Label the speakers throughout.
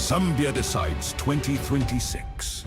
Speaker 1: Zambia decides 2026.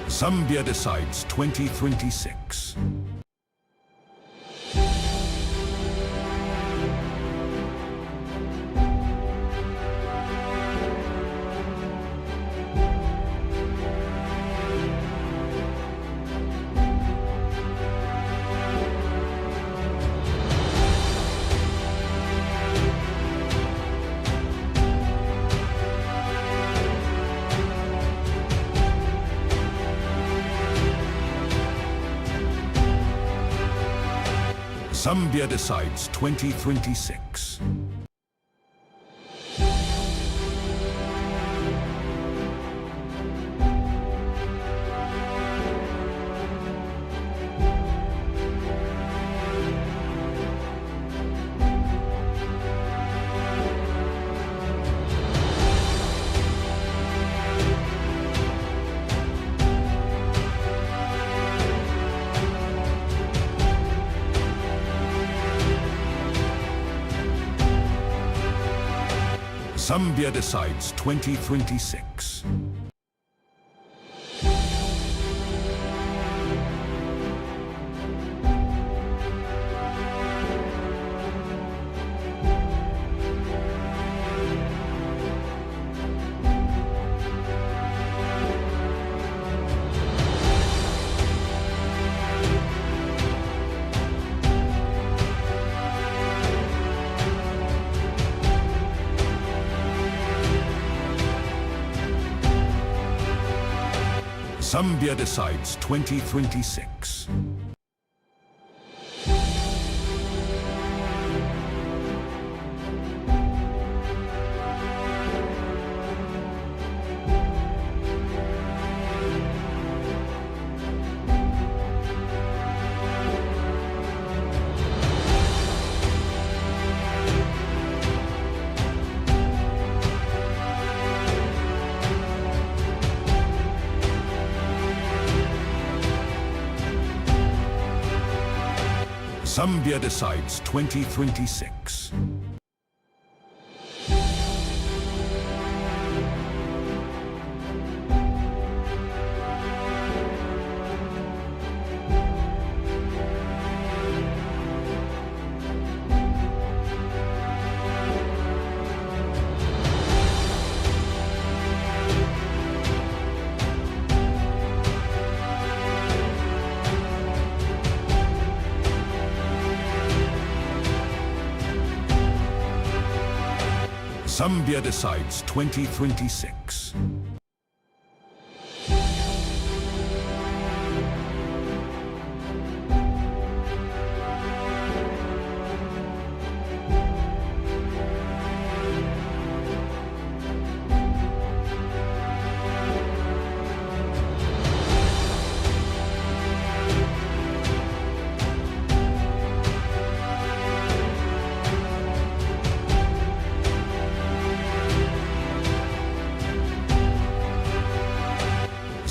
Speaker 1: Zambia decides 2026. Zambia decides 2026. Zambia decides 2026. Zambia decides 2026. Zambia decides 2026. Zambia decides 2026.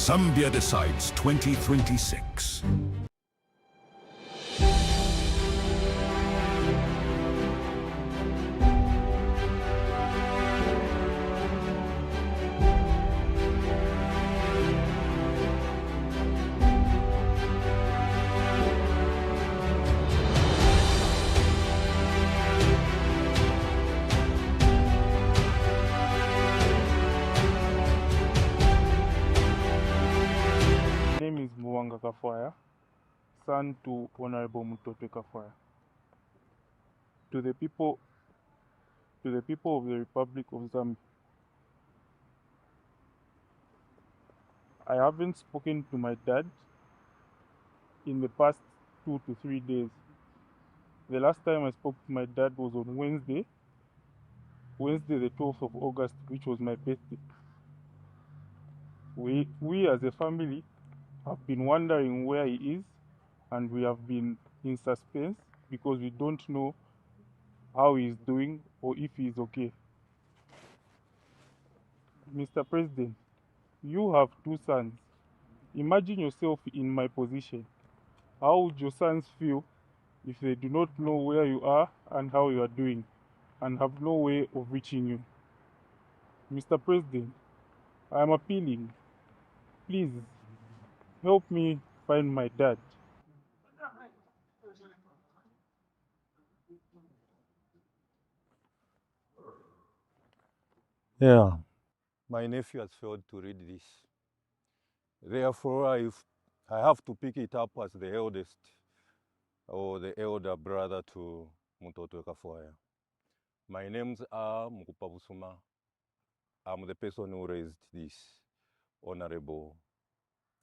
Speaker 1: Zambia decides 2026.
Speaker 2: Name is Mwanga Kafwaya, son to Honorable Mutotwe Kafwaya. To the people of the Republic of Zambia, I haven't spoken to my dad in the past 2 to 3 days. The last time I spoke to my dad was on Wednesday, Wednesday the 12th of August, which was my birthday. We as a family have been wondering where he is, and we have been in suspense because we don't know how he is doing or if he is okay. Mr. President, you have two sons. Imagine yourself in my position. How would your sons feel if they do not know where you are and how you are doing and have no way of reaching you? Mr. President, I am appealing. Please help me find my dad.
Speaker 3: Yeah, my nephew has failed to read this. Therefore, I have to pick it up as the eldest or the elder brother to Mutotwe Kafwaya. My names are Mukupa Busuma. I'm the person who raised this Honorable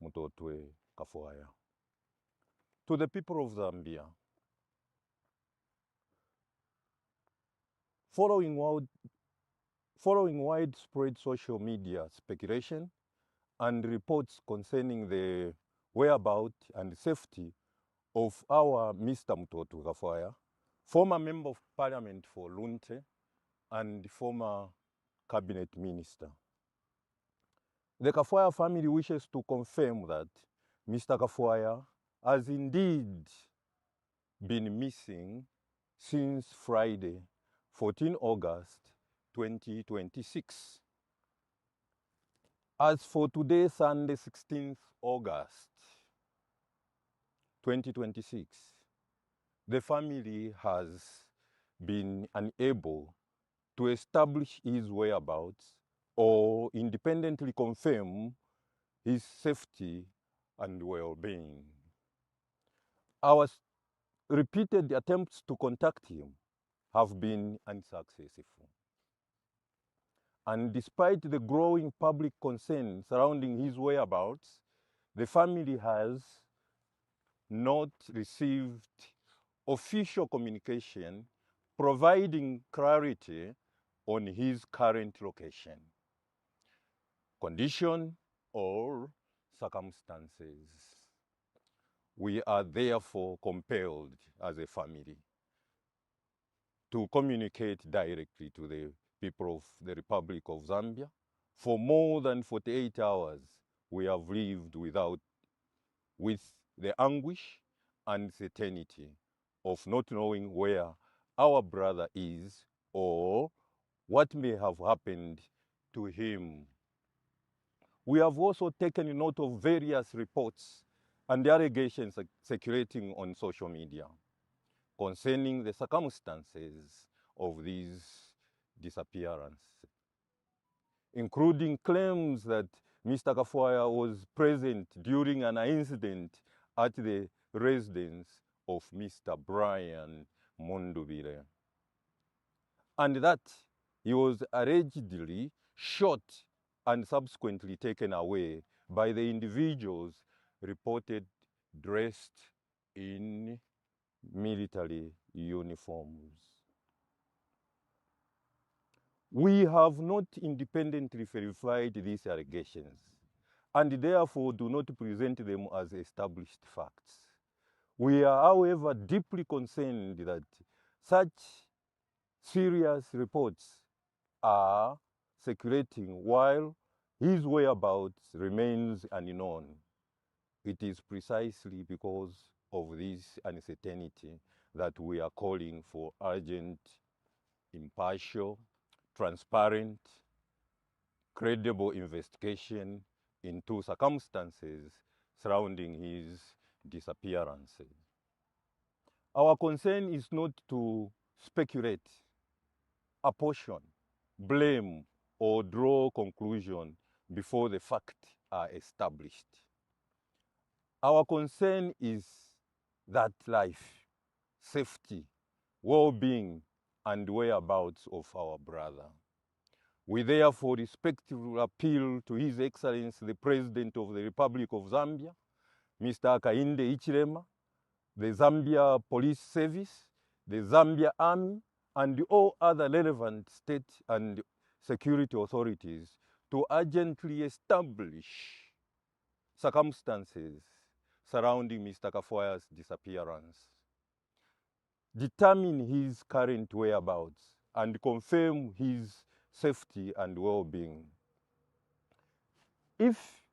Speaker 3: Mutotwe Kafwaya. To the people of Zambia, following widespread social media speculation and reports concerning the whereabouts and safety of our Mr. Mutotwe Kafwaya, former Member of Parliament for Lunte and former Cabinet Minister. The Kafwaya family wishes to confirm that Mr. Kafwaya has indeed been missing since Friday, 14 August 2026. As for today, Sunday, 16th August 2026, the family has been unable to establish his whereabouts or independently confirm his safety and well-being. Our repeated attempts to contact him have been unsuccessful. And despite the growing public concern surrounding his whereabouts, the family has not received official communication providing clarity on his current location, condition, or circumstances. We are therefore compelled as a family to communicate directly to the people of the Republic of Zambia. For more than 48 hours, we have lived with the anguish and certainty of not knowing where our brother is or what may have happened to him. We have also taken note of various reports and allegations circulating on social media concerning the circumstances of these disappearances, including claims that Mr. Kafwaya was present during an incident at the residence of Mr. Brian Mundubire, and that he was allegedly shot and subsequently taken away by the individuals reported dressed in military uniforms. We have not independently verified these allegations and therefore do not present them as established facts. We are, however, deeply concerned that such serious reports are circulating while his whereabouts remains unknown. It is precisely because of this uncertainty that we are calling for urgent, impartial, transparent, credible investigation into circumstances surrounding his disappearance. Our concern is not to speculate, apportion, blame, or draw conclusion before the facts are established. Our concern is that life, safety, well-being, and whereabouts of our brother. We therefore respectfully appeal to His Excellency the President of the Republic of Zambia, Mr. Hakainde Hichilema, the Zambia Police Service, the Zambia Army, and all other relevant state and security authorities to urgently establish circumstances surrounding Mr. Kafuaya's disappearance, determine his current whereabouts, and confirm his safety and well-being. If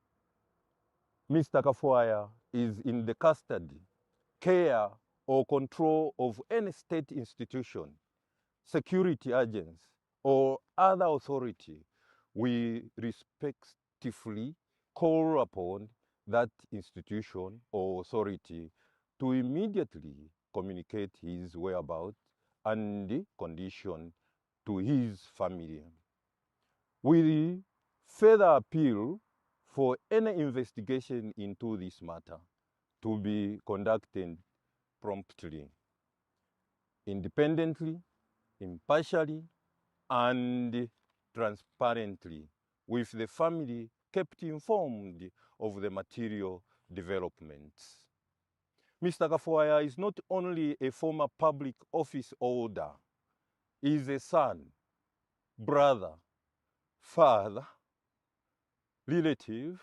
Speaker 3: Mr. Kafuaya is in the custody, care, or control of any state institution, security agency, or other authority, we respectively call upon that institution or authority to immediately communicate his whereabouts and condition to his family. We further appeal for any investigation into this matter to be conducted promptly, independently, impartially, and transparently, with the family kept informed of the material developments. Mr. Kafuaya is not only a former public office holder, he is a son, brother, father, relative,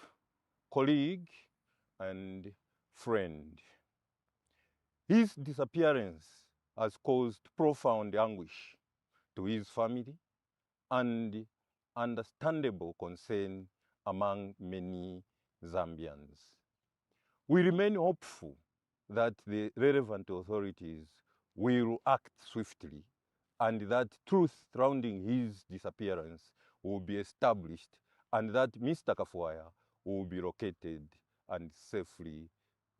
Speaker 3: colleague, and friend. His disappearance has caused profound anguish to his family and understandable concern among many Zambians. We remain hopeful that the relevant authorities will act swiftly and that truth surrounding his disappearance will be established and that Mr. Kafuaya will be located and safely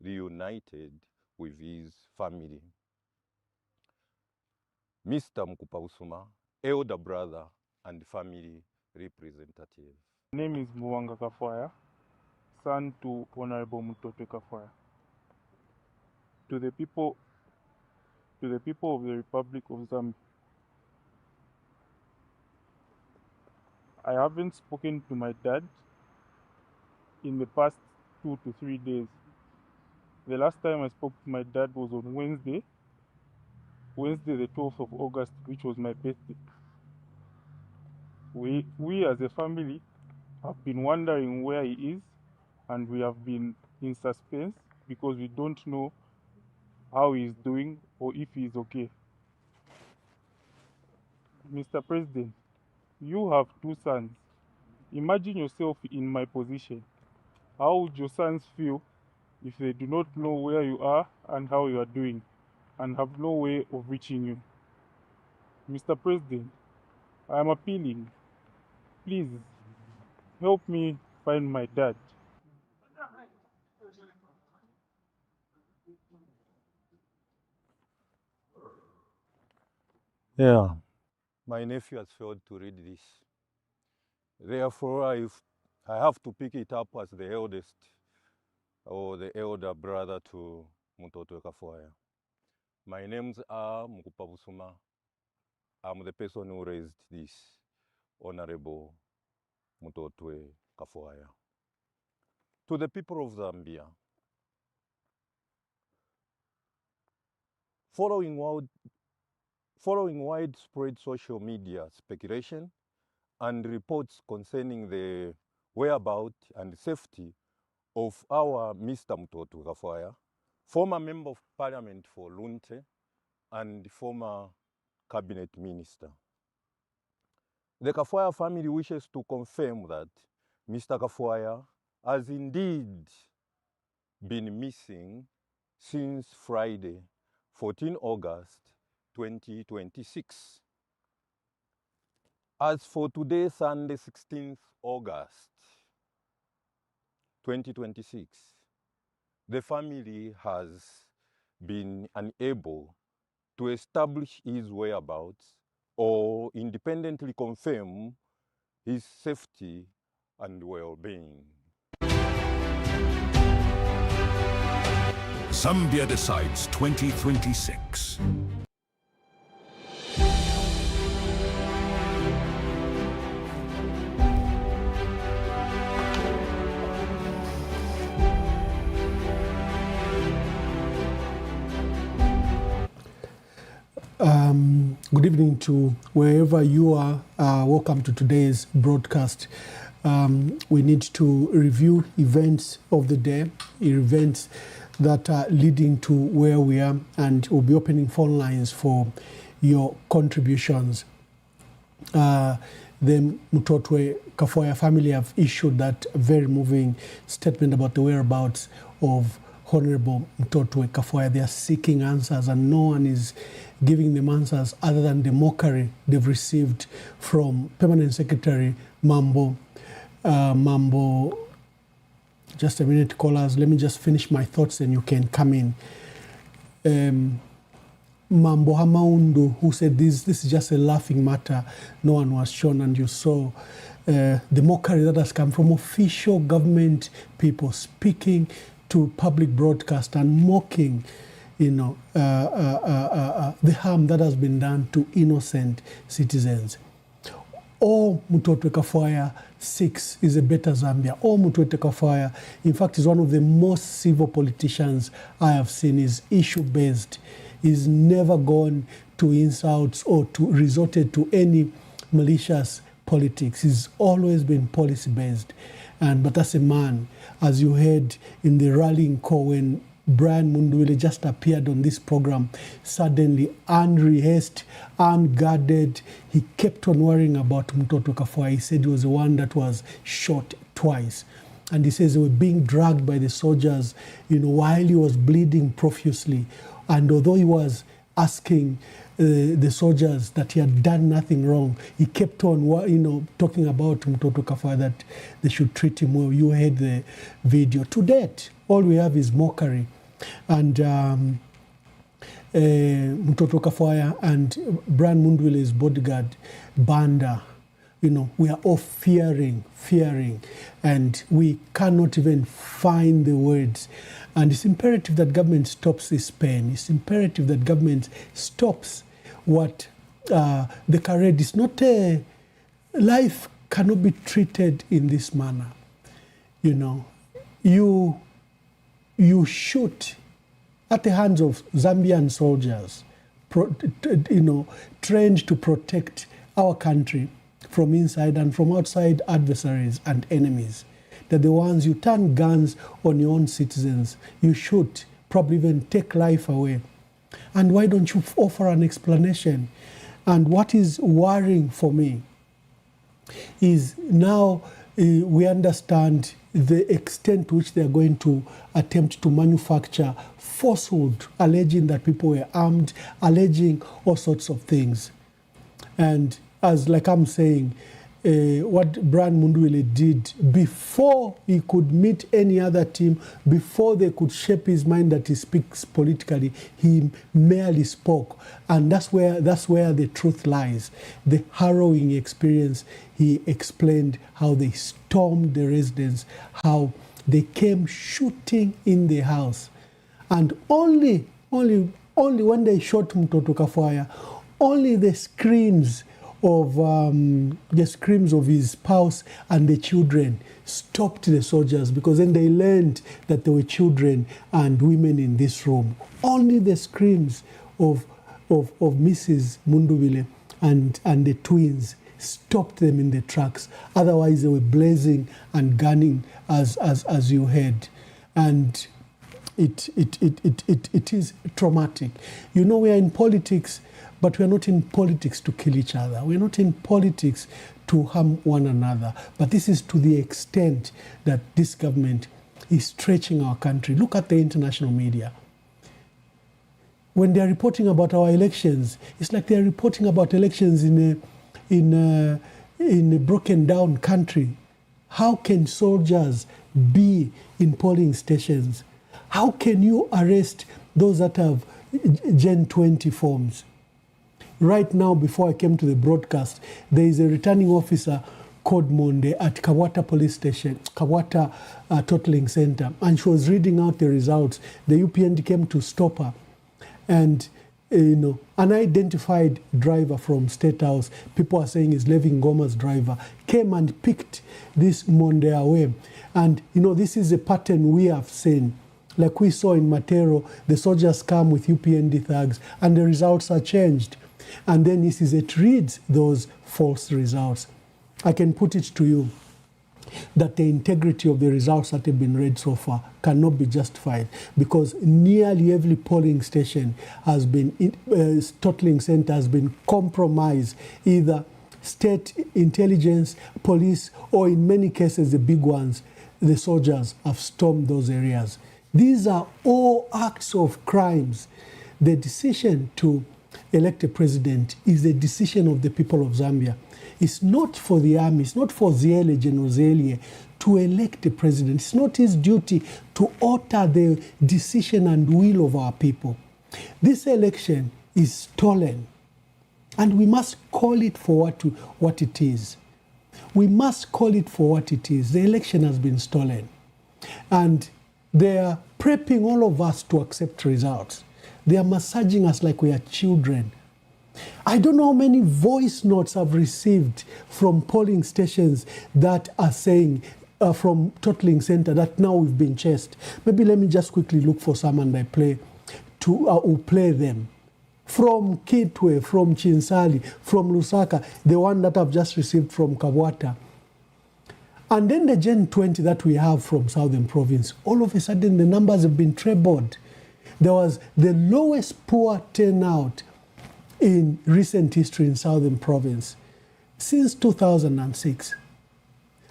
Speaker 3: reunited with his family. Mr. Mukupabusuma, elder brother and family representative.
Speaker 2: My name is Muwanga Kafuaya, son to Honorable Mutotwe Kafuaya. To the people of the Republic of Zambia, I haven't spoken to my dad in the past 2 to 3 days. The last time I spoke to my dad was on Wednesday the 12th of August, which was my birthday. We as a family have been wondering where he is, and we have been in suspense because we don't know how he is doing or if he is okay. Mr. President, you have 2 sons. Imagine yourself in my position. How would your sons feel if they do not know where you are and how you are doing, and have no way of reaching you? Mr. President, I am appealing. Please, help me find my dad.
Speaker 3: Yeah, my nephew has failed to read this. Therefore, I have to pick it up as the eldest or the elder brother to Mutotwe Kafuaya. My names are Mukupabusuma. I'm the person who raised this Honorable Mutotwe Kafuaya. To the people of Zambia, following widespread social media speculation and reports concerning the whereabouts and safety of our Mr. Mutotwe Kafuaya, former Member of Parliament for Lunte and former Cabinet Minister. The Kafuaya family wishes to confirm that Mr. Kafuaya has indeed been missing since Friday, 14 August 2026. As for today, Sunday, 16th August 2026, the family has been unable to establish his whereabouts or independently confirm his safety and well-being.
Speaker 1: Zambia Decides 2026.
Speaker 4: Good evening to wherever you are. Welcome to today's broadcast. We need to review events of the day, events that are leading to where we are, and we'll be opening phone lines for your contributions. The Mutotwe Kafoya family have issued that very moving statement about the whereabouts of Honorable Mutotwe Kafoya. They are seeking answers, and no one is giving them answers other than the mockery they've received from Permanent Secretary Mambo. Just a minute, callers. Let me just finish my thoughts and you can come in. Mambo Hamaundu, who said this is just a laughing matter. No one was shown, and you saw the mockery that has come from official government people speaking to public broadcast and mocking, the harm that has been done to innocent citizens. All Mutotwe Kafoya 6 is a better Zambia. All Mutotwe Kafoya, in fact, is one of the most civil politicians I have seen. Is issue-based. He's never gone to insults or to resorted to any malicious politics. He's always been policy-based. But as a man, as you heard in the rallying call when Brian Mundwile just appeared on this program, suddenly unrehearsed, unguarded, he kept on worrying about Mutotwe Kafoya. He said he was the one that was shot twice. And he says they were being dragged by the soldiers, while he was bleeding profusely. And although he was asking the soldiers that he had done nothing wrong, he kept on, talking about Mutotwe Kafoya, that they should treat him well. You heard the video. To date, all we have is mockery. And Mutotwe Kafoya and Brian Mundwile's bodyguard, Banda, we are all fearing, and we cannot even find the words. And it's imperative that government stops this pain. It's imperative that government stops what the charade is not. Life cannot be treated in this manner. You shoot at the hands of Zambian soldiers, trained to protect our country from inside and from outside adversaries and enemies. They're the ones you turn guns on your own citizens. You shoot, probably even take life away. And why don't you offer an explanation? And what is worrying for me is now we understand the extent to which they are going to attempt to manufacture falsehood, alleging that people were armed, alleging all sorts of things. And like I'm saying, what Brian Mundwile did before he could meet any other team, before they could shape his mind that he speaks politically, he merely spoke. And that's where the truth lies. The harrowing experience, he explained how they stormed the residence, how they came shooting in the house. And only when they shot Mutotwe Kafoya, only the screams of his spouse and the children stopped the soldiers, because then they learned that there were children and women in this room. Only the screams of Mrs. Mundwile and the twins stopped them in the tracks. Otherwise, they were blazing and gunning as you heard. And it is traumatic. We are in politics, but we're not in politics to kill each other. We're not in politics to harm one another. But this is to the extent that this government is stretching our country. Look at the international media. When they're reporting about our elections, it's like they're reporting about elections in a broken down country. How can soldiers be in polling stations? How can you arrest those that have Gen 20 forms? Right now, before I came to the broadcast, there is a returning officer called Monde at Kawata Police Station, Kawata Totaling Center, and she was reading out the results. The UPND came to stop her. And, an unidentified driver from State House, people are saying is Levi Ngoma's driver, came and picked this Monde away. And, this is a pattern we have seen. Like we saw in Matero, the soldiers come with UPND thugs, and the results are changed. And then ECZ reads those false results. I can put it to you that the integrity of the results that have been read so far cannot be justified, because nearly every polling station has been, totaling center has been compromised, either state intelligence, police, or in many cases, the big ones, the soldiers have stormed those areas. These are all acts of crimes. The decision to elect a president is the decision of the people of Zambia. It's not for the army, it's not for Ziele, General Ziele, to elect a president. It's not his duty to alter the decision and will of our people. This election is stolen, and we must call it for what it is. We must call it for what it is. The election has been stolen, and they are prepping all of us to accept results. They are massaging us like we are children. I don't know how many voice notes I've received from polling stations that are saying, from totaling center, that now we've been chased. Maybe let me just quickly look for some and I play them. From Kitwe, from Chinsali, from Lusaka, the one that I've just received from Kabwata. And then the Gen 20 that we have from Southern Province, all of a sudden the numbers have been trebled. There was the lowest poor turnout in recent history in Southern Province since 2006.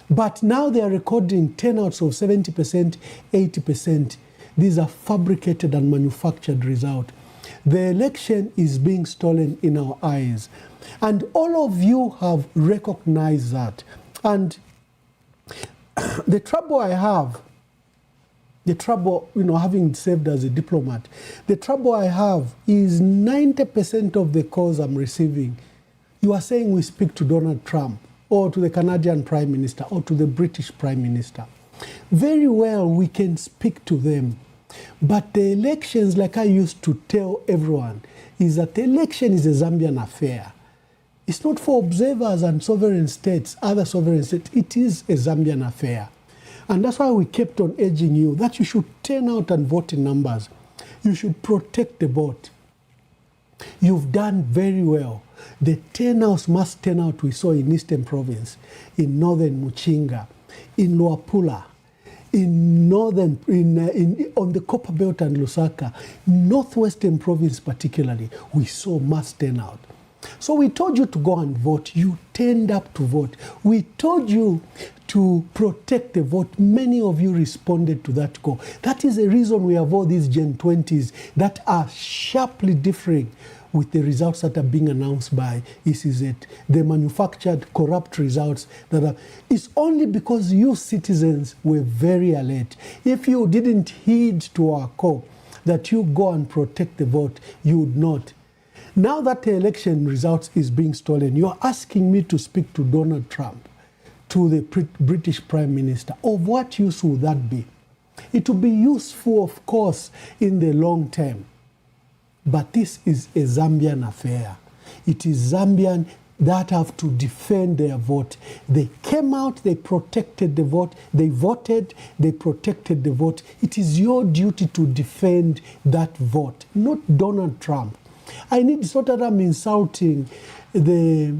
Speaker 4: But now they are recording turnouts of 70%, 80%. These are fabricated and manufactured results. The election is being stolen in our eyes. And all of you have recognized that. And the trouble I have, having served as a diplomat, the trouble I have is 90% of the calls I'm receiving, you are saying we speak to Donald Trump or to the Canadian Prime Minister or to the British Prime Minister. Very well, we can speak to them. But the elections, like I used to tell everyone, is that the election is a Zambian affair. It's not for observers and sovereign states, other sovereign states. It is a Zambian affair. And that's why we kept on urging you that you should turn out and vote in numbers. You should protect the vote. You've done very well. The turnouts, mass turnout we saw in Eastern Province, in Northern Muchinga, in Luapula, in Northern, on the Copper Belt and Lusaka, Northwestern Province particularly, we saw mass turnout. So we told you to go and vote. You turned up to vote. We told you to protect the vote. Many of you responded to that call. That is the reason we have all these Gen 20s that are sharply differing with the results that are being announced by ECZ, the manufactured corrupt results that are. It's only because you citizens were very alert. If you didn't heed to our call that you go and protect the vote, you would not. Now that the election results is being stolen, you're asking me to speak to Donald Trump, to the British Prime Minister. Of what use will that be? It will be useful, of course, in the long term. But this is a Zambian affair. It is Zambian that have to defend their vote. They came out, they protected the vote, they voted, they protected the vote. It is your duty to defend that vote, not Donald Trump. I need, it's not that I'm insulting the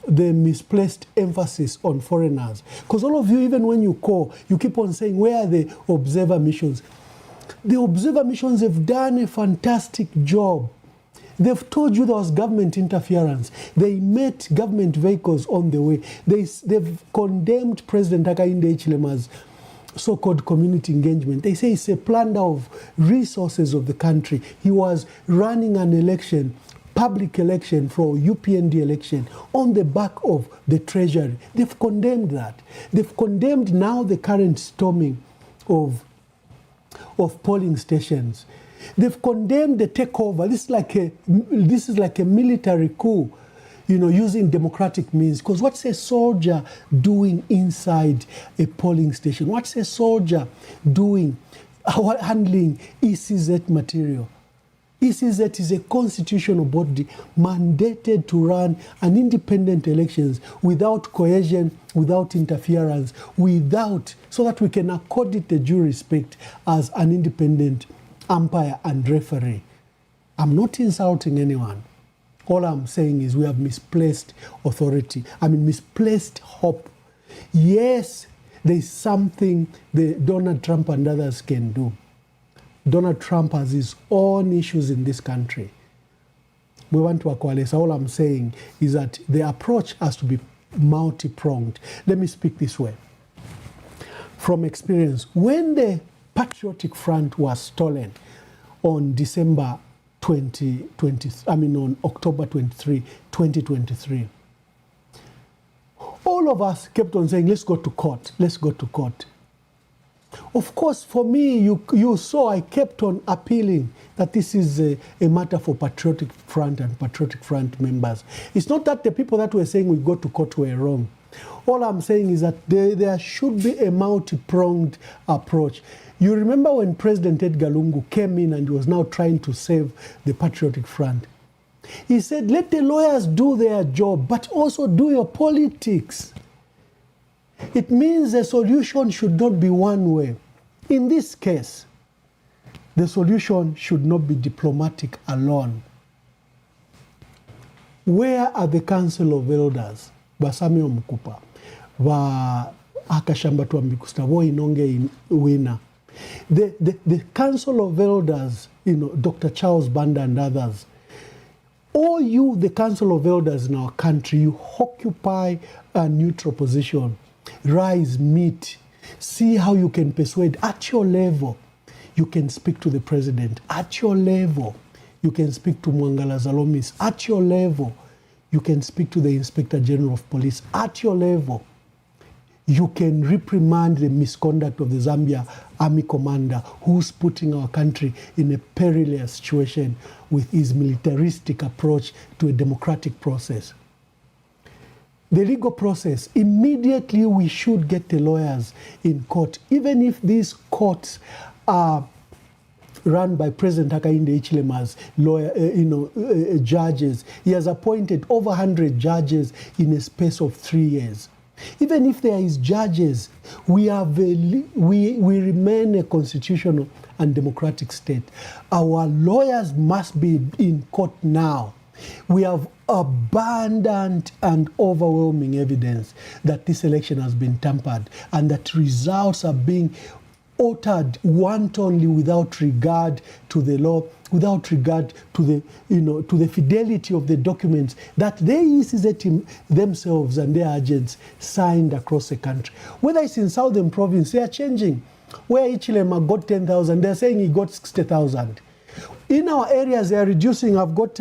Speaker 4: misplaced emphasis on foreigners. Because all of you, even when you call, you keep on saying, where are the observer missions? The observer missions have done a fantastic job. They've told you there was government interference. They met government vehicles on the way. They've condemned President Hakainde Hichilema's so-called community engagement. They say it's a plunder of resources of the country. He was running an election, public election for UPND election on the back of the treasury. They've condemned that. They've condemned now the current storming of polling stations. They've condemned the takeover. This is like a military coup, using democratic means. Because what's a soldier doing inside a polling station? What's a soldier doing handling ECZ material? ECZ is a constitutional body mandated to run an independent elections without coercion, without interference, so that we can accord it the due respect as an independent umpire and referee. I'm not insulting anyone. All I'm saying is we have misplaced authority. I mean, misplaced hope. Yes, there's something Donald Trump and others can do. Donald Trump has his own issues in this country. We want to coalesce. All I'm saying is that the approach has to be multi-pronged. Let me speak this way. From experience, when the Patriotic Front was stolen on on October 23, 2023, all of us kept on saying, let's go to court, let's go to court. Of course, for me, you saw I kept on appealing that this is a matter for Patriotic Front and Patriotic Front members. It's not that the people that were saying we go to court were wrong. All I'm saying is that there should be a multi-pronged approach. You remember when President Edgar Lungu came in and was now trying to save the Patriotic Front? He said, let the lawyers do their job, but also do your politics. It means the solution should not be one way. In this case, the solution should not be diplomatic alone. Where are the Council of Elders? Basamio Mkupa, ba akashamba tuambikusta, wo inonge wina. The Council of Elders, Dr. Charles Banda and others, all you, the Council of Elders in our country, you occupy a neutral position. Rise, meet, see how you can persuade at your level. You can speak to the president at your level. You can speak to Mwangala Zalomis at your level. You can speak to the Inspector General of Police at your level. You can reprimand the misconduct of the Zambia Army Commander who's putting our country in a perilous situation with his militaristic approach to a democratic process. The legal process, immediately we should get the lawyers in court, even if these courts are run by President Hakainde Hichilema's judges. He has appointed over 100 judges in a space of 3 years. Even if there is judges, we remain a constitutional and democratic state. Our lawyers must be in court now. We have abundant and overwhelming evidence that this election has been tampered and that results are being altered wantonly without regard to the law, without regard to the, to the fidelity of the documents that they ECZ themselves and their agents signed across the country. Whether it's in Southern Province, they are changing. Where Hichilema got 10,000, they're saying he got 60,000. In our areas, they are reducing. I've got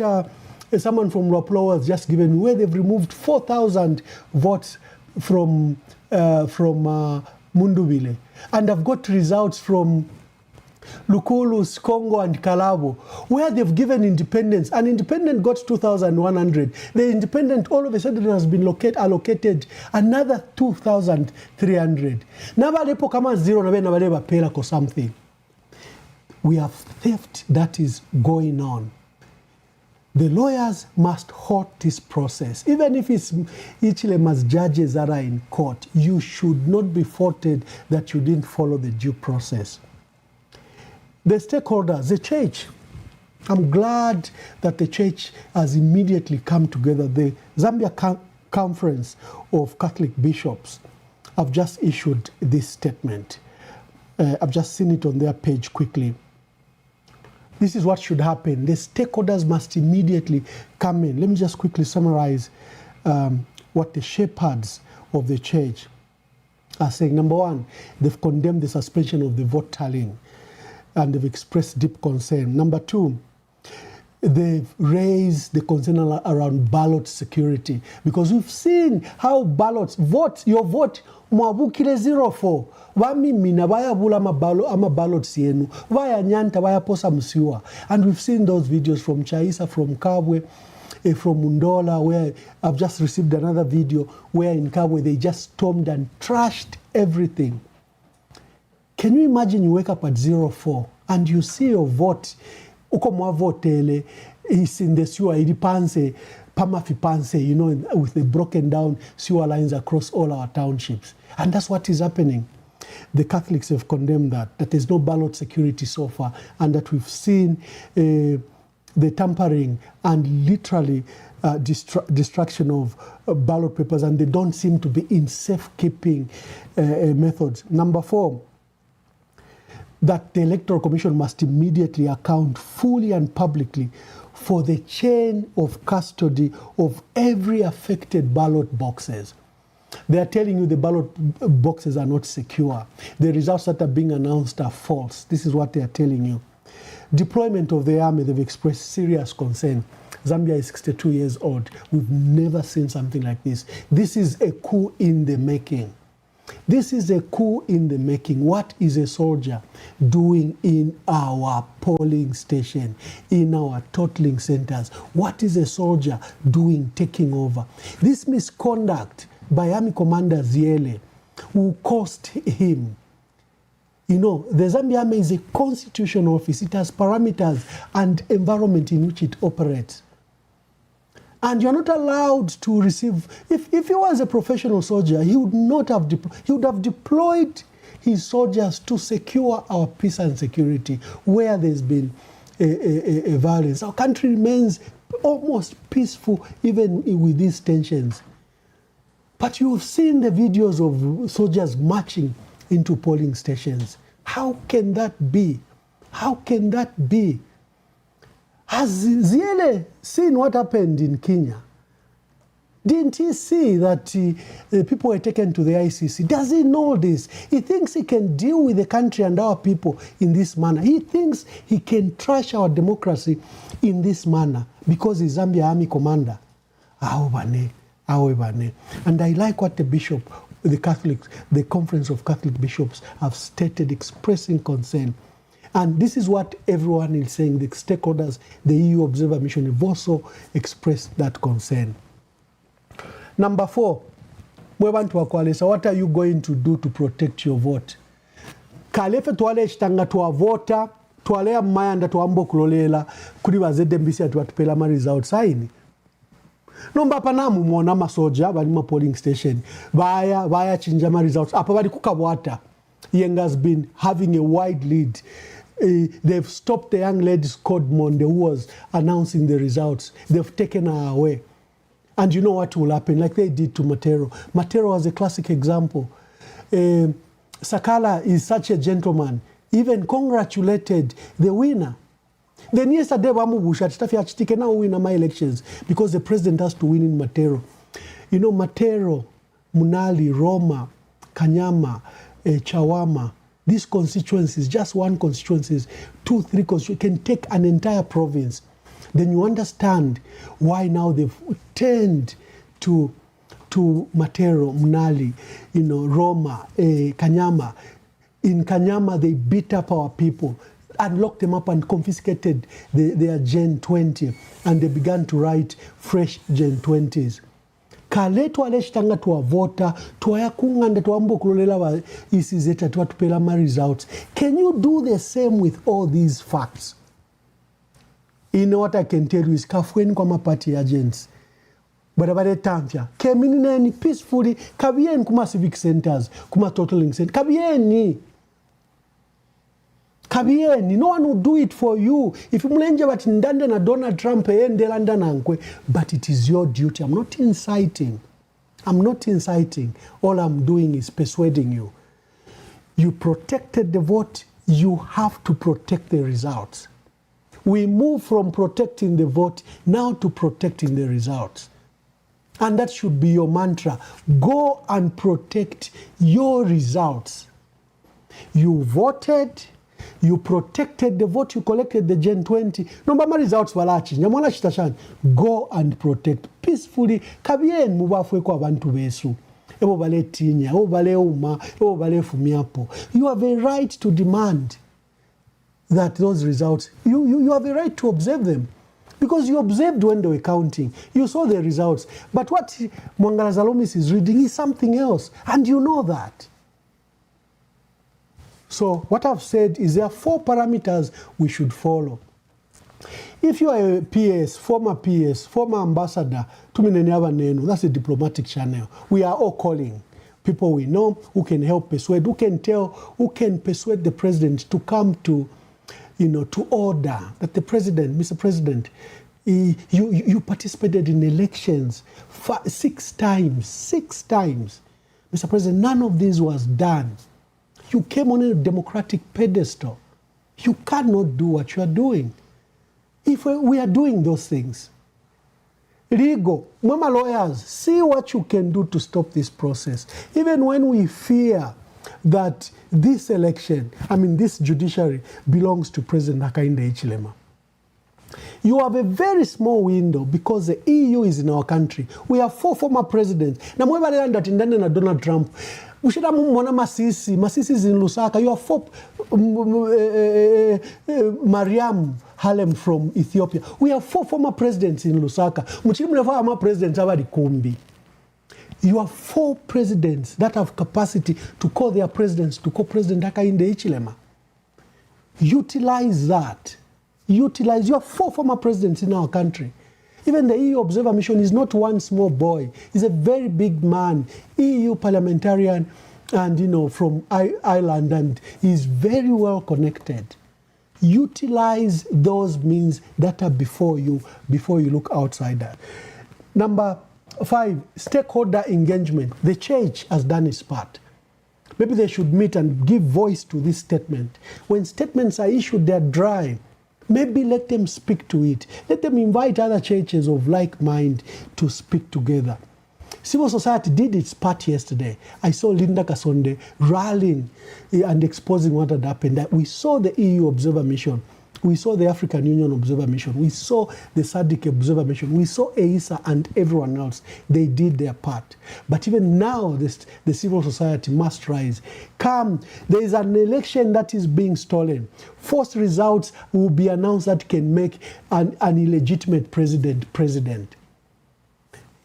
Speaker 4: someone from Raplo was just given where they've removed 4,000 votes from Munduvile. And I've got results from Lukulus, Congo, and Kalabo, where they've given independence. An independent got 2,100. The independent all of a sudden has been allocated another 2,300. Nabalepo kama zero nabe nabaleba pela ko something. We have theft that is going on. The lawyers must halt this process. Even if it's Hichilema's judges that are in court, you should not be faulted that you didn't follow the due process. The stakeholders, the church. I'm glad that the church has immediately come together. The Zambia Conference of Catholic Bishops have just issued this statement. I've just seen it on their page quickly. This is what should happen. The stakeholders must immediately come in. Let me just quickly summarize what the shepherds of the church are saying. Number one, they've condemned the suspension of the vote tallying and they've expressed deep concern. Number two, they've raised the concern around ballot security because we've seen how ballots, your vote, mwabukile 04. Wami mina baya bula ama ballots yenu. Waya nyanta baya posa msiwa. And we've seen those videos from Chaisa, from Kabwe, from Mundola, where I've just received another video where in Kabwe they just stormed and trashed everything. Can you imagine you wake up at 04 and you see your vote, uko mwa votele, is in the sewer, iripanse, pamafipanse, with the broken down sewer lines across all our townships. And that's what is happening. The Catholics have condemned that there's no ballot security so far, and that we've seen the tampering and literally destruction of ballot papers, and they don't seem to be in safekeeping methods. Number 4, that the Electoral Commission must immediately account fully and publicly for the chain of custody of every affected ballot boxes. They are telling you the ballot boxes are not secure. The results that are being announced are false. This is what they are telling you. Deployment of the army, they've expressed serious concern. Zambia is 62 years old. We've never seen something like this. This is a coup in the making. This is a coup in the making. What is a soldier doing in our polling station, in our totaling centers? What is a soldier doing taking over? This misconduct by Army Commander Ziele will cost him. You know, the Zambia Army is a constitutional office. It has parameters and environment in which it operates. And you're not allowed to receive. If he was a professional soldier, he would not have he would have deployed his soldiers to secure our peace and security where there's been a violence. Our country remains almost peaceful even with these tensions. But you've seen the videos of soldiers marching into polling stations. How can that be? How can that be? Has Ziele seen what happened in Kenya? Didn't he see that people were taken to the ICC? Does he know this? He thinks he can deal with the country and our people in this manner. He thinks he can trash our democracy in this manner because he's Zambia Army Commander. And I like what the bishop, the Conference of Catholic Bishops have stated, expressing concern. And this is what everyone is saying. The stakeholders, the EU Observer Mission have also expressed that concern. Number 4, what are you going to do to protect your vote? Kalefe tuwale chitanga tuwavota, tuwale ya mayanda tuwambo kulolela, kuri wazede mbisi atuwatupela ma results haini. Nomba panamu mwona masoja, bali ma polling station, vaya chinjama results, apa bali kukabwata. Yeng has been having a wide lead. They've stopped the young lady called Monde who was announcing the results. They've taken her away. And you know what will happen, like they did to Matero. Matero was a classic example. Sakala is such a gentleman, even congratulated the winner. Then yesterday, Wamu now win my elections because the president has to win in Matero. You know, Matero, Munali, Roma, Kanyama, Chawama, these constituencies, just one constituencies, 2, 3 constituencies, can take an entire province. Then you understand why now they've turned to Matero, Munali, you know, Roma, Kanyama. In Kanyama, they beat up our people and locked them up and confiscated their Gen 20, and they began to write fresh Gen 20s. Kale tuwaleshitanga tuwavota, tuwayakunganda tuwambo kulolela wa isi zeta tuwatupela ma results. Can you do the same with all these facts? You know what I can tell you is kafueni kwa party agents. Barabare tamfya. Kemini neni peacefully, kabieni kuma civic centers, kuma totaling centers. Kabieni, no one will do it for you. If you mlenje bat ndande na Donald Trump endelanda nankwe, but it is your duty. I'm not inciting. All I'm doing is persuading you. You protected the vote, you have to protect the results. We move from protecting the vote now to protecting the results. And that should be your mantra. Go and protect your results. You voted, you protected the vote, you collected the Gen 20. Nomba results walachi. Nyamwala chitashan. Go and protect peacefully. Kabien mubafwe kwa bantu besu. Ebo bale tinya, ebo bale uma, ebo bale fumiapo. You have a right to demand that those results, you have a right to observe them. Because you observed when they were counting. You saw the results. But what Mwangala Zalomis is reading is something else. And you know that. So what I've said is there are 4 parameters we should follow. If you are a PS, former ambassador, that's a diplomatic channel. We are all calling people we know who can help persuade, who can persuade the president to come to, to order that the president, Mr. President, you participated in elections 6 times. 6 times. Mr. President, none of this was done. You came on a democratic pedestal. You cannot do what you are doing. If we are doing those things, legal, mama lawyers, see what you can do to stop this process. Even when we fear that this election, this judiciary belongs to President Hakainde Hichilema. You have a very small window because the EU is in our country. We have 4 former presidents. Na mwebale ndatindane na Donald Trump. Ushida mumona Masisi is in Lusaka. You have 4 Mariam Halem from Ethiopia. We have 4 former presidents in Lusaka. Muchimu presidents abadi kumbi. You have 4 presidents that have capacity to call their presidents, to call President Hakainde Hichilema. Utilize that. Utilize. You have 4 former presidents in our country. Even the EU Observer Mission is not one small boy. He's a very big man, EU parliamentarian, and from Ireland, and he's very well connected. Utilize those means that are before you look outside that. Number 5, stakeholder engagement. The church has done its part. Maybe they should meet and give voice to this statement. When statements are issued, they're dry. Maybe let them speak to it. Let them invite other churches of like mind to speak together. Civil society did its part yesterday. I saw Linda Kasonde rallying and exposing what had happened. We saw the EU Observer Mission. We saw the African Union Observer Mission. We saw the SADC Observer Mission. We saw EISA and everyone else. They did their part. But even now, the civil society must rise. Come, there is an election that is being stolen. Forced results will be announced that can make an illegitimate president.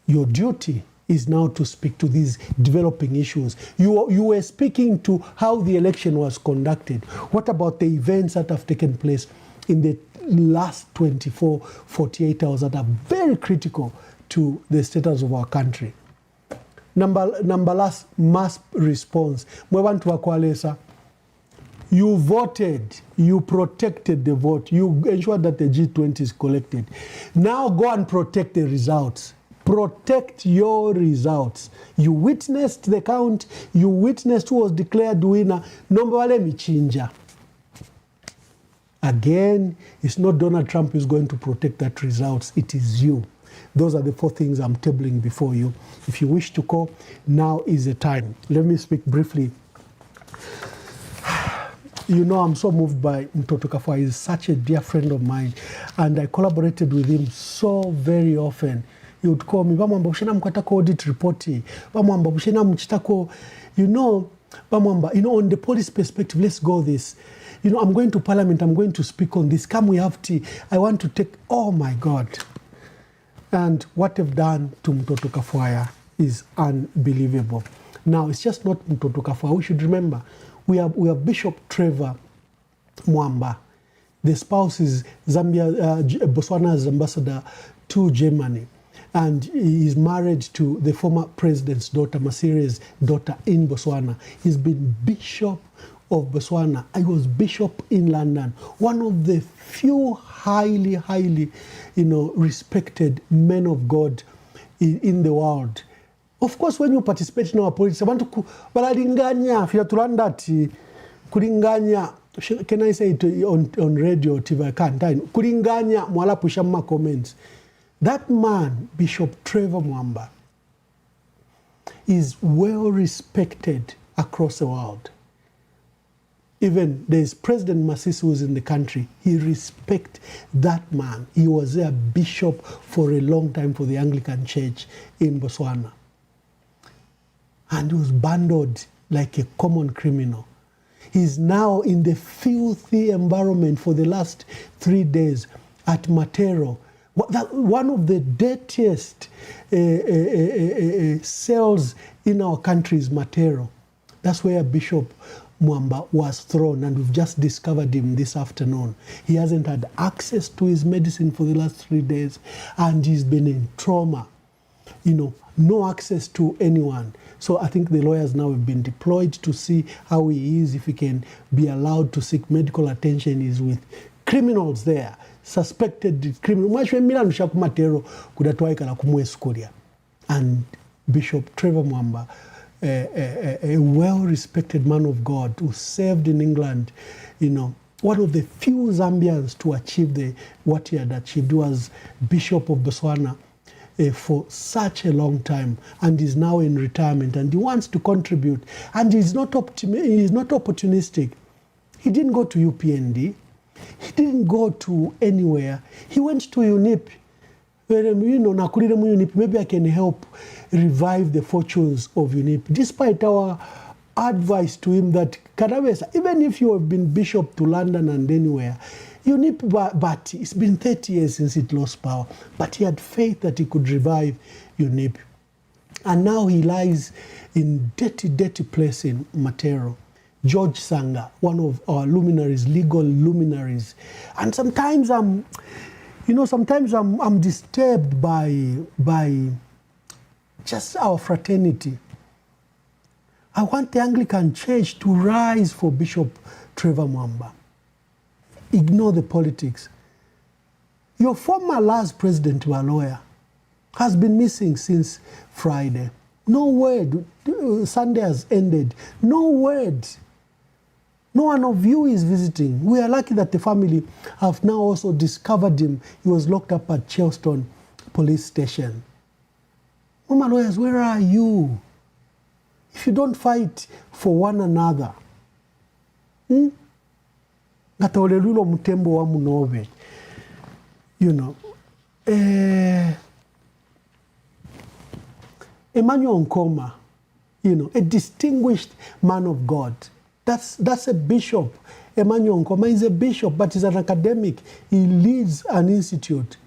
Speaker 4: Your duty is now to speak to these developing issues. You were speaking to how the election was conducted. What about the events that have taken place in the last 24, 48 hours that are very critical to the status of our country? Number last, mass response. You voted, you protected the vote, you ensured that the G20 is collected. Now go and protect the results. Protect your results. You witnessed the count, you witnessed who was declared winner. Nombale michinja. Again, it's not Donald Trump who's going to protect that results, it is you. Those are the 4 things I'm tabling before you. If you wish to call, now is the time. Let me speak briefly. I'm so moved by Mtoto Kafwa. He's such a dear friend of mine, and I collaborated with him so very often. He would call me, Bamwamba, ushena mkatako audit reporti. Bamwamba, ushena mchitako, Bamwamba, on the police perspective, let's go this. I'm going to Parliament, I'm going to speak on this. Come, we have tea. I want to take, oh my God. And what they've done to Mtoto Kafwa is unbelievable. Now, it's just not Mtoto Kafwa. We should remember, we have Bishop Trevor Mwamba. The spouse is Botswana's ambassador to Germany. And he is married to the former president's daughter, Masire's daughter in Botswana. He's been Bishop of Botswana. I was bishop in London. One of the few highly, respected men of God in the world. Of course, when you participate in our politics, I want to balinganya fiatulanda kulinganya. Can I say it on radio, TV? I can't. Kulinganya mwala pushama comments. That man, Bishop Trevor Mwamba, is well respected across the world. Even there's President Masisi who's in the country. He respects that man. He was a bishop for a long time for the Anglican Church in Botswana. And he was banded like a common criminal. He's now in the filthy environment for the last 3 days at Matero. One of the dirtiest cells in our country is Matero. That's where Bishop Mwamba was thrown, and we've just discovered him this afternoon. He hasn't had access to his medicine for the last 3 days, and he's been in trauma. No access to anyone. So I think the lawyers now have been deployed to see how he is, if he can be allowed to seek medical attention. He's with criminals there, suspected criminals. And Bishop Trevor Mwamba, a well-respected man of God who served in England, you know, one of the few Zambians to achieve what he had achieved. He was Bishop of Botswana for such a long time, and is now in retirement, and he wants to contribute, and he's not opportunistic. He didn't go to UPND. He didn't go to anywhere. He went to UNIP. You know, maybe I can help revive the fortunes of UNIP, despite our advice to him that Kadawesa, even if you have been bishop to London and anywhere, UNIP, but it's been 30 years since it lost power, but he had faith that he could revive UNIP. And now he lies in dirty place in Matero. George Sanga, one of our luminaries, legal luminaries. And sometimes I'm disturbed by just our fraternity. I want the Anglican Church to rise for Bishop Trevor Mwamba. Ignore the politics. Your former last president, who a lawyer, has been missing since Friday. No word. Sunday has ended. No word. No one of you is visiting. We are lucky that the family have now also discovered him. He was locked up at Chelston police station. Mama lawyers, where are you? If you don't fight for one another, you know, Emmanuel Nkoma, you know, a distinguished man of God. That's a bishop. Emmanuel Nkoma is a bishop, but he's an academic. He leads an institute.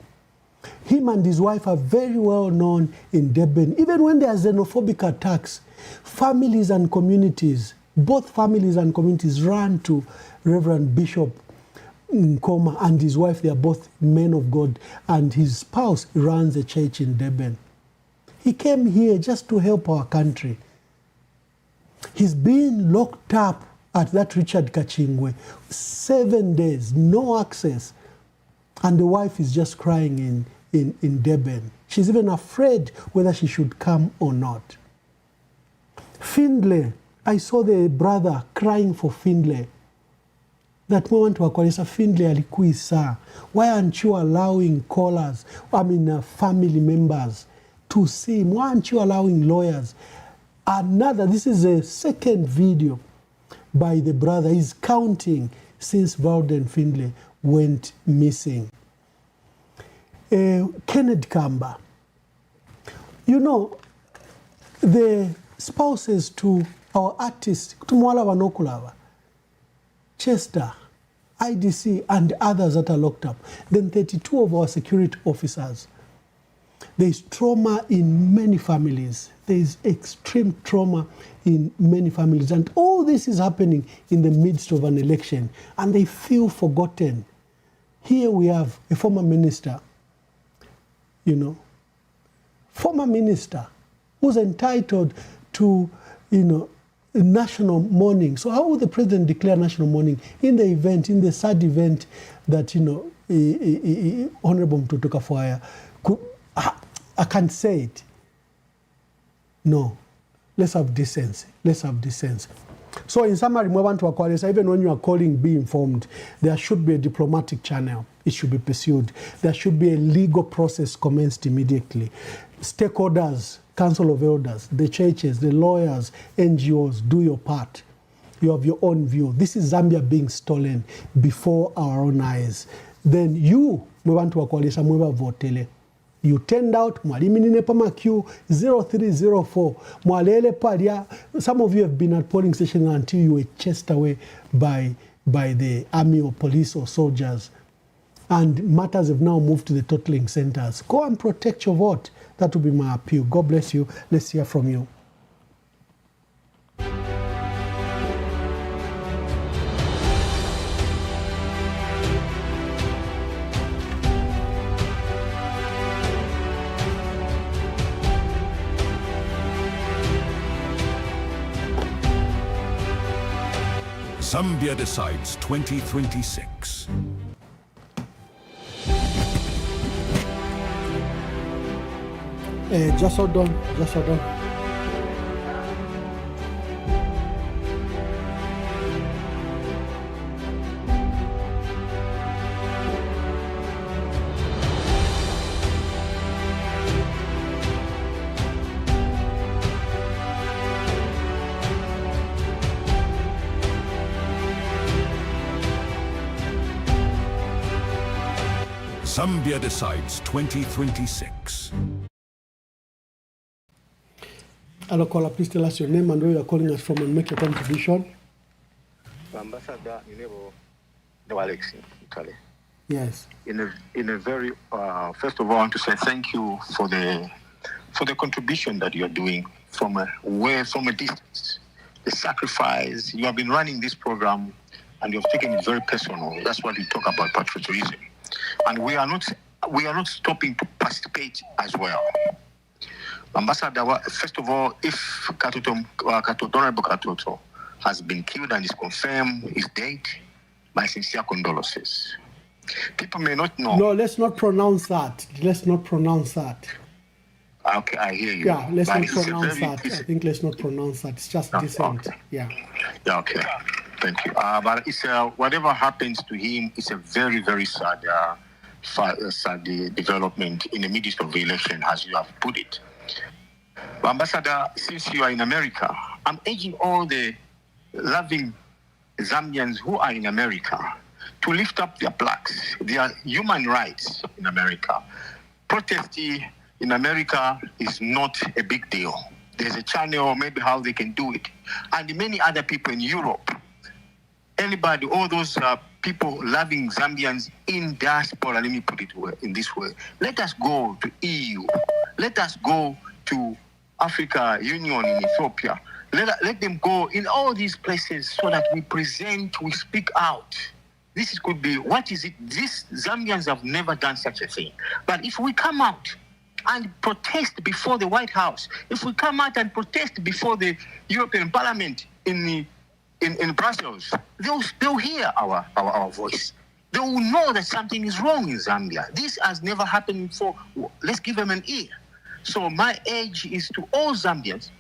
Speaker 4: Him and his wife are very well known in Durban. Even when there are xenophobic attacks, families and communities, both families and communities ran to Reverend Bishop Nkoma and his wife. They are both men of God, and his spouse runs a church in Durban. He came here just to help our country. He's been locked up at that Richard Kachingwe, 7 days, no access. And the wife is just crying in Durban. She's even afraid whether she should come or not. Findlay, I saw the brother crying for Findlay. That moment wakwalisa Findlay alikuisa. Why aren't you allowing callers, family members to see him? Why aren't you allowing lawyers? This is a second video by the brother. He's counting since Valden Findlay went missing. Kenneth Kamba. You know, the spouses to our artists, Tumwala Wanokulava, Chester, IDC, and others that are locked up, then 32 of our security officers. There is trauma in many families. There is extreme trauma in many families. And all this is happening in the midst of an election. And they feel forgotten. Here we have a former minister, former minister who's entitled to, a national mourning. So how would the president declare national mourning in the sad event that, Honorable Mtoto Kafwaya could... I can't say it. No. Let's have decency. Let's have decency. So in summary, even when you are calling, be informed. There should be a diplomatic channel. It should be pursued. There should be a legal process commenced immediately. Stakeholders, Council of Elders, the churches, the lawyers, NGOs, do your part. You have your own view. This is Zambia being stolen before our own eyes. Then you, votele. You turned out, Mwaliminine Pama Q 0304. Mwalele Palia. Some of you have been at polling station until you were chased away by the army or police or soldiers. And matters have now moved to the totaling centers. Go and protect your vote. That will be my appeal. God bless you. Let's hear from you.
Speaker 1: Zambia Decides 2026.
Speaker 4: Just hold on.
Speaker 1: Zambia Decides 2026.
Speaker 4: Hello, caller, please tell us your name and where you are calling us from and make your contribution.
Speaker 5: Ambassador Inebo Alex, Italy.
Speaker 4: Yes.
Speaker 5: In a very first of all, I want to say thank you for the contribution that you are doing from a distance. The sacrifice you have been running this program, and you have taken it very personal. That's what we talk about patriotism, and we are not stopping to participate as well. Ambassador, first of all, if Honorable Katoto has been killed and is confirmed his dead, my sincere condolences. People may not know.
Speaker 4: No, let's not pronounce that.
Speaker 5: Okay, I hear you.
Speaker 4: Yeah, let's
Speaker 5: but
Speaker 4: not pronounce that. I think let's not pronounce that. It's just decent.
Speaker 5: Okay.
Speaker 4: Yeah.
Speaker 5: Okay. Thank you. But it's whatever happens to him, it's a very, very sad development in the midst of the election, as you have put it. But Ambassador, since you are in America, I'm urging all the loving Zambians who are in America to lift up their plaques, their human rights in America. Protest in America is not a big deal. There's a channel, maybe how they can do it. And many other people in Europe, anybody, all those people loving Zambians in diaspora, let me put it in this way. Let us go to EU. Let us go to Africa Union in Ethiopia. Let them go in all these places so that we speak out. This could be, what is it? These Zambians have never done such a thing. But if we come out and protest before the White House, if we come out and protest before the European Parliament in Brussels, they'll hear our voice. They will know that something is wrong in Zambia. This has never happened before. Let's give them an ear. So my urge is to all Zambians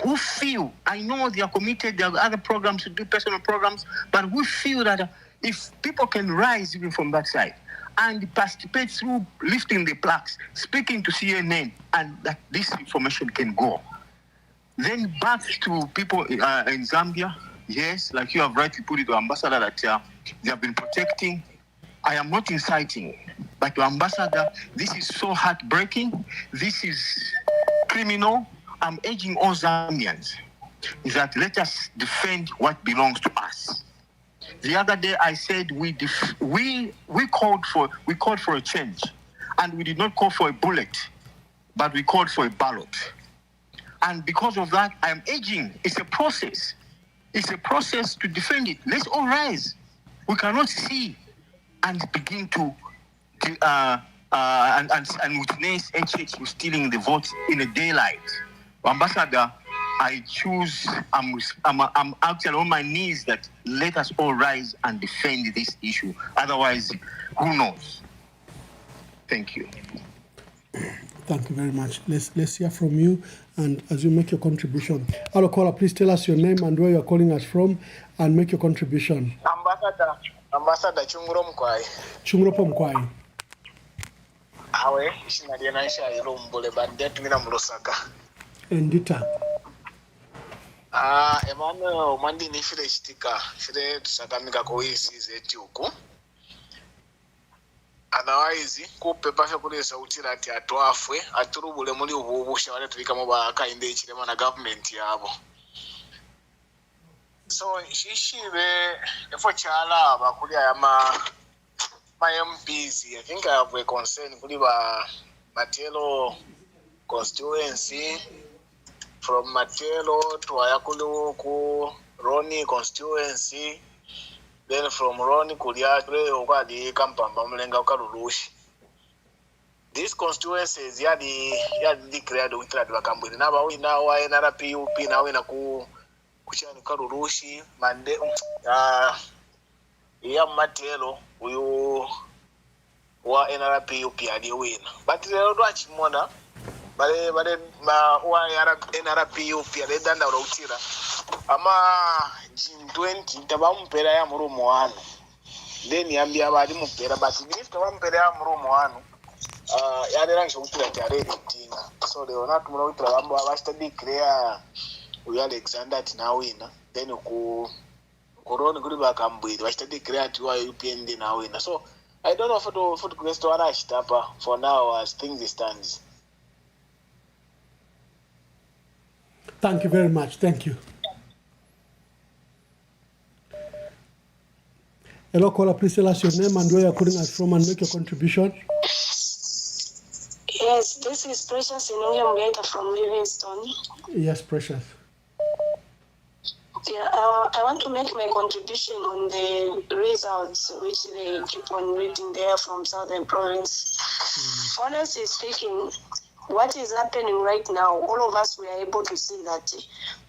Speaker 5: who feel, I know they are committed, there are other programs to do personal programs, but we feel that if people can rise even from that side and participate through lifting the plaques, speaking to CNN, and that this information can go. Then back to people in Zambia, yes, like you have rightly put it to Ambassador, that they have been protecting. I am not inciting, but to Ambassador, this is so heartbreaking. This is criminal. I'm urging all Zambians that let us defend what belongs to us. The other day I said we called for a change, and we did not call for a bullet, but we called for a ballot. And because of that, I'm urging, it's a process. It's a process to defend it. Let's all rise. We cannot see and begin to witness HH stealing the votes in the daylight. Ambassador, I'm actually on my knees that let us all rise and defend this issue. Otherwise, who knows? Thank you.
Speaker 4: Thank you very much. Let's hear from you, and as you make your contribution. Hello, caller, please tell us your name and where you are calling us from, and make your contribution.
Speaker 6: Ambassador Chunguro Mkwai.
Speaker 4: Chunguro Mkwai.
Speaker 6: Awe, ishinadiye naisha ilumbule bande tumina mlusaka.
Speaker 4: Endita.
Speaker 6: Emmanuel mandi ni file shitika file tusakamika kuhisi zetu huku. Otherwise, kupepa kule sauti lati atwafwe aturubule muri ububusha wale tulika muba kainde chilema na government yabo. So shishibe efo chala bakuli ayama my MPs. I think I have a concern kuli ba Matelo constituency, from Matelo to Ayakulu ku Roni constituency, then from Roni Kuliadre Ogadi Kampamba Mlenga Karulushi. These constituencies yadi declared with Rakamburi. Now we now NRPUP now in a kuchani karurushi mande iya matelo uyu wa NRPU pia aliwina but lero twachimona bale wa NRPU pia ledanda urutira ama jin 20 tabampera ya murumo wanu then yambia abali mupera but if tabampera ya murumo wanu yanerangisha kutira tyaredi tinga so lero natumura kutira bambo abashita declare uyu Alexander tinawina then ku koroni kuri bakambwira bashita declare ati wa UPND nawina so I don't know for the question wanashitapa for now as things stands.
Speaker 4: Thank you very much. Thank you. Hello, caller, please tell us your name and where you're calling us from and make your contribution.
Speaker 7: Yes, this is Precious Inouye from Livingston.
Speaker 4: Yes, Precious.
Speaker 7: Yeah, I want to make my contribution on the results which they keep on reading there from Southern Province. Honestly speaking, what is happening right now, all of us, we are able to see that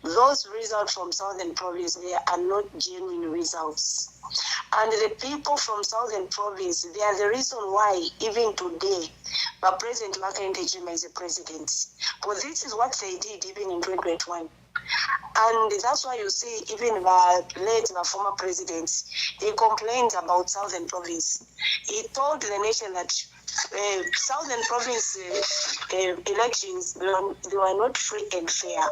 Speaker 7: those results from Southern Province, they are not genuine results. And the people from Southern Province, they are the reason why, even today, President Hakainde Hichilema is the president. But this is what they did even in 2021. And that's why you see, even the former president, he complained about Southern Province. He told the nation that Southern Province elections, they were not free and fair.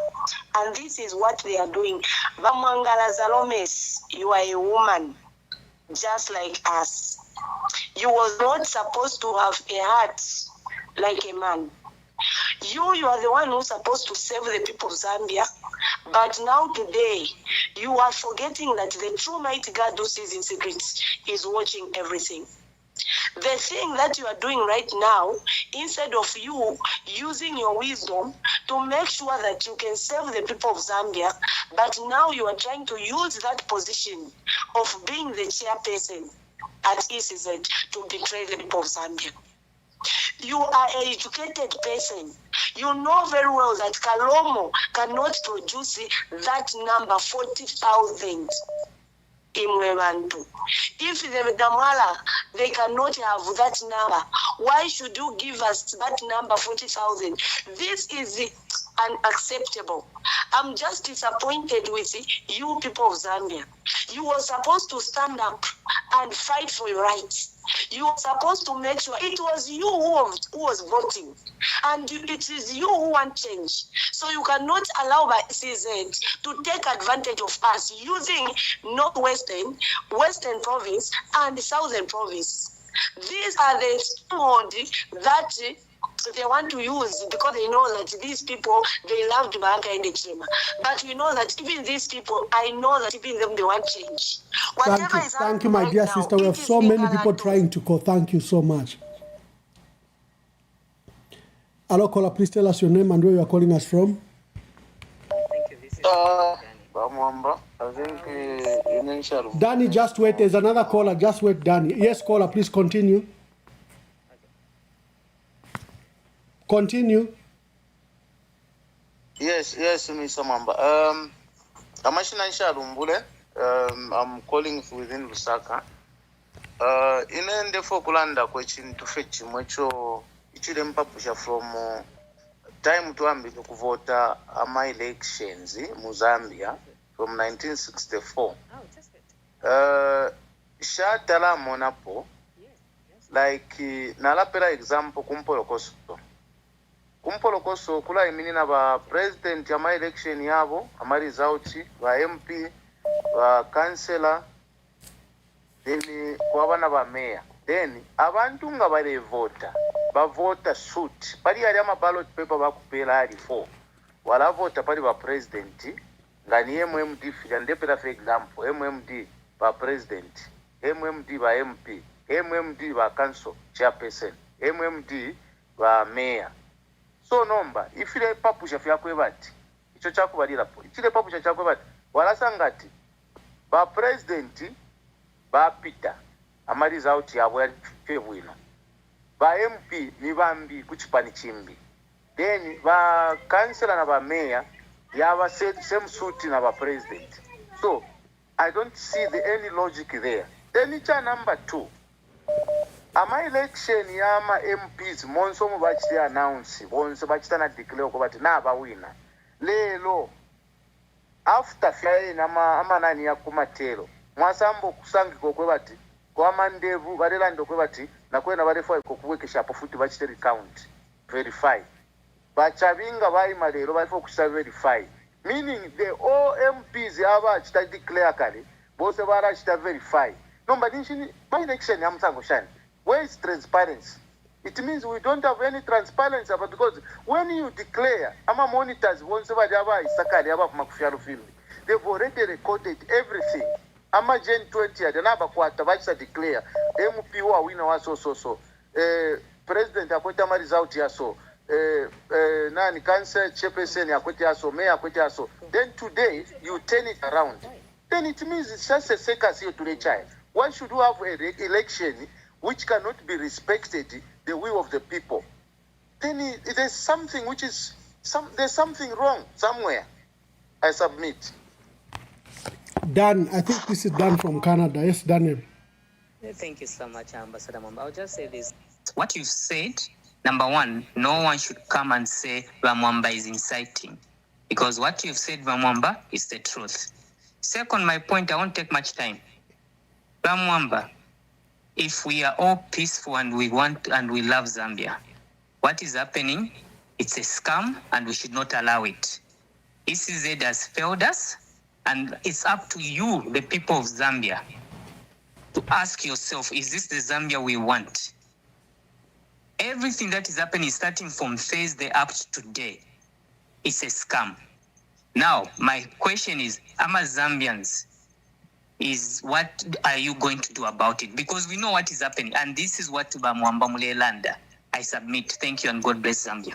Speaker 7: And this is what they are doing. Vamangala Zalomes, you are a woman, just like us. You was not supposed to have a heart like a man. You are the one who's supposed to save the people of Zambia. But now today, you are forgetting that the true mighty God who sees in secret is watching everything. The thing that you are doing right now, instead of you using your wisdom to make sure that you can save the people of Zambia, but now you are trying to use that position of being the chairperson at ECZ to betray the people of Zambia. You are an educated person. You know very well that Kalomo cannot produce that number, 40,000 in Mwebantu. If the Damala, they cannot have that number, why should you give us that number, 40,000? This is unacceptable. I'm just disappointed with you people of Zambia. You were supposed to stand up and fight for your rights. You were supposed to make sure it was you who was voting, and it is you who want change. So you cannot allow CZ to take advantage of us using Northwestern, Western Province, and Southern Province. These are the stronghold that they want to use because they know that these people, they loved Hakainde Hichilema. But we know that even these people, I know that even them, they want change.
Speaker 4: Thank you, my dear sister. We have so many people trying to call. Thank you so much. Hello, caller, please tell us your name and where you are calling us from.
Speaker 8: Thank you. This is Danny.
Speaker 4: I think Danny, just wait. There's another caller. Just wait, Danny. Yes, caller, please continue. Continue.
Speaker 8: Yes, Mr. Mamba. Amashina Shalumbule. I'm calling within Lusaka. Inende for kulanda kwechin to fetch mucho ichile mpapusha from time to ambiko kuvota ama elections mu Zambia from 1964. Shatala monapo like nalapela example kumpolokoso kula iminina ba president ama election yabo ama results ba MP ba councillor then kwabana ba mayor then abantu nga bale bavota suit pali ali ama ballot paper bakupela ali 4 wala vota pali ba president ngani MMD fika ndepela for example MMD ba president MMD ba MP MMD ba council chairperson MMD ba mayor so nomba ifile papusha fyakwe bati icho chakubalira po ichile papusha chakwe bati wala sangati ba president ba Peter ama result yabo ya febwino ba MP ni bambi kuchipani chimbi then ba councillor na ba mayor yava same suit na president. So I don't see any logic there. Then it's number 2. Ama election yama MPs monso mu bachiti announce bonso bachita na declare ko bati na abawina lelo after fair ama nani ya kumatero mwasambo kusangiko kwe bati kwa mandevu barelando kwe bati na kwena barefo ko kuwekesha pafuti bachite recount verify bachabinga bayima lero barefo kusa verify, meaning the all MPs aba chita declare kale bose bara chita verify. No, but in by election yamsango shani, where is transparency? It means we don't have any transparency about, because when you declare ama monitors once aba isakali aba makufiaru film, they've already recorded everything. Ama Gen 20 adanaba kwata bachisa declare MP wa wina wa so president akweta ma result ya so nani cancer chairperson akweta ya so mayor akweta ya so, then today you turn it around, then it means it's just a circus here to the child. Why should we have an election which cannot be respected the will of the people? Then there's something which is there's something wrong somewhere. I submit.
Speaker 4: Dan, I think this is Dan from Canada. Yes, Daniel.
Speaker 9: Thank you so much, Ambassador Mwamba. I'll just say this. What you've said, number one, no one should come and say Mwamba is inciting, because what you've said, Mwamba, is the truth. Second, my point, I won't take much time. Mwamba, if we are all peaceful and we want and we love Zambia, what is happening? It's a scam and we should not allow it. ECZ has failed us, and it's up to you, the people of Zambia, to ask yourself, is this the Zambia we want? Everything that is happening starting from Thursday up to today, it's a scam. Now, my question is, Ama Zambians, is what are you going to do about it? Because we know what is happening, and this is what Mwamba Mulelanda. I submit. Thank you, and God bless Zambia.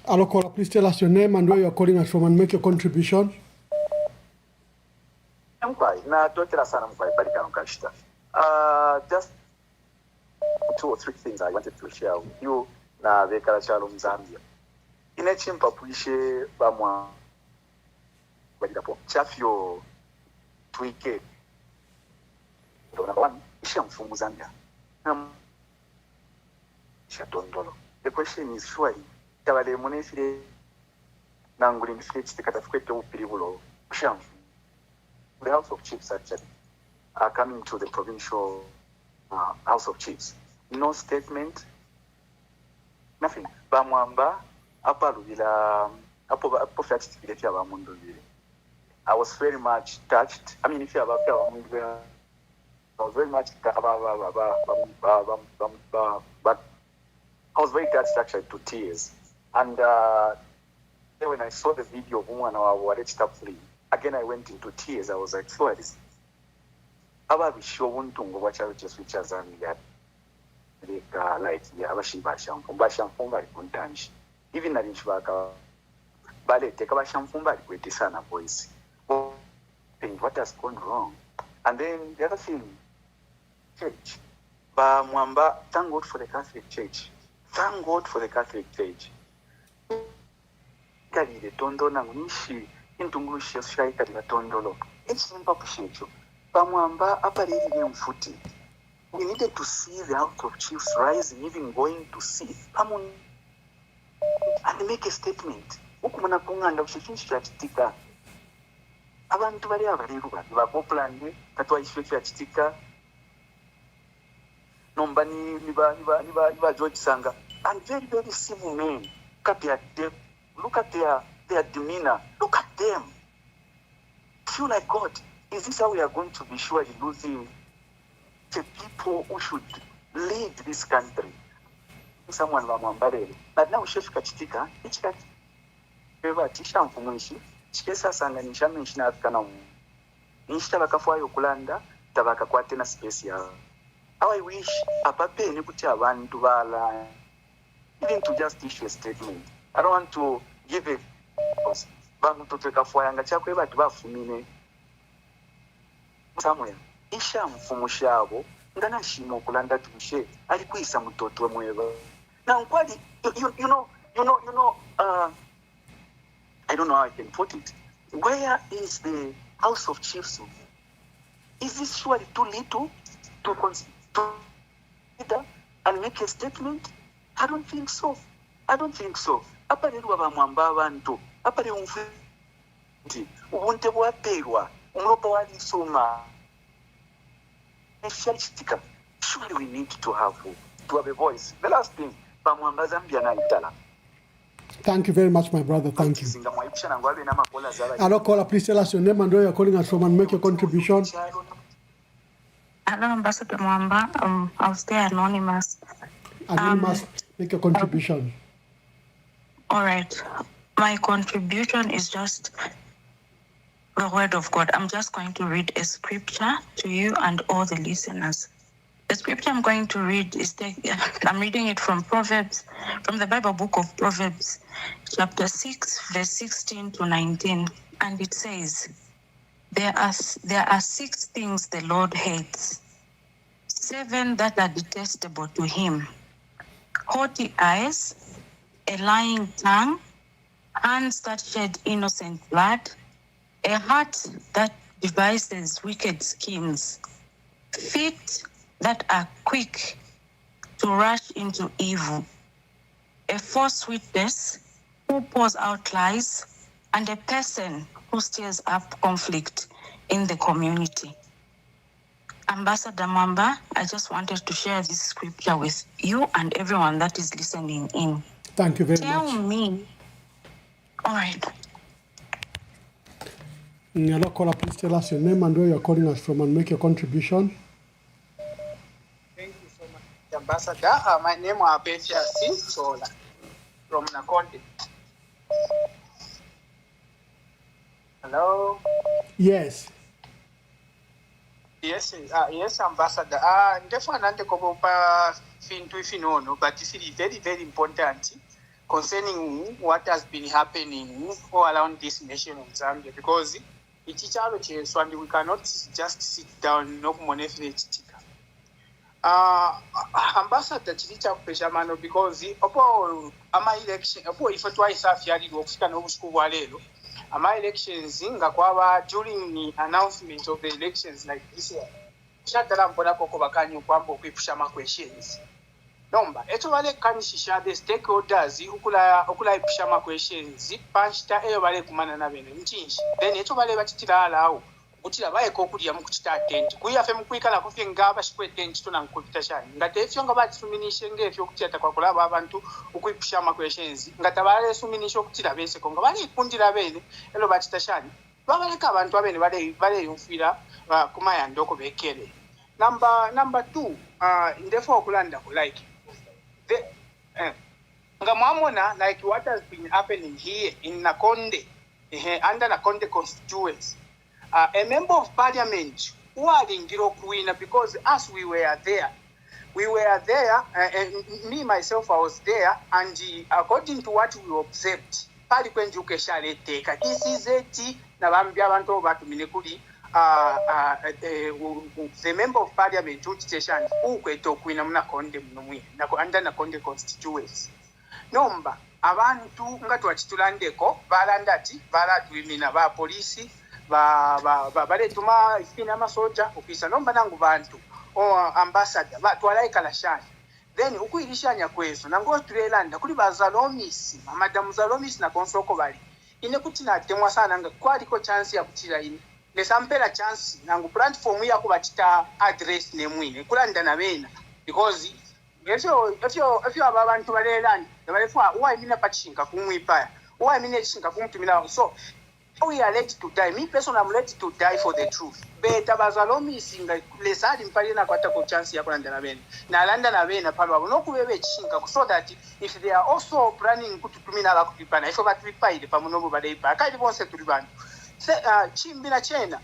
Speaker 4: Alokola, please tell us your name and where you are calling us from and make your contribution.
Speaker 10: Just 2 or 3 things I wanted to share with you na vekala chalo Zambia. Inechimpa puishe bamwa badidapo chafyo twike. Number 1, isha mfumu Zambia. Shatondolo. The question is surely tabale munesire nanguli mfiti tikatafukwete upiribulo shamfu. The House of Chiefs actually are coming to the provincial House of Chiefs. No statement, nothing. Bamwamba apalubila apo fatitikile fya bamundu bile. I was very much touched. I mean, if you have a I was very much but I was very touched actually to tears. And then when I saw the video of woman our plea, again I went into tears. I was like, so this ababisho buntungo bachalo switch Zambia like yeah abashimfumba likuntanshi even na linchbaka bale teka bashamfumba likwetesana boys. What has gone wrong? And then the other thing, church. Mwamba, thank God for the Catholic Church. Thank God for the Catholic Church. Kali de tondo na unishi intungulushi shai kali la tondolo. It's simple pushecho. Mwamba aparili ni mfuti. We needed to see the House of Chiefs rising, even going to see and make a statement. Ukumana kunganda ushifinshi chachitika. Abantu bali abaliruba bapoplande katwa ishwe chachitika. Nomba niba George Sanga, and very, very civil men. Look at their demeanor. Look at them. Feel like, God, is this how we are going to be surely losing the people who should lead this country? Someone wamwambarele. But now Sheikh Kachitika, tisha mfumuishi, chikesa sanga nishame nishina Afrika nishita bakafuwa yokulanda, tabaka kwa tena space ya. How I wish apape ni kuti abantu bala even to just issue a statement. I don't want to give a bantu toteka fwayanga chakwe batu bafumine somewhere isha mfumushabo ngana shimo kulanda tushe alikuisa mtoto mweba na nkwali you know I don't know how I can put it. Where is the House of Chiefs? Is this surely too little to consider and make a statement? I don't think so. Apa lero abamwamba abantu, apa lero nti ubunte bwaperwa, umulopa walisoma. Surely we need to have a voice. The last thing, bamwamba Zambia na itala.
Speaker 4: Thank you very much, my brother. Thank you. Hello, caller. Please tell us your name and where you're calling us from and make your contribution.
Speaker 11: Hello, Ambassador Mwamba. I'll stay anonymous.
Speaker 4: Anonymous, make your contribution.
Speaker 11: All right. My contribution is just the word of God. I'm just going to read a scripture to you and all the listeners. The scripture I'm going to read is I'm reading it from Proverbs, from the Bible book of Proverbs, chapter 6, verse 16 to 19. And it says, there are 6 things the Lord hates, 7 that are detestable to him: haughty eyes, a lying tongue, hands that shed innocent blood, a heart that devises wicked schemes, feet that are quick to rush into evil, a false witness who pours out lies, and a person who stirs up conflict in the community. Ambassador Mwamba, I just wanted to share this scripture with you and everyone that is listening in.
Speaker 4: Thank you very much.
Speaker 11: Tell me. All right.
Speaker 4: Hello, caller. Please tell us your name and where you're calling us from and make your contribution.
Speaker 6: Ambassador, my name is Abetia Sola from Nakonde. Hello.
Speaker 4: Yes.
Speaker 6: Yes, Ambassador. Definitely kopa fintu ifinono, but this is very, very important concerning what has been happening all around this nation of Zambia, because it's chalo cheso and we cannot just sit down no kumonefile. Ambassador chilicha kupesha mano because opo ama election opo ifo twice afyali okufika no busku bwa lero ama elections nga kwaba during the announcement of the elections like this year chatala mbona koko bakanyu kwambo kwipusha ma questions nomba eto bale kanishisha the stakeholders okula ipusha ma questions panchita eyo bale kumana na bene nchinshi then eto bale batitira alawo kutira baye ko kulya mu kuchita attent kuyafe mu kwikala kufye ngaba shikwe tent tuna nkupita shani ngate efyo ngaba tsuminishe ngefyo kuchita kwa kulaba abantu ukwipusha ma questions ngata bale suminisho kutira bese ko ngabali kundira bene elo batita shani babaleka abantu abene bale yufira kumaya ndoko bekele number 2 ndefo okulanda ku like the ngamamona like what has been happening here in Nakonde under Nakonde constituency. A member of parliament who are in Girokuina, because as we were there, and me myself I was there, and according to what we observed, this is it. The member of parliament who station who kwetokuina Nakonde under Nakonde constituency. Nomba abantu nga twachitulandeko balandati balatwimina ba polisi bale tuma ifina masoja ofisa nomba nangu bantu ambassador batwala ikalashani then ukuyirishanya kweso nango tulelanda kuli bazalomisi madam zalomisi na konsoko bali ine kuti na temwa sana nga kwaliko chance ya kutira ine ne sampela chance nangu platform ya kubatita address ne mwine kulanda na bena because efyo ababantu balelanda balefwa uwa imina pachinga kumwipaya uwa imina chinga kumtumila so we are ready to die. Me personally, I'm ready to die for the truth. But abazalomi singa lesadi mpali na kwata ko chance ya kulanda na bene. Na landa na bene palo no kubebe chinga so that if they are also planning kututumina la kupipana ifo batupipaide pamunobo badeipa. Akaidi bonse tulibana. Chimbi na chena.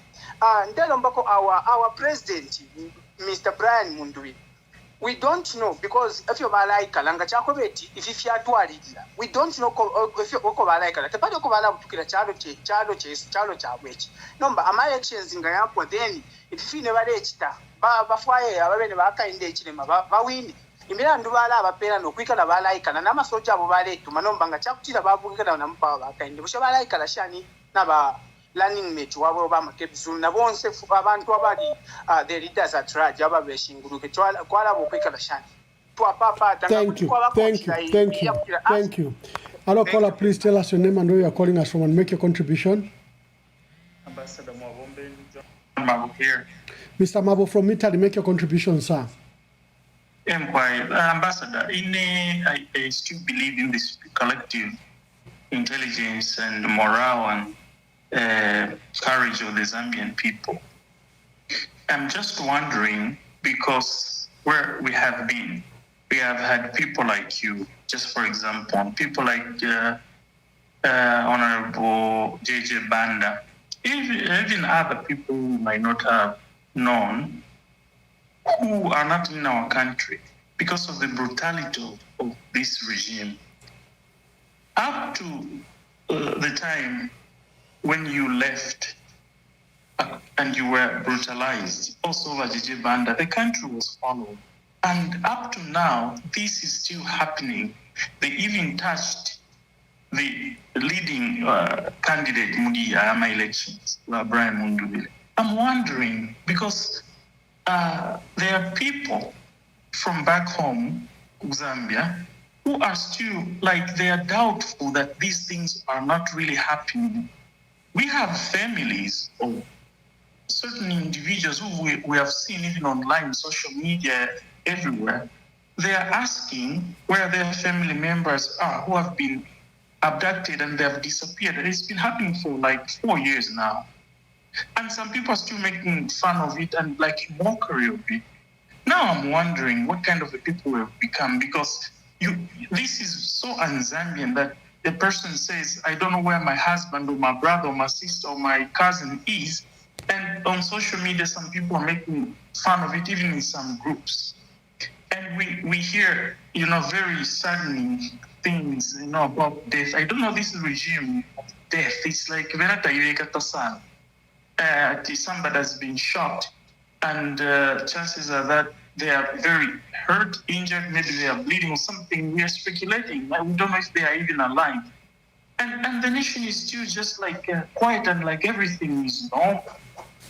Speaker 6: Ndelo mbako our president Mr. Brian Mundui. We don't know because if you malaika langa chako beti if you atwalira we don't know if you oko malaika tepade oko bala kutukira chalo chabwechi nomba ama elections nga yapo then if you never register ba fwaye ababene bakainde chilema ba win imilandu bala abapera nokwikala balayikala n'amasoja abo baleetuma nombanga kyakutira bavugikala namupawa bakainde busha balayikala shani naba running mate wabwe Obama Kebzulu nabonse abantu abali the leaders at large ababeshinguluke kwalaba okwikala shani twapapata
Speaker 4: thank you. Hello, caller, please tell us your name and where you are calling us from and make your contribution.
Speaker 12: Ambassador Mabo here.
Speaker 4: Mr. Mabo from Italy, make your contribution, sir.
Speaker 12: Ambassador, I still believe in this collective intelligence and morale and courage of the Zambian people. I'm just wondering, because where we have been, we have had people like you, just for example, people like Honorable J.J. Banda, even other people who might not have known, who are not in our country because of the brutality of this regime. Up to the time when you left and you were brutalized, also by J.J. Banda, the country was followed. And up to now, this is still happening. They even touched the leading candidate, Mudia, Ama elections, Brian Mundubile. I'm wondering, because there are people from back home, Zambia, who are still, like, they are doubtful that these things are not really happening. We have families of certain individuals who we have seen even online, social media, everywhere. They are asking where their family members are who have been abducted and they have disappeared. It's been happening for like 4 years now. And some people are still making fun of it and like mockery of it. Now I'm wondering what kind of a people we've become, because this is so un-Zambian that the person says, I don't know where my husband or my brother or my sister or my cousin is. And on social media, some people are making fun of it, even in some groups. And we hear, very saddening things, about death. I don't know this regime of death. It's like somebody has been shot, and chances are that they are very hurt, injured, maybe they are bleeding or something. We are speculating. We don't know if they are even alive. And the nation is still just like quiet and like everything is normal.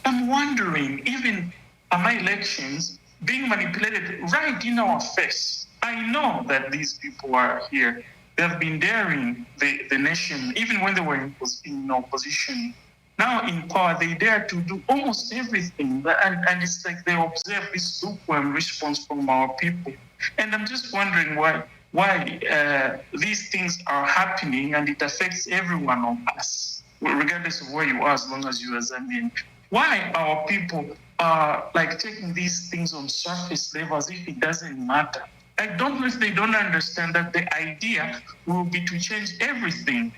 Speaker 12: I'm wondering, even my elections being manipulated right in our face. I know that these people are here. They have been daring the nation, even when they were in opposition. Now in power, they dare to do almost everything. And it's like they observe this lukewarm response from our people. And I'm just wondering why these things are happening, and it affects every one of us, regardless of where you are, as long as you are Zambian. Why our people are like taking these things on surface level as if it doesn't matter? I don't know if they don't understand that the idea will be to change everything,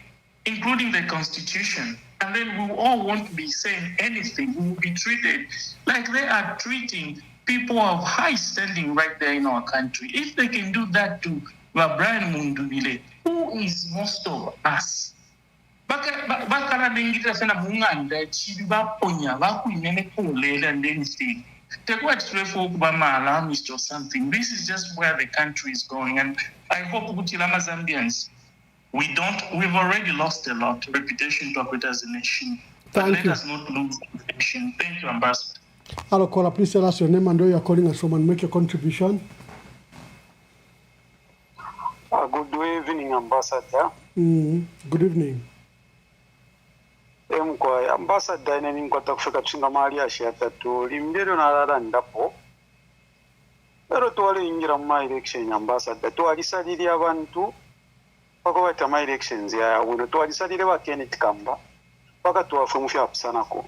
Speaker 12: including the constitution. And then we all won't be saying anything. We will be treated like they are treating people of high standing right there in our country. If they can do that to Brian Mundubile, who is most of us? Bakala dengita sana munganda chibi baponya bakuinene kulela and anything. Take what for Obama alarmist or something. This is just where the country is going, and I hope Butilama Zambians, we've already lost a lot reputation to operate as a nation. But let us not lose reputation. Thank you, Ambassador.
Speaker 4: Hello, caller, please tell us your name and where you are calling us from and make your contribution.
Speaker 13: Good evening, Ambassador.
Speaker 4: Good evening.
Speaker 13: Ambassador ineningkwata kufika kushinga mali ashiatatu limdero nalala ndapo ero twaliyingira mu election. Ambassador twalisalira abantu paka bata ma elections ya uno twalisalira ba Kenneth Kamba paka twafe mu fyapusanako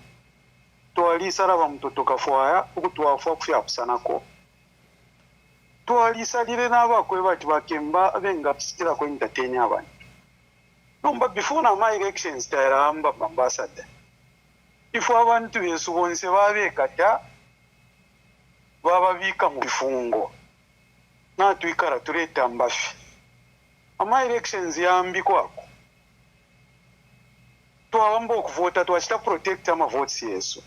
Speaker 13: twalisala ba mtoto kafwaya okutwafa kufyapusanako twalisalire n'abakwe bati bakemba abenga pisikira ko entertain abantu. Number before my elections, Taramba Ambassador. If I want to be so one Sevare Kata Baba Vika Mufungo, not to Karaturate Ambash. My elections, Yambiko. To Ambok voter to a protect my votes, yes.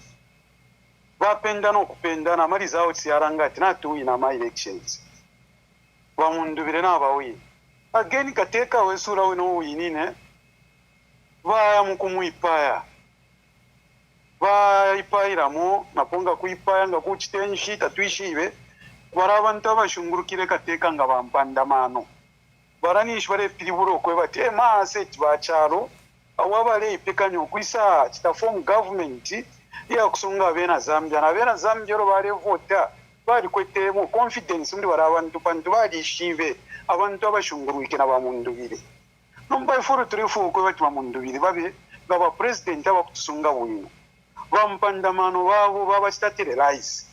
Speaker 13: Vapendano Pendana Maris out Siarangat, not to win my elections. bamundubire n'abawini again kateeka wesula we n'owinine vaya mukumuipaya vaipayiramo naponga kuipaya nga kuchitenshi tatuishive vari abantu avashungurukire kateeka nga vampandamano varanishi varepirivuro kwe vati maaseti vacharo awavaleipekanyo kuisa chitafomu gavumenti iyakusonga vena zambia navena zambia ro varevota vari kwetemo confidence muri vari abantu pantu varishive abantu avashunguruike navamunduvire nombaifuru turifu kwe vati vamunduvire vave ngava president avakutusunga bwino vampandamano vavo vavachitatire rise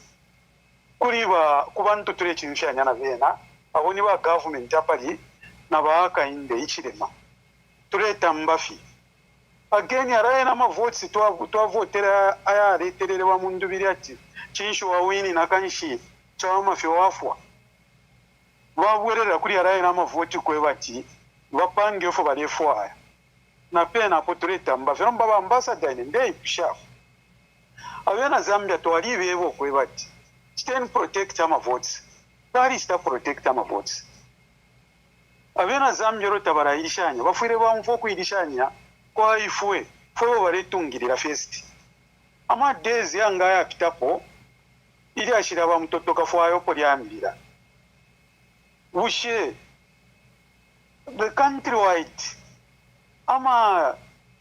Speaker 13: kuriva kuvantu ture chinhu chanyana vena avoni va government apari navaakainde ichirema tureta mbafi again araena mavhotsi twavhotera aya areterere vamunduviri ati chinsho wawini nakanshi chavamafi wafwa vabwerera kuri araena mavhoti kwevati vapangefo varefu aya napenapo tureta mbafi romba vaambassador ine ndeipishafu avena zambia twalivevo kwevati chiteni protect amavhotsi varichita protect amavhotsi avena zambia rota varairishanya vafwire vamufo kuirishanya kwaifue fwevo varetungirira first amadezi anga ayapitapo ili ashirava mutotoka fwayo polyambira ushe the countrywide ama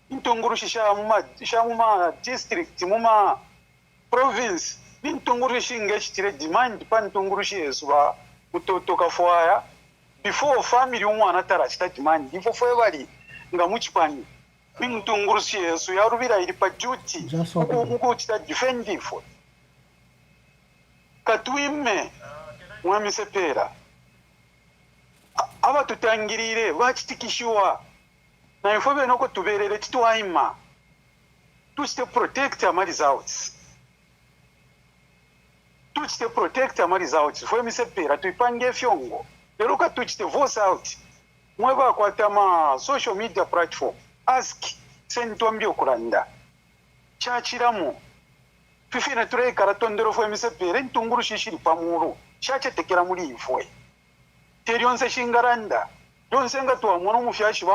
Speaker 13: intongurushi shamuma district muma province nintongurushi ngechitire demand pa ntongurushi yesu va mutotoka fwaya before family umwana tarachita demand ifo fwe vari nga muchipani mintongurushi yesu yaruvira iri pa duty ukuchita defend ifo katwime mwamisepera ava tutangirire vachitikishiwa na ifo venoko tuverere titwaima tuchite protect ama results tuchite protect ama results fo misepera tuipange fyongo lero ka tuchite voice out mwe vakwata ma social media platform ask sentombi okuranda chachiramo fifine tureikara tondero fo misepera ntunguru shishiri pamuro shachetekera muri ifwe terionse shingaranda yonse nga twamwana omufyashi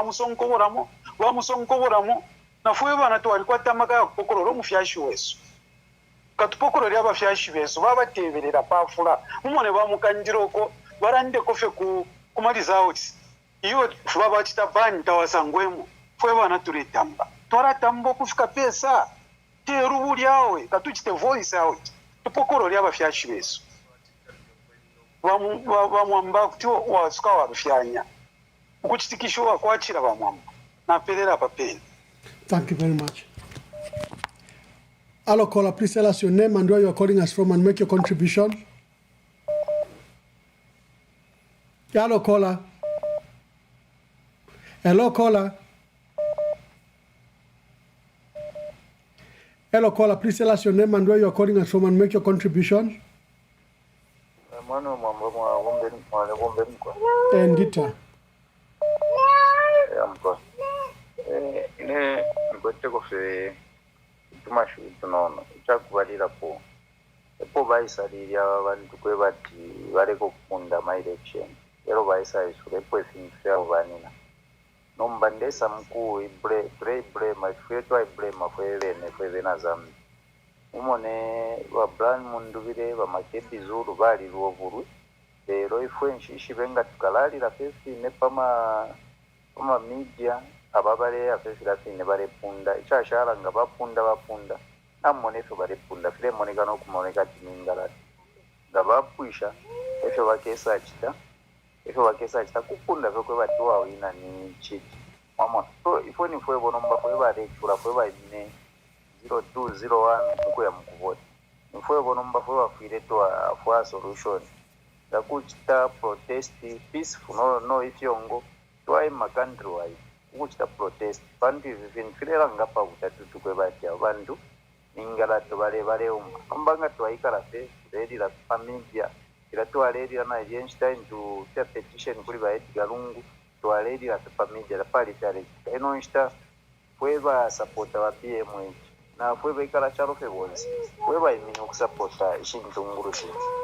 Speaker 13: vamusonkoboramo nafuwe vana twalikwatama kakupokorora omufyashi wesu katupokorori abafyashi besu vavateverera pafula mumone vamukandiroko varandeko fe kumarizauts iwo vavachita bani tawasangwemo fwe vana turetamba twaratamba kufika pesa teruvu lyawe katuchite voice out tupokorori abafyashi besu vamwamba kuti wasuka warufyanya ukuchitikishiwa kwachira vamwamba naperera papeni.
Speaker 4: Thank you very much. Hello caller, please tell us your name and where you are calling us from and make your contribution. Hello caller. Hello caller. Hello caller, please tell us your name and where you are calling us from and make your contribution. Endita.
Speaker 14: Ine ngote kofe tumashu tunono chakubalira po epo bayisalira abantu kwe bati bareko kufunda my election ero bayisalisule epo efinfya obanina nombandesa mkuu ibre my feto ibre mafwelene fwebena zambi umone wa brand mundubire ba makebi zuru bali ruovuru lero ifwe nshishi benga tukalalira fefi ne pama media ababale afesira fine barepunda ichashara nga bapunda namone fe barepunda file monekano kumoneka timingala nga bapwisha efyo bakesa chita kupunda fekwe batiwa wina ni chiti mama so ifo ni fwe bonomba fwe barechura fwe baine 0201 kuya mukuvota ifwe bonomba fwe bafire to afwa solution yakuchita protest peaceful no ifyongo twai makandri wai ukuchita protest bantu vivinfirera ngapa kutatutu kwebati abantu ningalato vale ambanga twaikala fe redira familia ila twaredira na Einstein to petition kuri ba Edgar Lungu twaredira familia la pali tare eno insta fweba supporta wa PMH na fweba ikala charo fe bonzi fweba imino kusupporta ishintunguru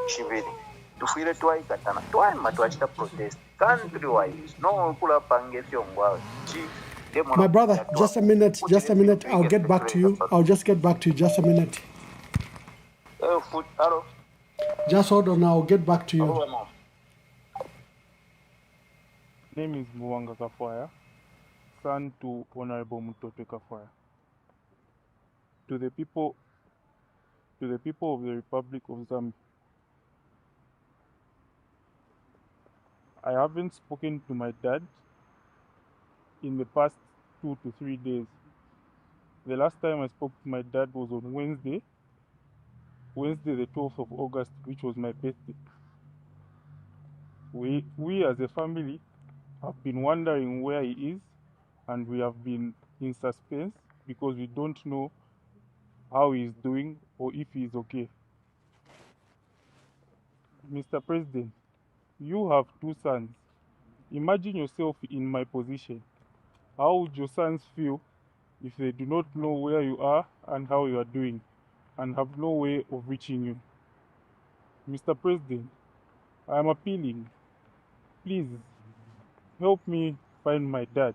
Speaker 14: shibiri tufiire twayikatana twayima twakita protest country wide no kulapanga efyongwawe
Speaker 4: My brother, just a minute, just a minute. I'll get back to you. I'll just get back to you. Just a minute.
Speaker 14: Hello.
Speaker 4: Just hold on. I'll get back to you.
Speaker 2: Name is Muwanga Kafwaya, son to Honorable Mutotwe Kafwaya. To the people of the Republic of Zambia, I haven't spoken to my dad in the past 2 to 3 days. The last time I spoke to my dad was on Wednesday the 12th of August, which was my birthday. We as a family have been wondering where he is, and we have been in suspense because we don't know how he is doing or if he is okay. Mr. President, you have 2 sons. Imagine yourself in my position. How would your sons feel if they do not know where you are and how you are doing, and have no way of reaching you? Mr. President, I am appealing. Please, help me find my dad.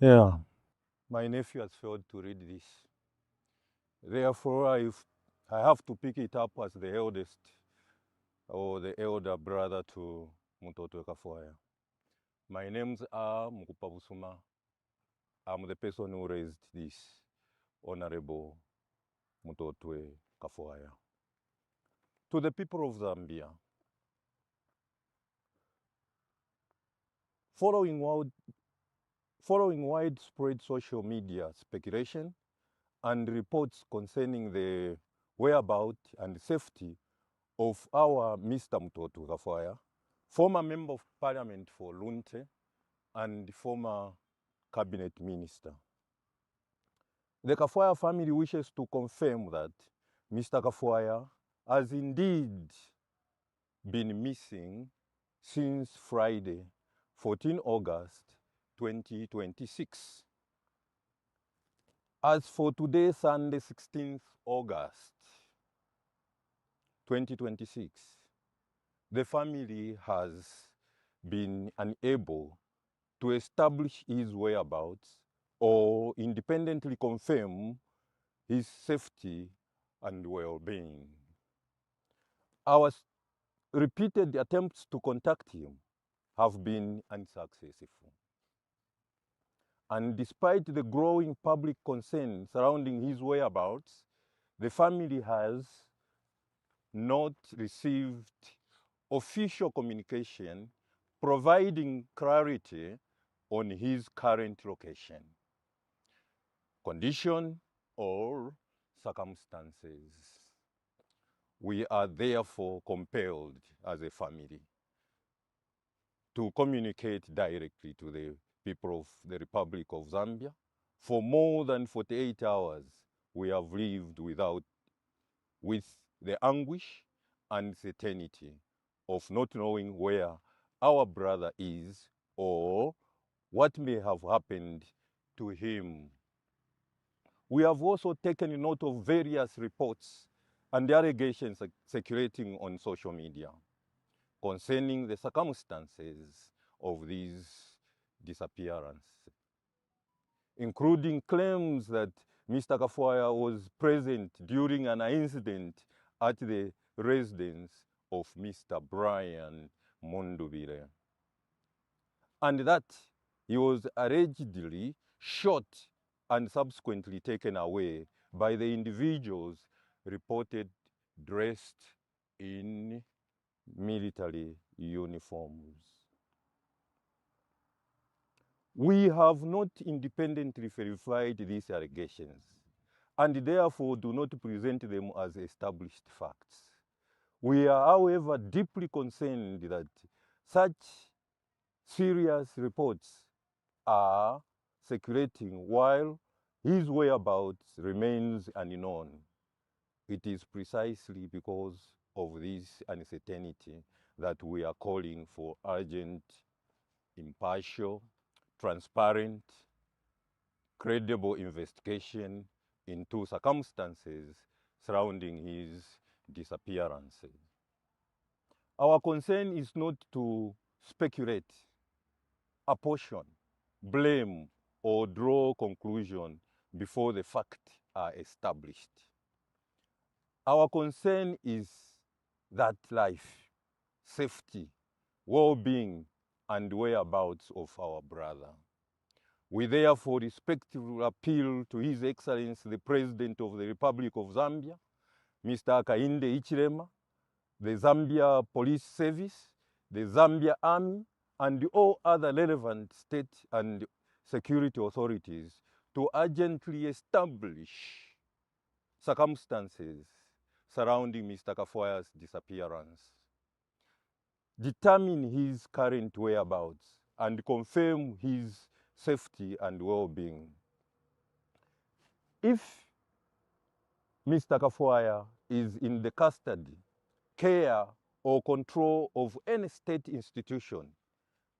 Speaker 3: Yeah, my nephew has failed to read this. Therefore, I have to pick it up as the eldest or the elder brother to Mutotwe Kafwaya. My names are Mukupa Busuma. I'm the person who raised this Honorable Mutotwe Kafwaya. To the people of Zambia, following widespread social media speculation and reports concerning the whereabouts and safety of our Mr. Mutotwe Kafwaya, former Member of Parliament for Lunte and former Cabinet Minister. The Kafwaya family wishes to confirm that Mr. Kafwaya has indeed been missing since Friday, 14 August 2026. As for today, Sunday, 16th August 2026, the family has been unable to establish his whereabouts or independently confirm his safety and well-being. Our repeated attempts to contact him have been unsuccessful. And despite the growing public concern surrounding his whereabouts, the family has not received official communication providing clarity on his current location, condition, or circumstances. We are therefore compelled as a family to communicate directly to the people of the Republic of Zambia. For more than 48 hours, we have lived with the anguish and certainty of not knowing where our brother is or what may have happened to him. We have also taken note of various reports and allegations circulating on social media concerning the circumstances of these disappearances, including claims that Mr. Kafwaya was present during an incident at the residence of Mr. Brian Mundubire, and that he was allegedly shot and subsequently taken away by the individuals reported dressed in military uniforms. We have not independently verified these allegations and therefore do not present them as established facts. We are, however, deeply concerned that such serious reports are circulating while his whereabouts remains unknown. It is precisely because of this uncertainty that we are calling for urgent, impartial, transparent, credible investigation into circumstances surrounding his disappearance. Our concern is not to speculate, apportion, blame, or draw conclusion before the facts are established. Our concern is that life, safety, well-being, and whereabouts of our brother. We therefore respectfully appeal to His Excellency the President of the Republic of Zambia, Mr. Hakainde Hichilema, the Zambia Police Service, the Zambia Army, and all other relevant state and security authorities to urgently establish circumstances surrounding Mr. Kafwaya's disappearance, determine his current whereabouts, and confirm his safety and well-being. If Mr. Kafwaya is in the custody, care, or control of any state institution,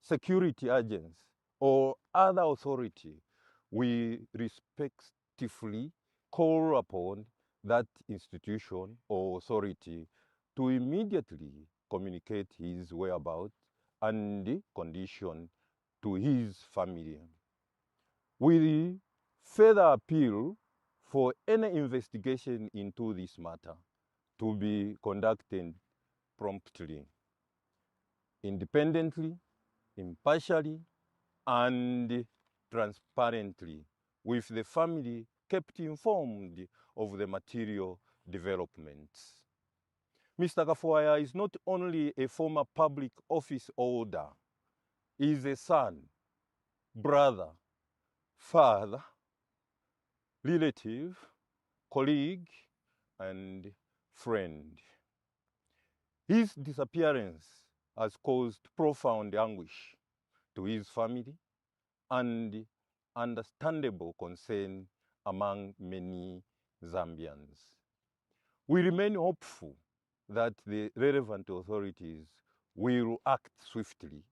Speaker 3: security agents, or other authority, we respectfully call upon that institution or authority to immediately communicate his whereabouts and condition to his family. We further appeal for any investigation into this matter to be conducted promptly, independently, impartially, and transparently, with the family kept informed of the material developments. Mr. Kafwaya is not only a former public office holder, he is a son, brother, father, relative, colleague, and friend. His disappearance has caused profound anguish to his family and understandable concern among many Zambians. We remain hopeful that the relevant authorities will act swiftly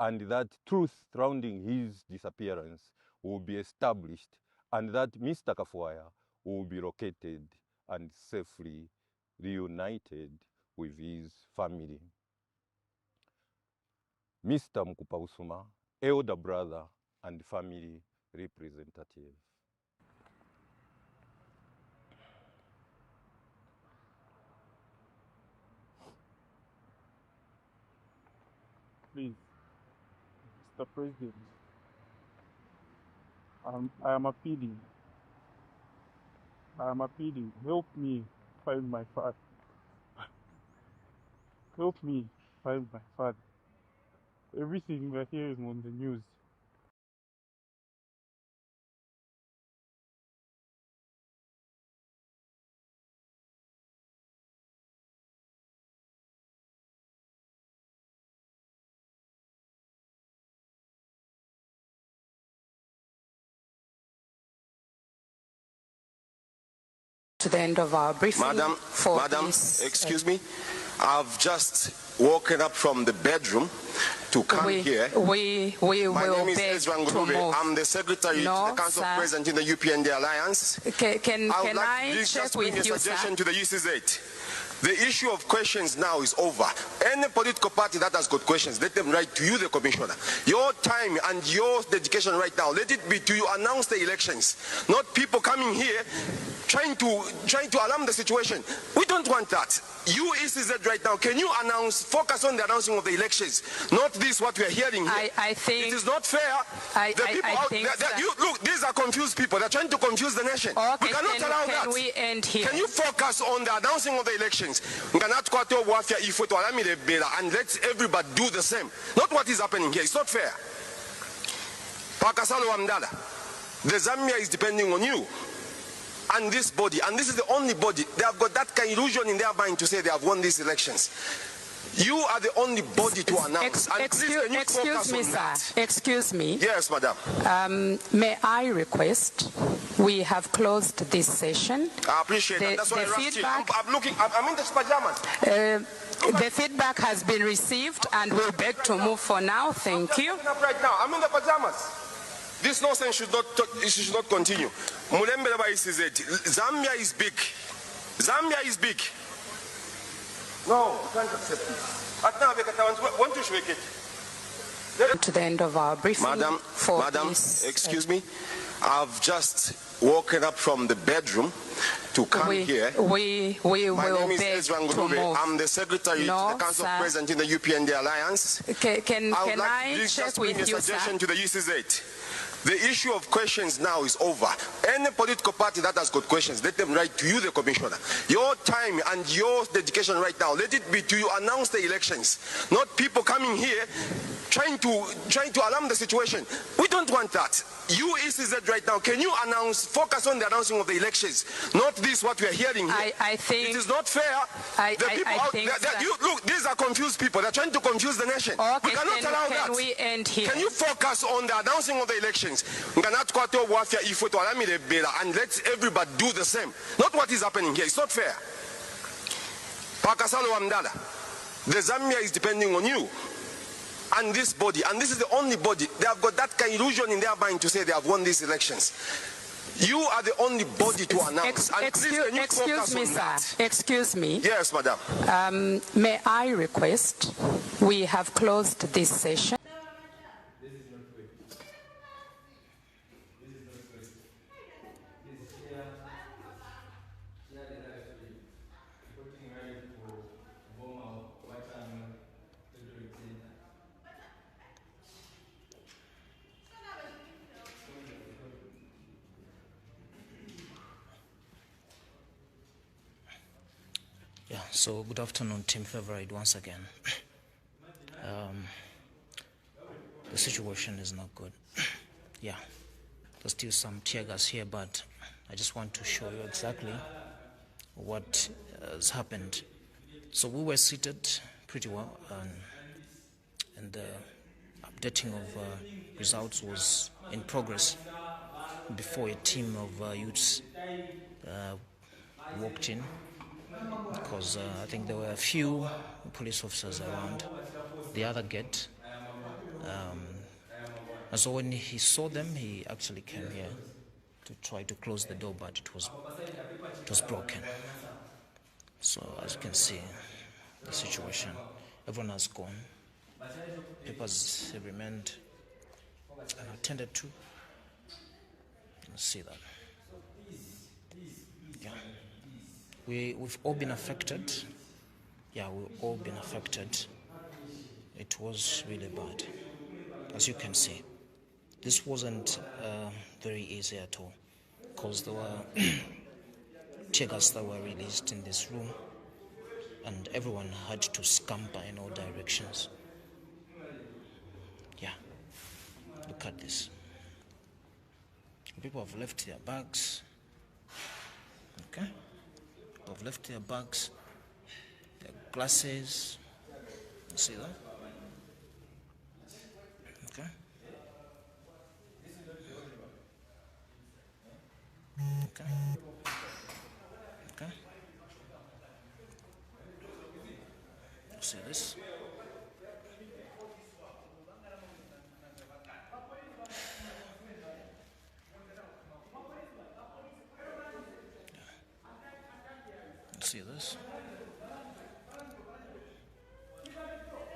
Speaker 3: and that truth surrounding his disappearance will be established and that Mr. Kafwaya will be located and safely reunited with his family. Mr. Mkupa Usuma, elder brother and family representative.
Speaker 2: Please, Mr. President, I am appealing. I am appealing. Help me find my father. Help me find my father. Everything we're hearing on the news.
Speaker 15: To the end of our briefing.
Speaker 16: Madam, excuse me. I've just woken up from the bedroom to come here.
Speaker 15: We will
Speaker 16: My name is
Speaker 15: beg
Speaker 16: Ezra
Speaker 15: to
Speaker 16: Ngurube.
Speaker 15: move.
Speaker 16: I'm the secretary to
Speaker 15: No,
Speaker 16: the Council
Speaker 15: sir.
Speaker 16: of Presidents in the UPND Alliance.
Speaker 15: Can
Speaker 16: would like
Speaker 15: I
Speaker 16: to
Speaker 15: check
Speaker 16: just bring
Speaker 15: with
Speaker 16: a
Speaker 15: you,
Speaker 16: suggestion
Speaker 15: sir?
Speaker 16: to the UCZ. The issue of questions now is over. Any political party that has got questions, let them write to you, the commissioner. Your time and your dedication right now, let it be to you announce the elections, not people coming here trying to alarm the situation. We don't want that. You ECZ right now, can you focus on the announcing of the elections, not this what we are hearing here.
Speaker 15: I think
Speaker 16: it is not fair.
Speaker 15: I think,
Speaker 16: Look, these are confused people. They're trying to confuse the nation.
Speaker 15: Okay,
Speaker 16: we cannot allow that.
Speaker 15: Can we end here?
Speaker 16: Can you focus on the announcing of the elections? And let everybody do the same. Not what is happening here. It's not fair. Pakasalo Amdala, the Zambia is depending on you and this body, and this is the only body. They have got that kind of illusion in their mind to say they have won these elections. You are the only body to announce.
Speaker 15: Excuse me, sir. Excuse me.
Speaker 16: Yes, madam.
Speaker 15: May I request, we have closed this session.
Speaker 16: I appreciate that. That's why I rushed you. I'm in the pajamas.
Speaker 15: The feedback has been received and we'll beg to move for now. Thank you.
Speaker 16: Right now. I'm in the pajamas. This nonsense should not continue. Mulembele ba ICZ. Zambia is big. Zambia is big. No, we can't accept it. Want to shake it?
Speaker 15: To the end of our briefing.
Speaker 16: Madam,
Speaker 15: this,
Speaker 16: excuse me. I've just woken up from the bedroom to come here.
Speaker 15: We will
Speaker 16: My name is
Speaker 15: beg
Speaker 16: Ezra
Speaker 15: to
Speaker 16: Ngurube.
Speaker 15: move.
Speaker 16: I'm the secretary to the Council of President in the UPND Alliance.
Speaker 15: Can
Speaker 16: I would like
Speaker 15: I
Speaker 16: to
Speaker 15: check
Speaker 16: just bring
Speaker 15: with
Speaker 16: a
Speaker 15: you,
Speaker 16: suggestion
Speaker 15: sir?
Speaker 16: to the UCZ. The issue of questions now is over. Any political party that has got questions, let them write to you, the commissioner. Your time and your dedication right now, let it be to you announce the elections, not people coming here trying to alarm the situation. We don't want that. You ECZ right now, can you focus on the announcing of the elections, not this what we are hearing here.
Speaker 15: I think
Speaker 16: it is not fair. Look, these are confused people. They're trying to confuse the nation.
Speaker 15: Okay,
Speaker 16: we cannot allow that.
Speaker 15: Can we end here?
Speaker 16: Can you focus on the announcing of the elections? And let everybody do the same. Not what is happening here. It's not fair. Pakasalo Amdala, the Zambia is depending on you and this body, and this is the only body. They have got that kind of illusion in their mind to say they have won these elections. You are the only body to announce.
Speaker 15: Excuse me, sir. Excuse me.
Speaker 16: Yes, madam.
Speaker 15: May I request, we have closed this session.
Speaker 17: Yeah, so good afternoon, Team Favorite, once again. The situation is not good. Yeah, there's still some tear gas here, but I just want to show you exactly what has happened. So we were seated pretty well, and the updating of results was in progress before a team of youths walked in, because I think there were a few police officers around the other gate. And so when he saw them, he actually came here to try to close the door, but it was broken. So as you can see, the situation, everyone has gone. Papers have remained unattended to. You can see that. Yeah. We've all been affected. Yeah, we've all been affected. It was really bad, as you can see. This wasn't very easy at all, because there were tear gas that were released in this room, and everyone had to scamper in all directions. Yeah, look at this. People have left their bags. Okay, people have left their bags, their glasses. You see that? Okay. Okay. Okay. See this? See this?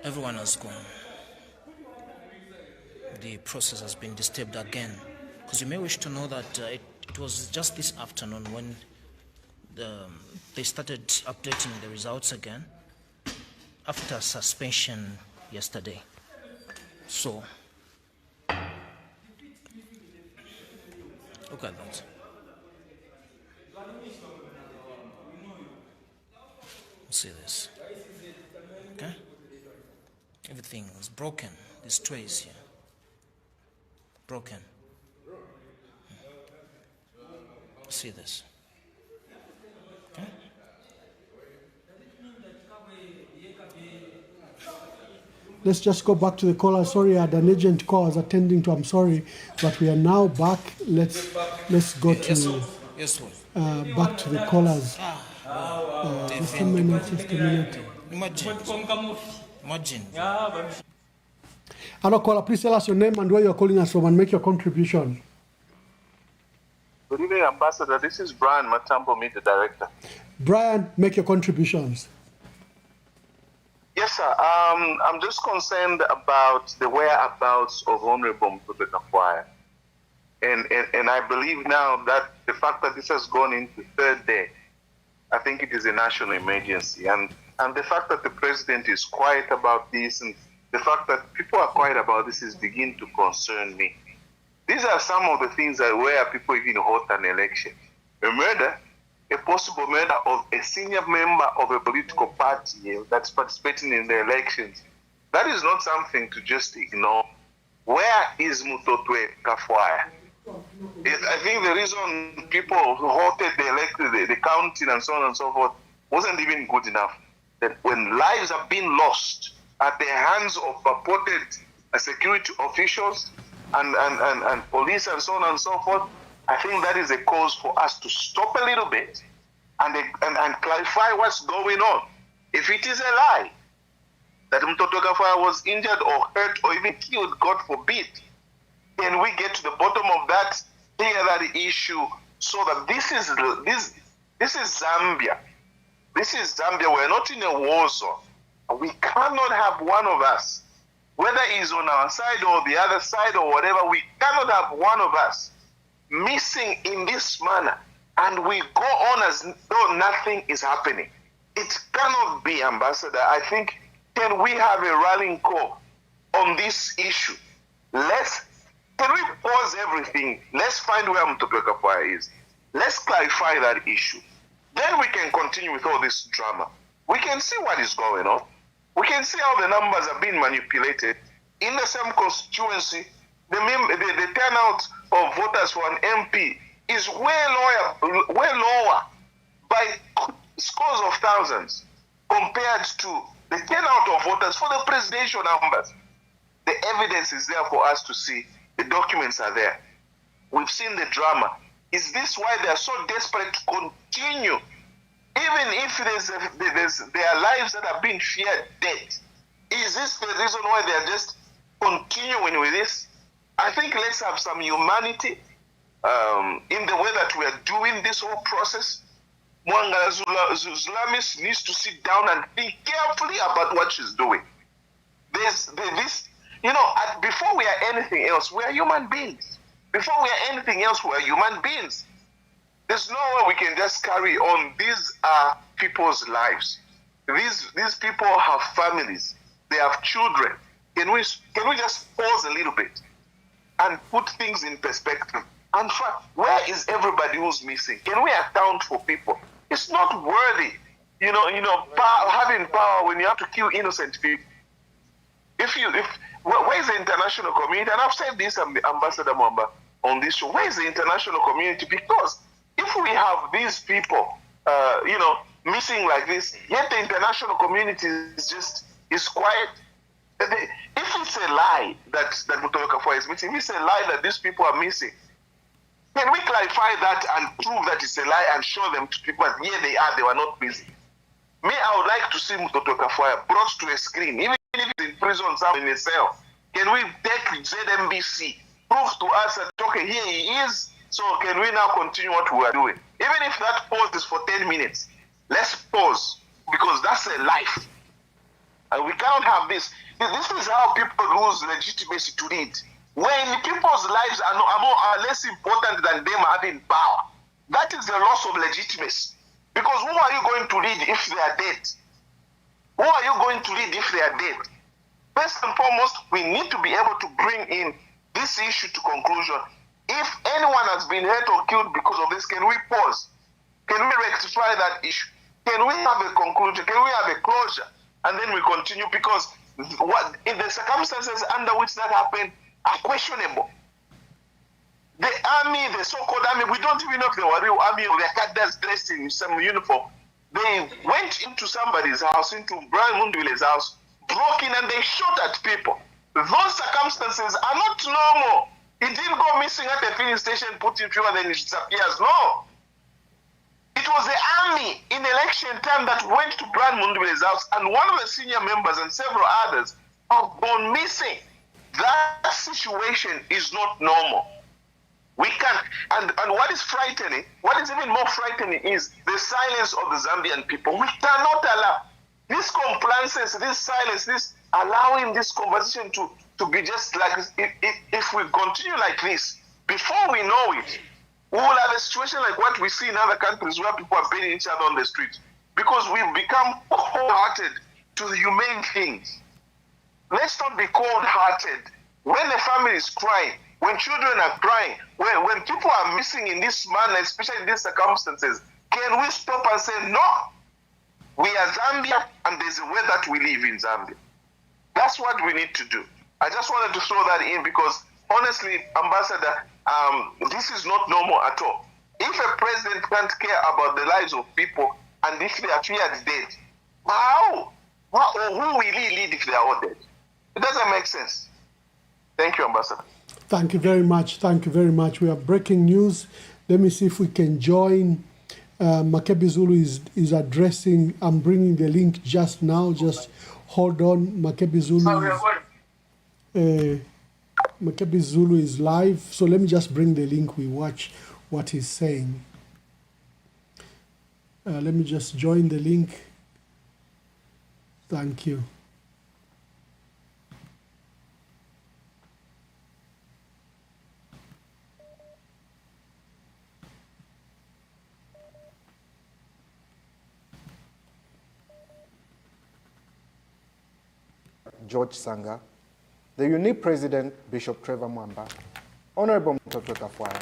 Speaker 17: Everyone has gone. The process has been disturbed again, because you may wish to know that it was just this afternoon when they started updating the results again after suspension yesterday. So look at that. See this? Okay? Everything is broken. These trays here. Broken. See this? Okay?
Speaker 4: Let's just go back to the caller. Sorry, I had an agent call I was attending to. I'm sorry, but we are now back. Let's go to back to the callers. Just a minute.
Speaker 17: Imagine.
Speaker 4: Hello, caller. Please tell us your name and where you're calling us from and make your contribution.
Speaker 18: Good evening, Ambassador. This is Brian Matambo, Media Director.
Speaker 4: Brian, make your contributions.
Speaker 18: Yes, sir. I'm just concerned about the whereabouts of Honorable Mutobeka Kafuaya. And I believe now that the fact that this has gone into third day, I think it is a national emergency. And the fact that the president is quiet about this and the fact that people are quiet about this is beginning to concern me. These are some of the things that where people even hold an election. A murder, a possible murder of a senior member of a political party that's participating in the elections. That is not something to just ignore. Where is Mutotwe Kafuaya? I think the reason people halted the counting and so on and so forth wasn't even good enough. That when lives have been lost at the hands of purported security officials and police and so on and so forth, I think that is a cause for us to stop a little bit and clarify what's going on. If it is a lie that Mutotwe Kafuaya was injured or hurt or even killed, God forbid, can we get to the bottom of that, clear that issue, so that this is Zambia. This is Zambia. We're not in a war zone. We cannot have one of us, whether he's on our side or the other side or whatever, we cannot have one of us missing in this manner, and we go on as though nothing is happening. It cannot be, Ambassador. I think, can we have a rallying call on this issue? Can we pause everything? Let's find where Mutotwe Kafuaya is. Let's clarify that issue. Then we can continue with all this drama. We can see what is going on. We can see how the numbers are being manipulated. In the same constituency, the turnout of voters for an MP is way lower by scores of thousands compared to the turnout of voters for the presidential numbers. The evidence is there for us to see. The documents are there. We've seen the drama. Is this why they are so desperate to continue? Even if there are lives that are being feared dead. Is this the reason why they are just continuing with this? I think let's have some humanity in the way that we are doing this whole process. Mwangala Zulamis needs to sit down and think carefully about what she's doing. Before we are anything else, we are human beings. Before we are anything else, we are human beings. There's no way we can just carry on. These are people's lives. These people have families. They have children. Can we just pause a little bit and put things in perspective? And where is everybody who's missing? Can we account for people? It's not worthy, having power when you have to kill innocent people. Where is the international community? And I've said this, Ambassador Mwamba, on this show. Where is the international community? Because if we have these people, missing like this, yet the international community is quiet. If it's a lie that Mutotwe Kafuaya is missing, if it's a lie that these people are missing, can we clarify that and prove that it's a lie and show them to people that here they are, they were not missing? Me, I would like to see Mutotwe Kafuaya brought to a screen, even if it's in prison somewhere in a cell. Can we take ZMBC, prove to us that, okay, here he is, so can we now continue what we are doing? Even if that pause is for 10 minutes, let's pause, because that's a life. And we cannot have this. This is how people lose legitimacy to lead. When people's lives are less important than them having power, that is the loss of legitimacy. Because who are you going to lead if they are dead? Who are you going to lead if they are dead? First and foremost, we need to be able to bring in this issue to conclusion. If anyone has been hurt or killed because of this, can we pause? Can we rectify that issue? Can we have a conclusion? Can we have a closure? And then we continue, because in the circumstances under which that happened are questionable. The army, the so-called army, we don't even know if they were real army or their cadres dressed in some uniform. They went into somebody's house, into Brian Mundwile's house, broke in, and they shot at people. Those circumstances are not normal. He didn't go missing at the filling station, put in fuel, then it disappears. No. It was the army in election time that went to Brian Mundwile's house, and one of the senior members and several others have gone missing. That situation is not normal. We can't, and what is frightening, what is even more frightening is the silence of the Zambian people. We cannot allow this complacency, this silence, this allowing this conversation to be just like this. If we continue like this, before we know it, we will have a situation like what we see in other countries where people are beating each other on the street because we've become cold-hearted to the humane things. Let's not be cold-hearted. When a family is crying, when children are crying, when people are missing in this manner, especially in these circumstances, can we stop and say, no, we are Zambia and there's a way that we live in Zambia. That's what we need to do. I just wanted to throw that in because, honestly, Ambassador, this is not normal at all. If a president can't care about the lives of people and if they are feared dead, how? Or who will he lead if they are all dead? It doesn't make sense. Thank you, Ambassador.
Speaker 4: Thank you very much. Thank you very much. We have breaking news. Let me see if we can join. Makebi Zulu is addressing. I'm bringing the link just now. Just hold on. Makebi Zulu is live. So let me just bring the link. We watch what he's saying. Let me just join the link. Thank you.
Speaker 19: George Sanga, the unique president, Bishop Trevor Mwamba, Honorable Mtoto Kafwaya,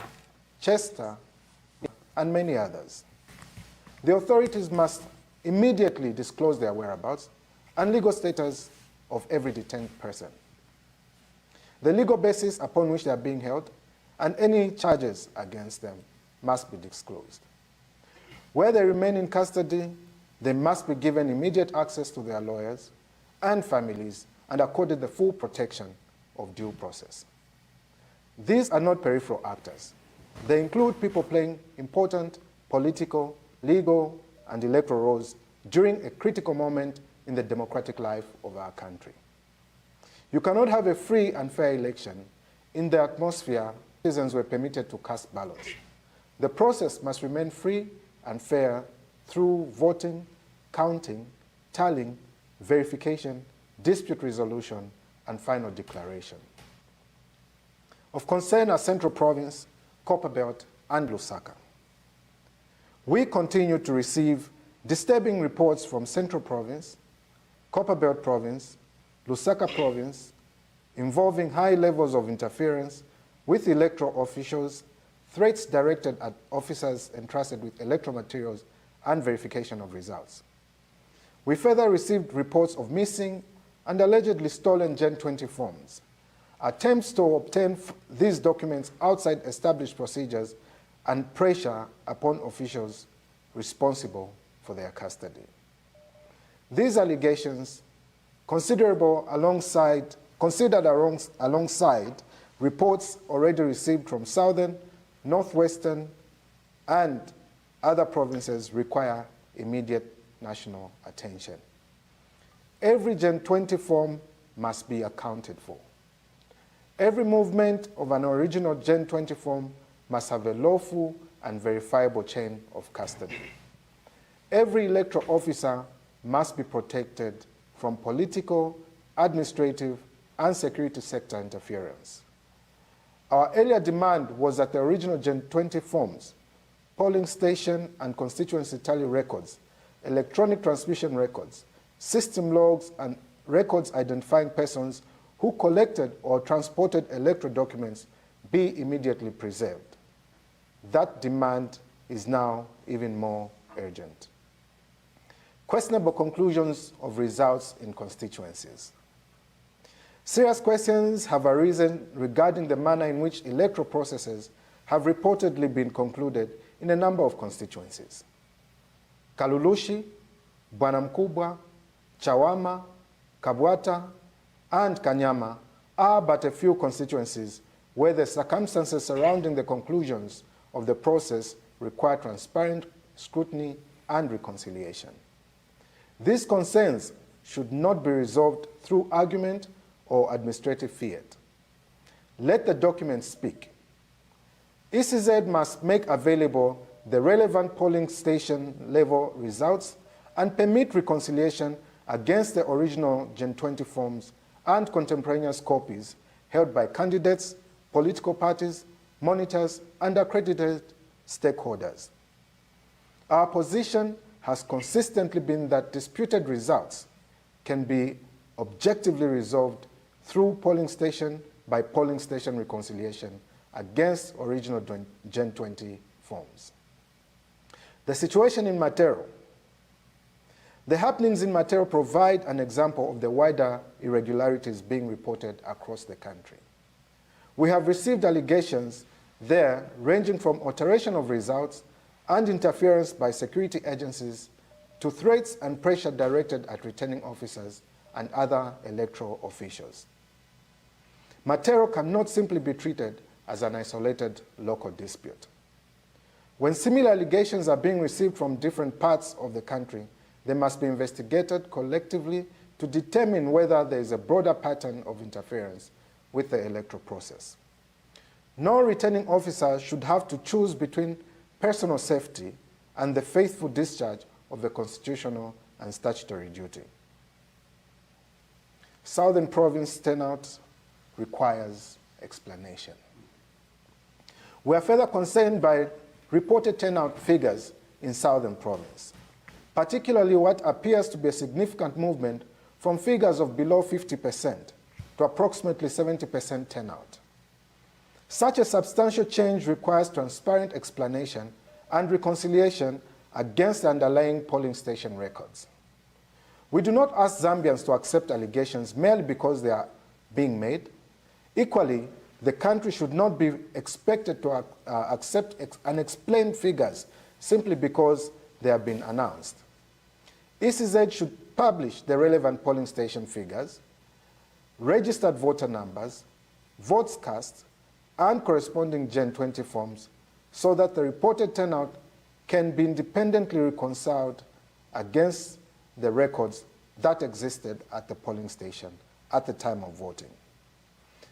Speaker 19: Chester, and many others. The authorities must immediately disclose their whereabouts and legal status of every detained person, the legal basis upon which they are being held, and any charges against them must be disclosed. Where they remain in custody, they must be given immediate access to their lawyers and families and accorded the full protection of due process. These are not peripheral actors. They include people playing important political, legal, and electoral roles during a critical moment in the democratic life of our country. You cannot have a free and fair election in the atmosphere citizens were permitted to cast ballots. The process must remain free and fair through voting, counting, tallying, verification, dispute resolution, and final declaration. Of concern are Central Province, Copperbelt, and Lusaka. We continue to receive disturbing reports from Central Province, Copperbelt Province, Lusaka Province, involving high levels of interference with electoral officials, threats directed at officers entrusted with electoral materials, and verification of results. We further received reports of missing and allegedly stolen Gen 20 forms, attempts to obtain these documents outside established procedures, and pressure upon officials responsible for their custody. These allegations, considered alongside reports already received from Southern, Northwestern, and other provinces, require immediate national attention. Every Gen 20 form must be accounted for. Every movement of an original Gen 20 form must have a lawful and verifiable chain of custody. Every electoral officer must be protected from political, administrative, and security sector interference. Our earlier demand was that the original Gen 20 forms, polling station and constituency tally records, electronic transmission records, system logs, and records identifying persons who collected or transported electoral documents be immediately preserved. That demand is now even more urgent. Questionable conclusions of results in constituencies. Serious questions have arisen regarding the manner in which electoral processes have reportedly been concluded in a number of constituencies. Kalulushi, Bwanamkubwa, Chawama, Kabwata, and Kanyama are but a few constituencies where the circumstances surrounding the conclusions of the process require transparent scrutiny and reconciliation. These concerns should not be resolved through argument or administrative fiat. let the document speak. ECZ must make available the relevant polling station level results and permit reconciliation against the original Gen 20 forms and contemporaneous copies held by candidates, political parties, monitors, and accredited stakeholders. Our position has consistently been that disputed results can be objectively resolved through polling station by polling station reconciliation against original Gen 20 forms. The situation in Matero. The happenings in Matero provide an example of the wider irregularities being reported across the country. We have received allegations there ranging from alteration of results and interference by security agencies to threats and pressure directed at returning officers and other electoral officials. Matero cannot simply be treated as an isolated local dispute. When similar allegations are being received from different parts of the country, they must be investigated collectively to determine whether there is a broader pattern of interference with the electoral process. No returning officer should have to choose between personal safety and the faithful discharge of the constitutional and statutory duty. Southern Province turnout requires explanation. We are further concerned by reported turnout figures in Southern Province, particularly what appears to be a significant movement from figures of below 50% to approximately 70% turnout. Such a substantial change requires transparent explanation and reconciliation against the underlying polling station records. We do not ask Zambians to accept allegations merely because they are being made. Equally, the country should not be expected to accept unexplained figures simply because they have been announced. ECZ should publish the relevant polling station figures, registered voter numbers, votes cast, and corresponding Gen 20 forms so that the reported turnout can be independently reconciled against the records that existed at the polling station at the time of voting.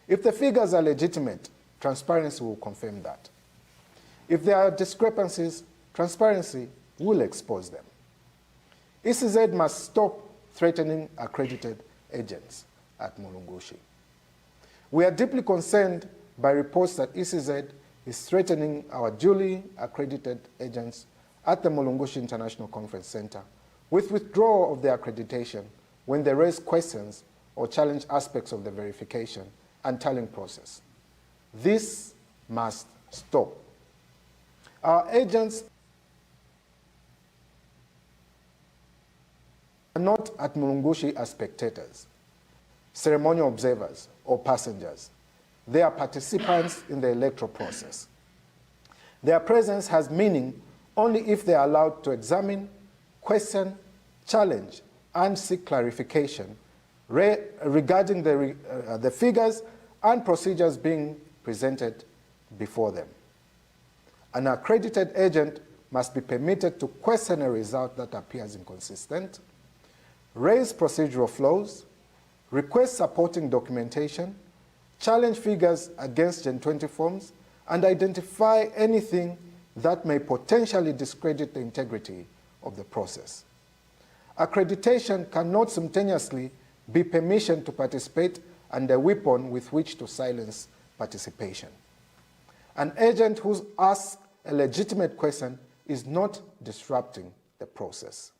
Speaker 19: If the figures are legitimate, transparency will confirm that. If there are discrepancies, transparency will expose them. ECZ must stop threatening accredited agents at Mulungushi. We are deeply concerned by reports that ECZ is threatening our duly accredited agents at the Mulungushi International Conference Center with withdrawal of their accreditation when they raise questions or challenge aspects of the verification and tallying process. This must stop. Our agents are not at Mulungushi as spectators, ceremonial observers, or passengers. They are participants in the electoral process. Their presence has meaning only if they are allowed to examine, question, challenge, and seek clarification regarding the figures and procedures being presented before them. An accredited agent must be permitted to question a result that appears inconsistent, raise procedural flaws, request supporting documentation, challenge figures against Gen 20 forms, and identify anything that may potentially discredit the integrity of the process. Accreditation cannot simultaneously be permission to participate and a weapon with which to silence participation. An agent who asks a legitimate question is not disrupting the process.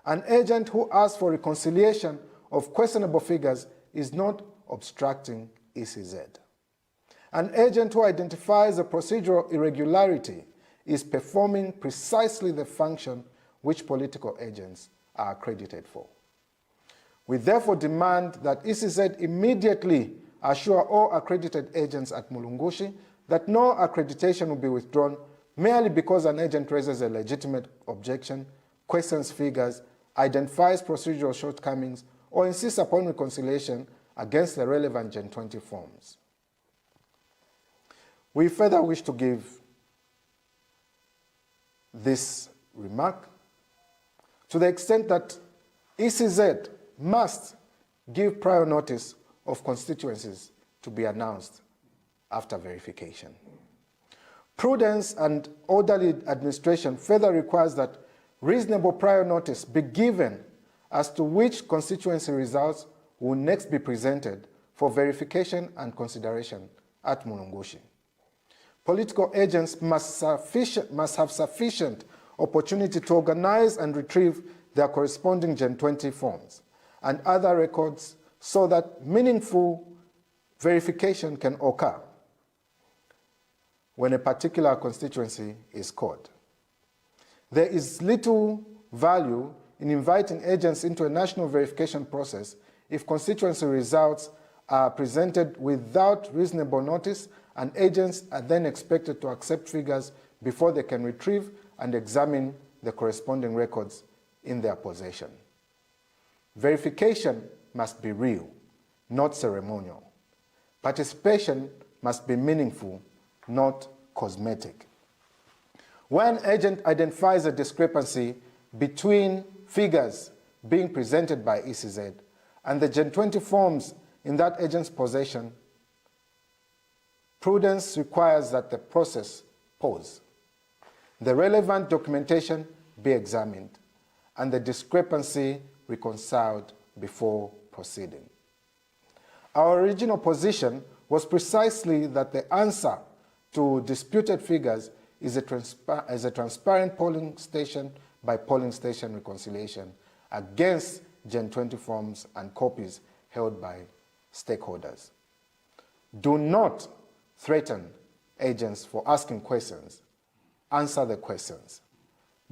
Speaker 19: An agent who asks for reconciliation of questionable figures is not obstructing ECZ. An agent who identifies a procedural irregularity is performing precisely the function which political agents are accredited for. We therefore demand that ECZ immediately assure all accredited agents at Mulungushi that no accreditation will be withdrawn merely because an agent raises a legitimate objection, questions figures, identifies procedural shortcomings, or insists upon reconciliation against the relevant Gen 20 forms. We further wish to give this remark to the extent that ECZ must give prior notice of constituencies to be announced after verification. Prudence and orderly administration further requires that reasonable prior notice be given as to which constituency results will next be presented for verification and consideration at Mulungushi. Political agents must have sufficient opportunity to organize and retrieve their corresponding Gen 20 forms and other records so that meaningful verification can occur when a particular constituency is called. There is little value in inviting agents into a national verification process if constituency results are presented without reasonable notice and agents are then expected to accept figures before they can retrieve and examine the corresponding records in their possession. Verification must be real, not ceremonial. Participation must be meaningful, not cosmetic. When an agent identifies a discrepancy between figures being presented by ECZ and the Gen 20 forms in that agent's possession, prudence requires that the process pause, the relevant documentation be examined, and the discrepancy reconciled before proceeding. Our original position was precisely that the answer to disputed figures is a transparent polling station by polling station reconciliation against Gen 20 forms and copies held by stakeholders. Do not threaten agents for asking questions. Answer the questions.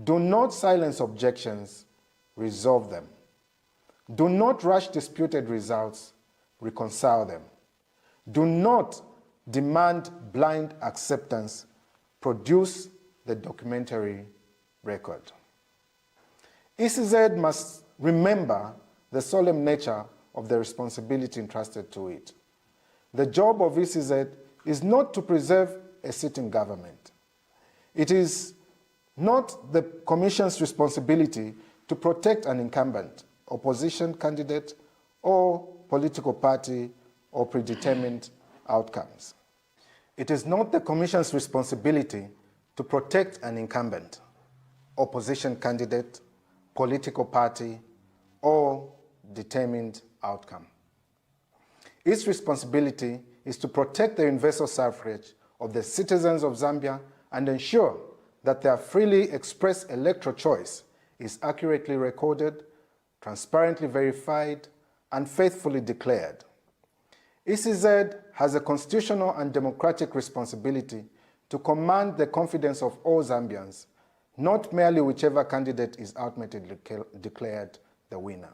Speaker 19: Do not silence objections. Resolve them. Do not rush disputed results. Reconcile them. Do not demand blind acceptance. Produce the documentary record. ECZ must remember the solemn nature of the responsibility entrusted to it. The job of ECZ is not to preserve a sitting government. It is not the Commission's responsibility to protect an incumbent, opposition candidate, or political party or predetermined outcomes. It is not the Commission's responsibility to protect an incumbent, opposition candidate, political party, or determined outcome. Its responsibility is to protect the universal suffrage of the citizens of Zambia and ensure that their freely expressed electoral choice is accurately recorded, transparently verified, and faithfully declared. ECZ has a constitutional and democratic responsibility to command the confidence of all Zambians, not merely whichever candidate is ultimately declared the winner.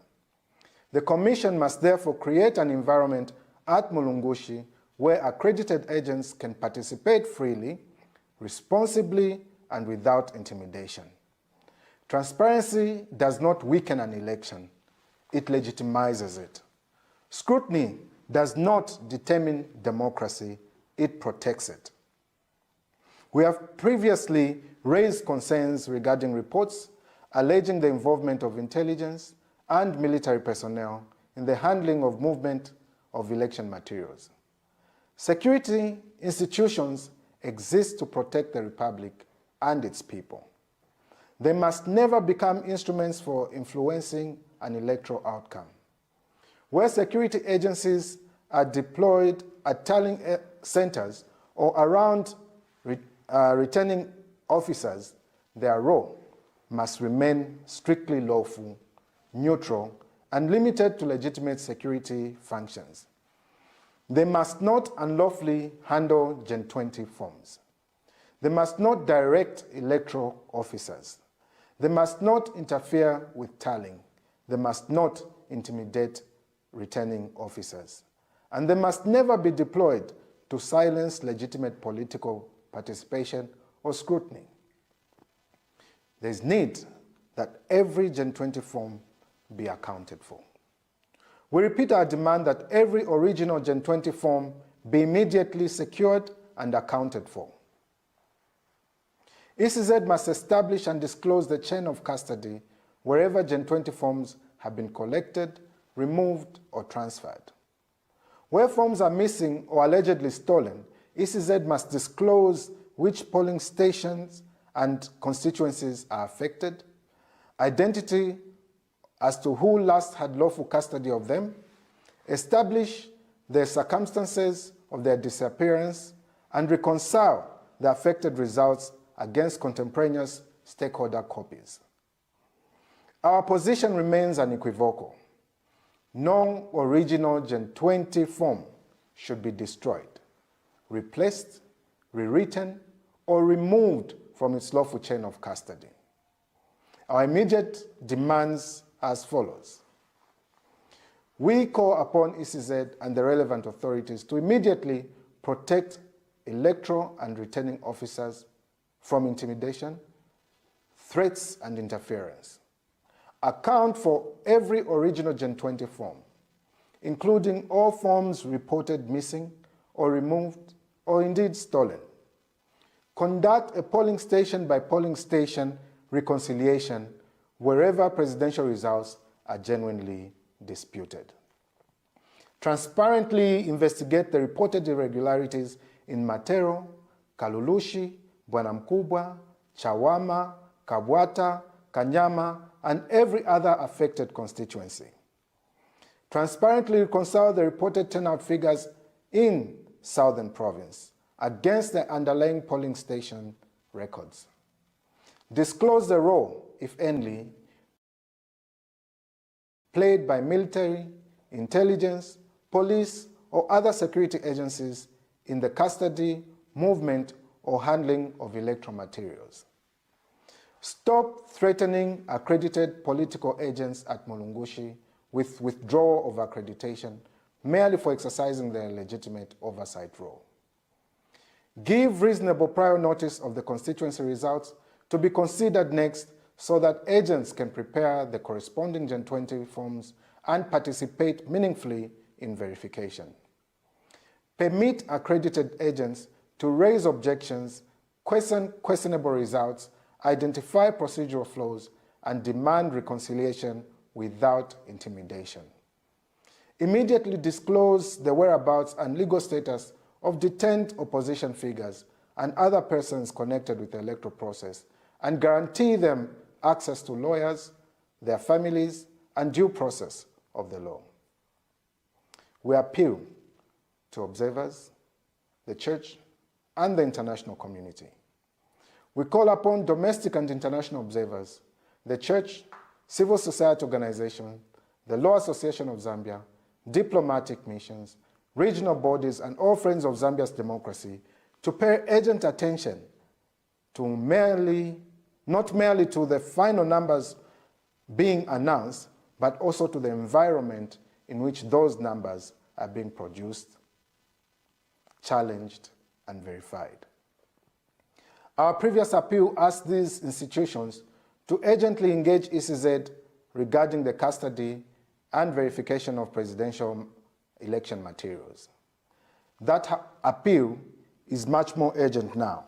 Speaker 19: The Commission must therefore create an environment at Mulungushi where accredited agents can participate freely, responsibly, and without intimidation. Transparency does not weaken an election, it legitimizes it. Scrutiny does not determine democracy, it protects it. We have previously raised concerns regarding reports alleging the involvement of intelligence and military personnel in the handling of movement of election materials. Security institutions exist to protect the Republic and its people. They must never become instruments for influencing an electoral outcome. Where security agencies are deployed at tallying centers or around returning officers, their role must remain strictly lawful, neutral, and limited to legitimate security functions. They must not unlawfully handle Gen 20 forms. They must not direct electoral officers. They must not interfere with tallying. They must not intimidate returning officers. And they must never be deployed to silence legitimate political participation or scrutiny. There is need that every Gen 20 form be accounted for. We repeat our demand that every original Gen 20 form be immediately secured and accounted for. ECZ must establish and disclose the chain of custody wherever Gen 20 forms have been collected, removed, or transferred. Where forms are missing or allegedly stolen, ECZ must disclose which polling stations and constituencies are affected, identity as to who last had lawful custody of them, establish the circumstances of their disappearance, and reconcile the affected results against contemporaneous stakeholder copies. Our position remains unequivocal. No original Gen 20 form should be destroyed, replaced, rewritten, or removed from its lawful chain of custody. Our immediate demands as follows. We call upon ECZ and the relevant authorities to immediately protect electoral and returning officers from intimidation, threats, and interference. Account for every original Gen 20 form, including all forms reported missing or removed or indeed stolen. Conduct a polling station by polling station reconciliation wherever presidential results are genuinely disputed. Transparently investigate the reported irregularities in Matero, Kalulushi, Bwanamkubwa, Chawama, Kabwata, Kanyama, and every other affected constituency. Transparently reconcile the reported turnout figures in Southern Province against the underlying polling station records. Disclose the role, if any, played by military, intelligence, police, or other security agencies in the custody, movement, or handling of electoral materials. Stop threatening accredited political agents at Mulungushi with withdrawal of accreditation merely for exercising their legitimate oversight role. Give reasonable prior notice of the constituency results to be considered next so that agents can prepare the corresponding Gen 20 forms and participate meaningfully in verification. Permit accredited agents to raise objections, question questionable results, identify procedural flaws, and demand reconciliation without intimidation. Immediately disclose the whereabouts and legal status of detained opposition figures and other persons connected with the electoral process, and guarantee them access to lawyers, their families, and due process of the law. We appeal to observers, the church, and the international community. We call upon domestic and international observers, the church, civil society organizations, the Law Association of Zambia, diplomatic missions, regional bodies, and all friends of Zambia's democracy to pay urgent attention to not merely to the final numbers being announced, but also to the environment in which those numbers are being produced, challenged, and verified. Our previous appeal asked these institutions to urgently engage ECZ regarding the custody and verification of presidential election materials. That appeal is much more urgent now.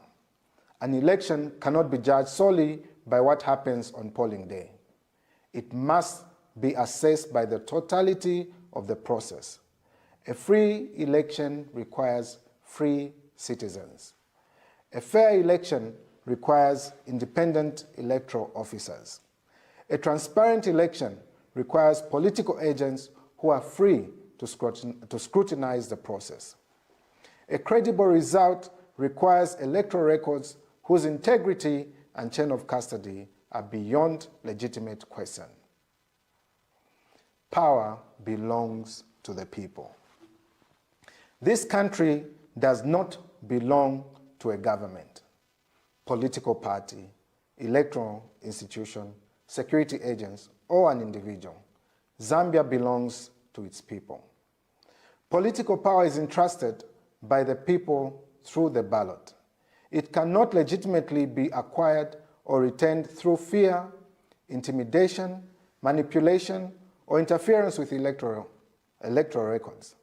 Speaker 19: An election cannot be judged solely by what happens on polling day. It must be assessed by the totality of the process. A free election requires free citizens. A fair election requires independent electoral officers. A transparent election requires political agents who are free to scrutinize the process. A credible result requires electoral records whose integrity and chain of custody are beyond legitimate question. Power belongs to the people. This country does not belong to a government, political party, electoral institution, security agents, or an individual. Zambia belongs to its people. Political power is entrusted by the people through the ballot. It cannot legitimately be acquired or retained through fear, intimidation, manipulation, or interference with electoral records.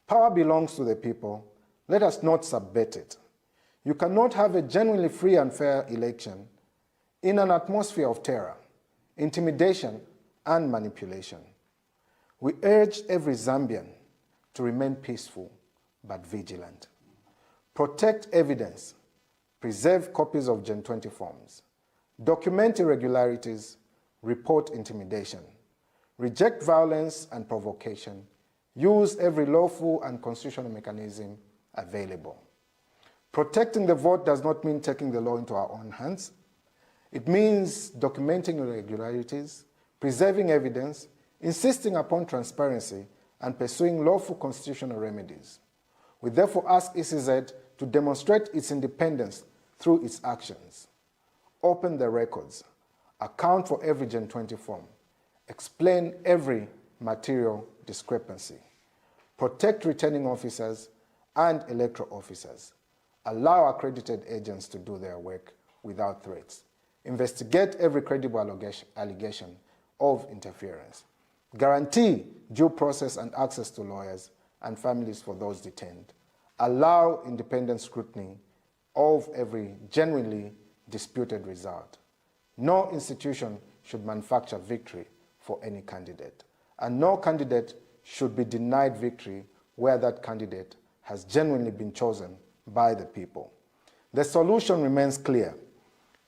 Speaker 19: Power belongs to the people. Let us not subvert it. You cannot have a genuinely free and fair election in an atmosphere of terror, intimidation, and manipulation. We urge every Zambian to remain peaceful but vigilant. protect evidence, preserve copies of Gen 20 forms, document irregularities, report intimidation, reject violence and provocation, use every lawful and constitutional mechanism available. Protecting the vote does not mean taking the law into our own hands. It means documenting irregularities, preserving evidence, insisting upon transparency, and pursuing lawful constitutional remedies. We therefore ask ECZ to demonstrate its independence through its actions. Open the records, account for every Gen 20 form, explain every material discrepancy, protect returning officers and electoral officers, allow accredited agents to do their work without threats, investigate every credible allegation of interference, guarantee due process and access to lawyers and families for those detained, allow independent scrutiny of every genuinely disputed result. No institution should manufacture victory for any candidate, and no candidate should be denied victory where that candidate has genuinely been chosen by the people. The solution remains clear.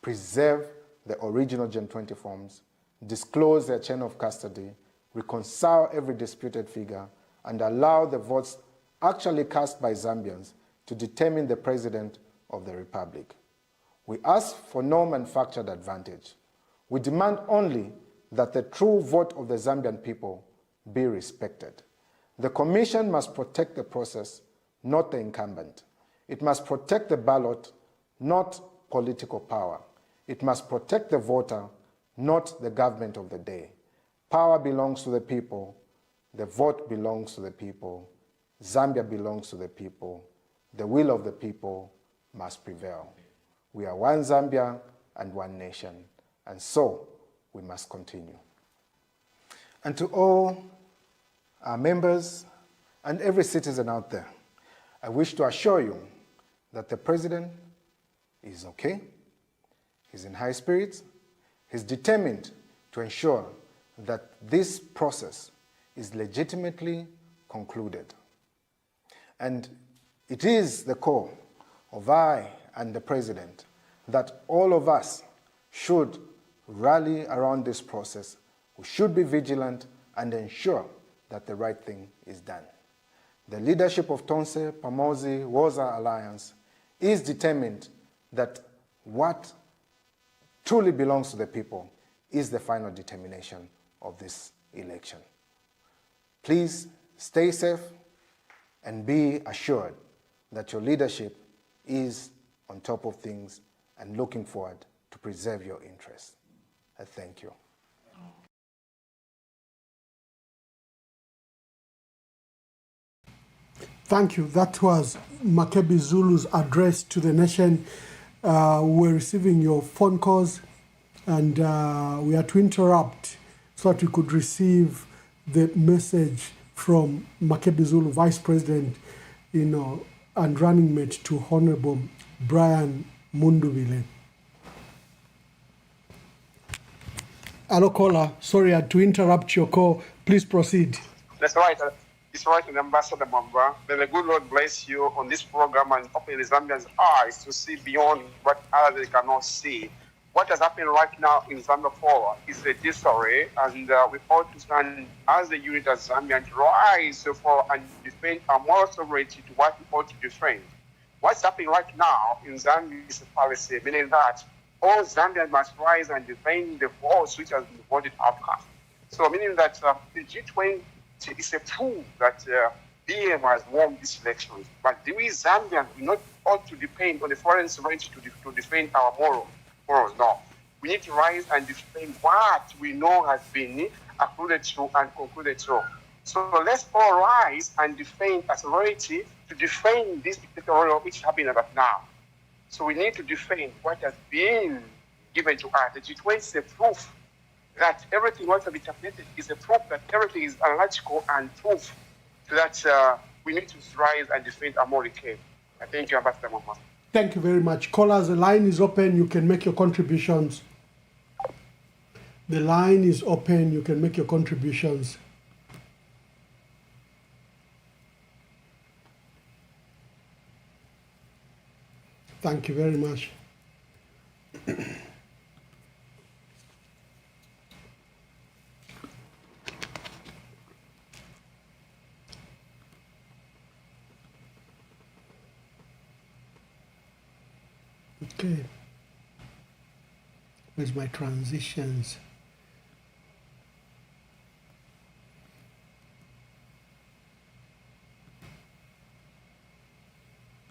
Speaker 19: Preserve the original Gen 20 forms, disclose their chain of custody, reconcile every disputed figure, and allow the votes actually cast by Zambians to determine the President of the Republic. We ask for no manufactured advantage. We demand only that the true vote of the Zambian people be respected. The Commission must protect the process, not the incumbent. It must protect the ballot, not political power. It must protect the voter, not the government of the day. Power belongs to the people. The vote belongs to the people. Zambia belongs to the people. The will of the people must prevail. We are one Zambia and one nation, and so we must continue. And to all our members and every citizen out there, I wish to assure you that the President is okay, he's in high spirits, he's determined to ensure that this process is legitimately concluded. And it is the call of I and the President that all of us should rally around this process. We should be vigilant and ensure that the right thing is done. The leadership of Tonse Pamozi Woza Alliance is determined that what truly belongs to the people is the final determination of this election. Please stay safe and be assured that your leadership is on top of things and looking forward to preserve your interests. I thank you.
Speaker 4: Thank you. That was Makebi Zulu's address to the nation. We're receiving your phone calls, and we had to interrupt so that we could receive the message from Makebi Zulu, Vice President, and running mate to Honorable Brian Munduvile. Hello, caller. Sorry, I had to interrupt your call. Please proceed.
Speaker 20: That's right. It's right, Ambassador Mwamba. May the good Lord bless you on this program and open the Zambians' eyes to see beyond what others cannot see. What has happened right now in Zambia forward is a disarray, and we ought to stand as a unit as Zambia and rise for and defend our moral sovereignty to what we ought to defend. What's happening right now in Zambia is a policy, meaning that all Zambians must rise and defend the votes which has been voted outcast. So meaning that the G20 is a proof that BM has won these elections. But we Zambians do not ought to depend on the foreign sovereignty to defend our morals. No. We need to rise and defend what we know has been accrued to and concluded to. So let's all rise and defend our sovereignty to defend this dictatorial which is happening right now. So we need to defend what has been given to us. The G20 is a proof that everything what has been interpreted is a proof that everything is analytical and proof so that we need to rise and defend our moral case. I thank you, Ambassador Mwamba.
Speaker 4: Thank you very much. Callers, the line is open. You can make your contributions. The line is open. You can make your contributions. Thank you very much. Okay. Where's my transitions?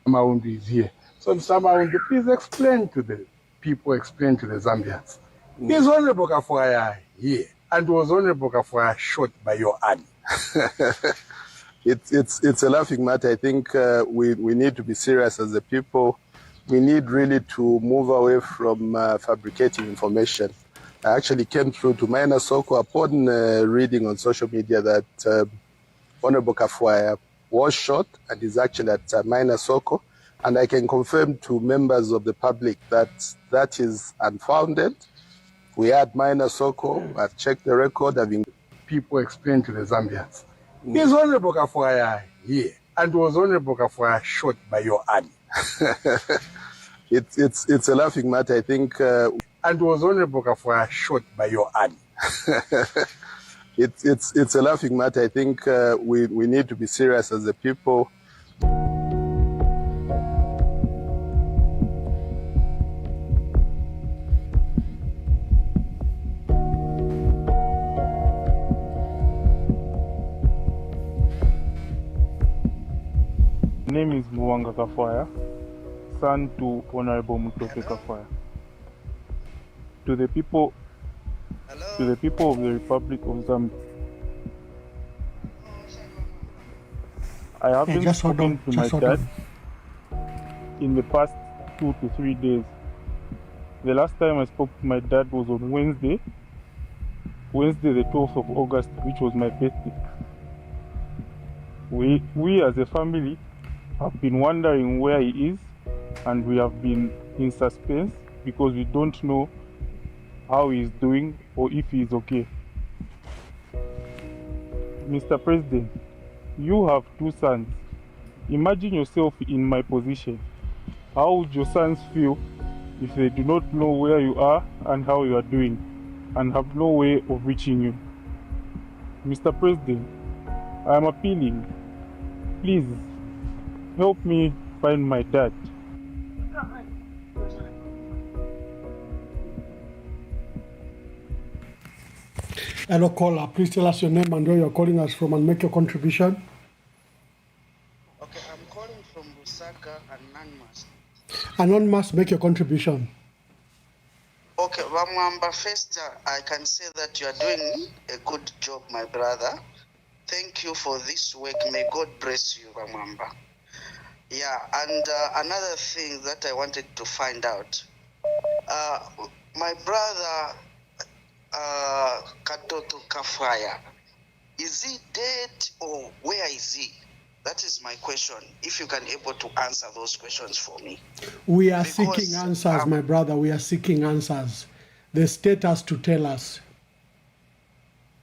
Speaker 21: Maundu is here. So Mr. Maundu, please explain to the people, explain to the Zambians. Is Honorable Kafwaya here? And was Honorable Kafwaya shot by your army?
Speaker 22: It's a laughing matter. I think we need to be serious as a people. We need really to move away from fabricating information. I actually came through to Maina Soko upon reading on social media that Honorable Kafwaya was shot and is actually at Maina Soko. And I can confirm to members of the public that that is unfounded. We had Maina Soko. I've checked the record.
Speaker 21: People explain to the Zambians. Is Honorable Kafwaya here? And was Honorable Kafwaya shot by your army?
Speaker 22: It's a laughing matter. I think.
Speaker 21: And was Honorable Kafwaya shot by your army?
Speaker 22: It's a laughing matter. I think we need to be serious as a people.
Speaker 2: My name is Muwanga Kafwaya, son to Honorable Mutoke Kafwaya. To the people of the Republic of Zambia, I haven't spoken to my dad in the past 2 to 3 days. The last time I spoke to my dad was on Wednesday the 12th of August, which was my birthday. We as a family have been wondering where he is, and we have been in suspense because we don't know how he is doing or if he is okay. Mr. President, you have 2 sons. Imagine yourself in my position. How would your sons feel if they do not know where you are and how you are doing and have no way of reaching you? Mr. President, I am appealing. Please, help me find my dad.
Speaker 4: Hello, caller. Please tell us your name and where you're calling us from and make your contribution.
Speaker 8: Okay, I'm calling from Lusaka, Anonymous.
Speaker 4: Anonymous, make your contribution.
Speaker 8: Okay, Vamwamba, first I can say that you are doing a good job, my brother. Thank you for this work. May God bless you, Vamwamba. Yeah, and another thing that I wanted to find out. My brother, Katoto Kafwaya, is he dead or where is he? That is my question. If you can able to answer those questions for me.
Speaker 4: We are seeking answers, my brother. We are seeking answers. The state has to tell us.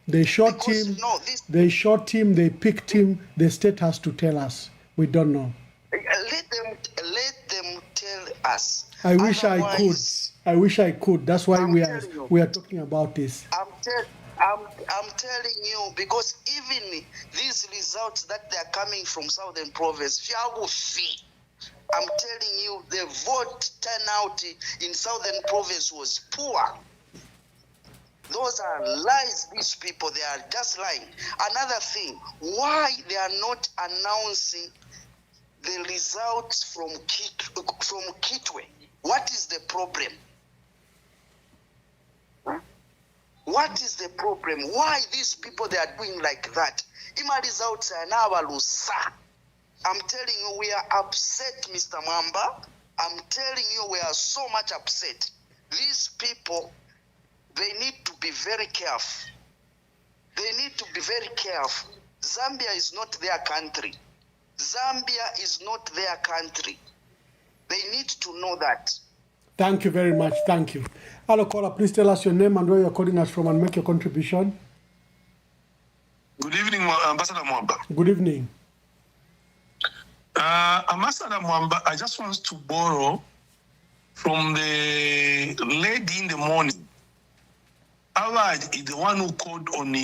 Speaker 4: They shot him. No, they shot him. They picked him. The state has to tell us. We don't know.
Speaker 8: Let them tell us.
Speaker 4: I wish I could. I wish I could. That's why we are talking about this.
Speaker 8: I'm telling you, because even these results that they are coming from Southern Province, I'm telling you, the vote turnout in Southern Province was poor. Those are lies, these people, they are just lying. Another thing, why they are not announcing the results from Kitwe? What is the problem? What is the problem? Why these people, they are doing like that? Ima results are now lusa. I'm telling you, we are upset, Mr. Mwamba. I'm telling you, we are so much upset. These people, they need to be very careful. They need to be very careful. Zambia is not their country. Zambia is not their country. They need to know that.
Speaker 4: Thank you very much. Thank you. Hello, caller. Please tell us your name and where you're calling us from and make your contribution.
Speaker 23: Good evening, Ambassador Mwamba.
Speaker 4: Good evening.
Speaker 23: Ambassador Mwamba, I just want to borrow from the lady in the morning. Awad is the one who called on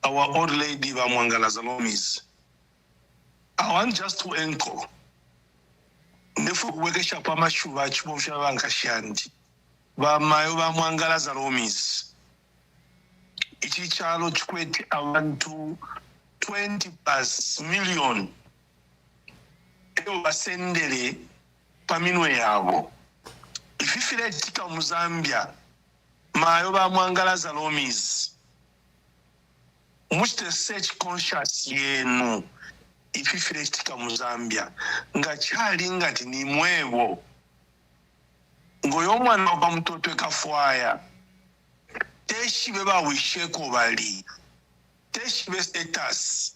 Speaker 23: our old lady Vamwangala Zalomis. I want just to echo. Nefu kuwekesha pamashuva chibosha vankashandi. Vamayo Vamwangala Zalomis. Ichi chalo chikwete abantu 20+ million. Eyo basendere paminwe yabo. Ififire tika Muzambia. Mayo Vamwangala Zalomis. Muchte search conscious yenu. Ififire tika Muzambia. Ngachali ngati ni mwevo. Ngoyomwa na obamutoto ekafwaya. Teshi beba wisheko bali. Teshi be status.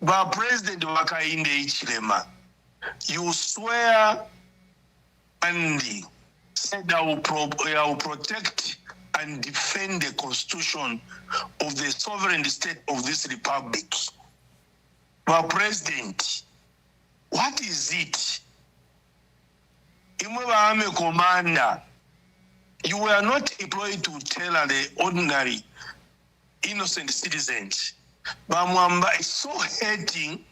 Speaker 23: Ba president wakainde ichilema. You swear and said I will protect and defend the constitution of the sovereign state of this republic. Ba president, what is it? Imwe ba army commander. You were not employed to tell the ordinary, innocent citizens. Bamwamba is so hurting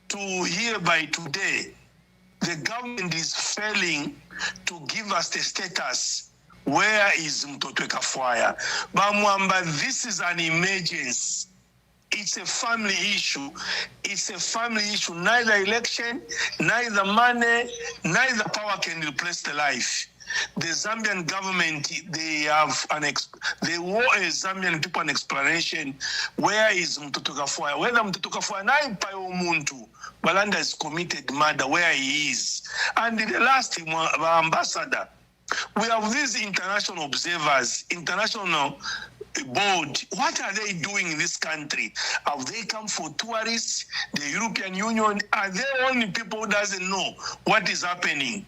Speaker 23: to hear by today the government is failing to give us the status. Where is Mtoto Kafwaya? Bamwamba, this is an emergency. It's a family issue. It's a family issue. Neither election, neither money, neither power can replace the life. The Zambian government, they owe a Zambian people an explanation. Where is Mtoto Kafwaya? Whether Mtoto Kafwaya na impayo muntu, Balanda has committed murder, where he is. And the last ambassador, we have these international observers, international board. What are they doing in this country? Have they come for tourists? The European Union, are they only people who doesn't know what is happening?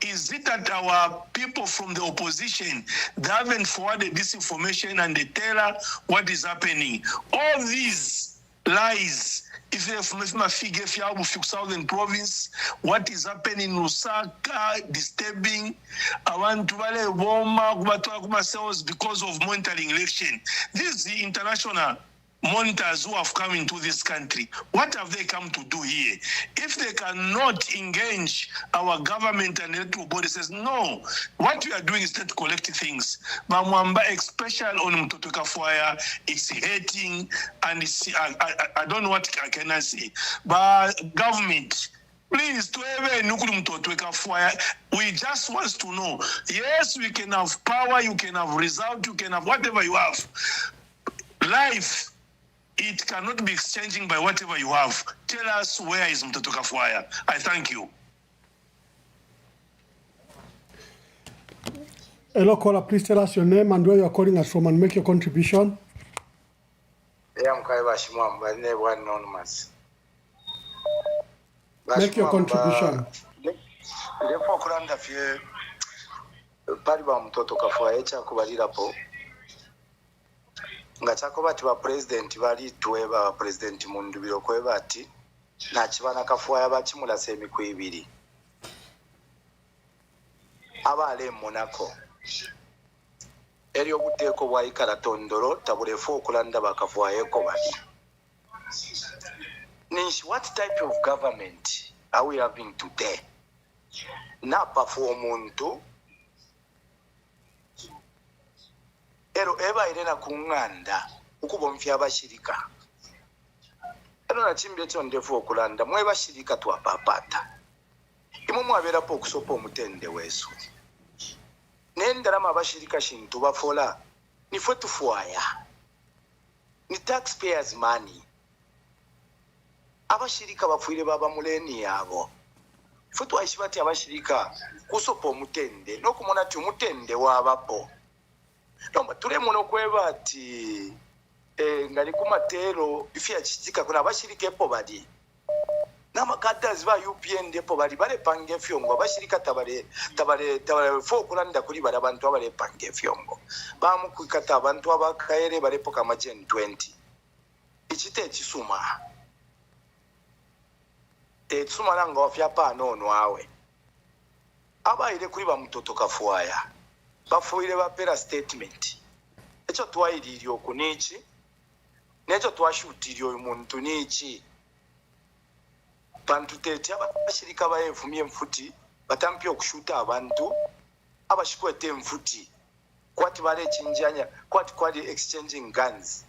Speaker 23: Is it that our people from the opposition, they haven't forwarded this information and they tell us what is happening? All these lies, if you have Southern province, what is happening in Lusaka, disturbing, I want to because of monitoring election. This is the international monitors who have come into this country. What have they come to do here? If they cannot engage our government and electoral body, says no, what we are doing is not to collect things. Bamwamba, especially on Mtoto Kafwaya, it's hating, and it's, I don't know what I can say. But government, please, we just want to know, yes, we can have power, you can have result, you can have whatever you have. Life, it cannot be exchanging by whatever you have. Tell us, where is Mtoto Kafwaya? I thank you.
Speaker 4: Hello, caller. Please tell us your name and where you are calling us from and make your contribution. Make your contribution.
Speaker 1: Nga chako bati ba president bali tuweba president mundubiro kweba ati na chibana Kafwaya bachimula semiku ibiri abale Monaco eriyo guteko bwa ikala tondoro tabulefo okulanda ba Kafwaya ko bali Nish, what type of government are we having today? Na performuntu ero eba irena kunganda ukubomfya abashirika ero nachimbye cyo ndefu okulanda mwe bashirika twapapata imwe mwabera po kusopa omutende wesu nendarama abashirika shintu bafola ni Fwaya ni taxpayers money abashirika bafuire baba muleni yabo futu aishibati abashirika kusopa omutende nokumona ati omutende wabapo Nomba tule muno kweba ati ngali kumatero ifya chitika kuna bashirika epo badi namakata ziba UPN depo bali bale pange fyongo abashirika tabale fo kulanda kuli bali abantu abale pange fyongo bamu kwikata abantu abakaere balepo kama Gen 20 ichite chisuma tsuma langa ofya pa nono awe abaire kuri bamutoto kafuaya bafuire bapera statement ekyo twayiriirya oku niki nekyo twashuutirya oyo muntu niki bantu teti abashirika bayevumye enfuti batampya okushuuta abantu abashikwete enfuti kwati bale ekinjanya kwati exchanging guns.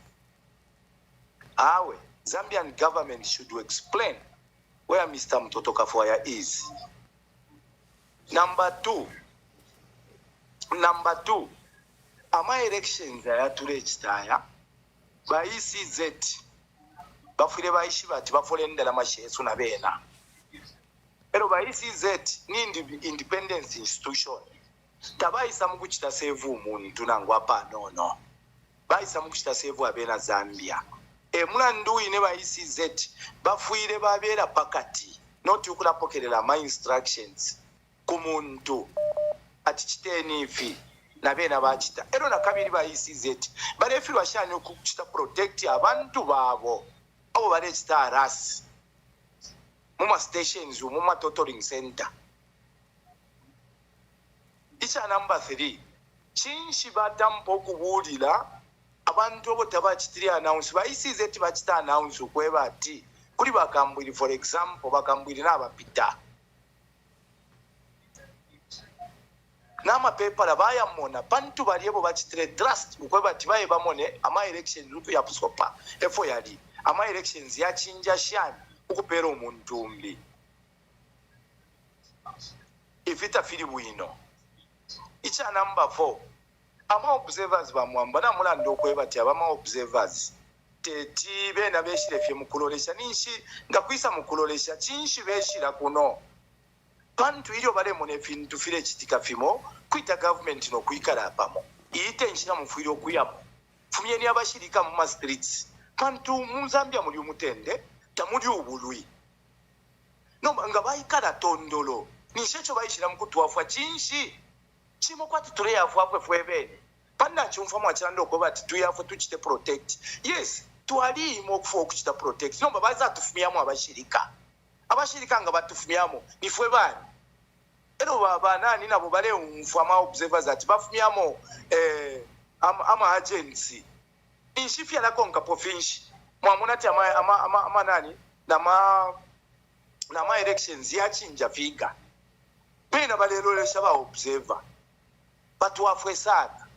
Speaker 1: Awe Zambian government should explain where Mr. Mtoto Kafuaya is. Number two, ama elections ayatule ekitaya ba ECZ bafire baishi bati bafole ndala mashesu na bena. Pero ba ECZ ni independence institution. Tabaisa mukuchita save umuntu nangwa pa no. Baisa mukuchita save abena Zambia. Mulandu ine ba ECZ bafuire babera pakati not ukula pokerera my instructions kumuntu ati kiteni ifi na bena bachita ero na kabiri ba ECZ bale filwa shani okuchita protect abantu babo abo bale chita ras muma stations muma totaling center. Icha number 3 chinshi batampo kubulira abantu abo tabachitiri announce ba ECZ bachita announce kweba ati kuli bakambwiri for example bakambwiri n'abapita nama paper abaya mona bantu baliebo bachitire trust kweba ati baye bamone ama election lutu ya pusopa efo yali ama elections ya chinja shani ukupera omuntu mbi ifita fili bwino. Icha number 4 ama observers bamwamba na mulando okweba ati abama observers teti bena beshire fye mukulolesha ninshi ngakwisa mukulolesha chinshi beshira kuno bantu ilyo bale mune fintu file chitika fimo kuita government no kuikala apamo ite nchina mufwiri okuyamo fumyeni abashirika mu streets bantu mu Zambia muli umutende tamuli ubulwi no nga bayikala tondolo nishecho bayishira mukutu wafwa chinshi chimo kwati tule yafu afwe fwebene panna chumfa mwachanda okoba ati tuyafu tuchite protect. Yes twali mo kufu okuchita protect no babaza tufumyamu abashirika nga batufumyamu nifwe bani ero baba nani nabo bale umfama observers ati bafumyamu ama agency inshifya la konka province mwamuna ati ama nani na ma elections ya chinja figa pena balelolesha ba observer batu wafwe sana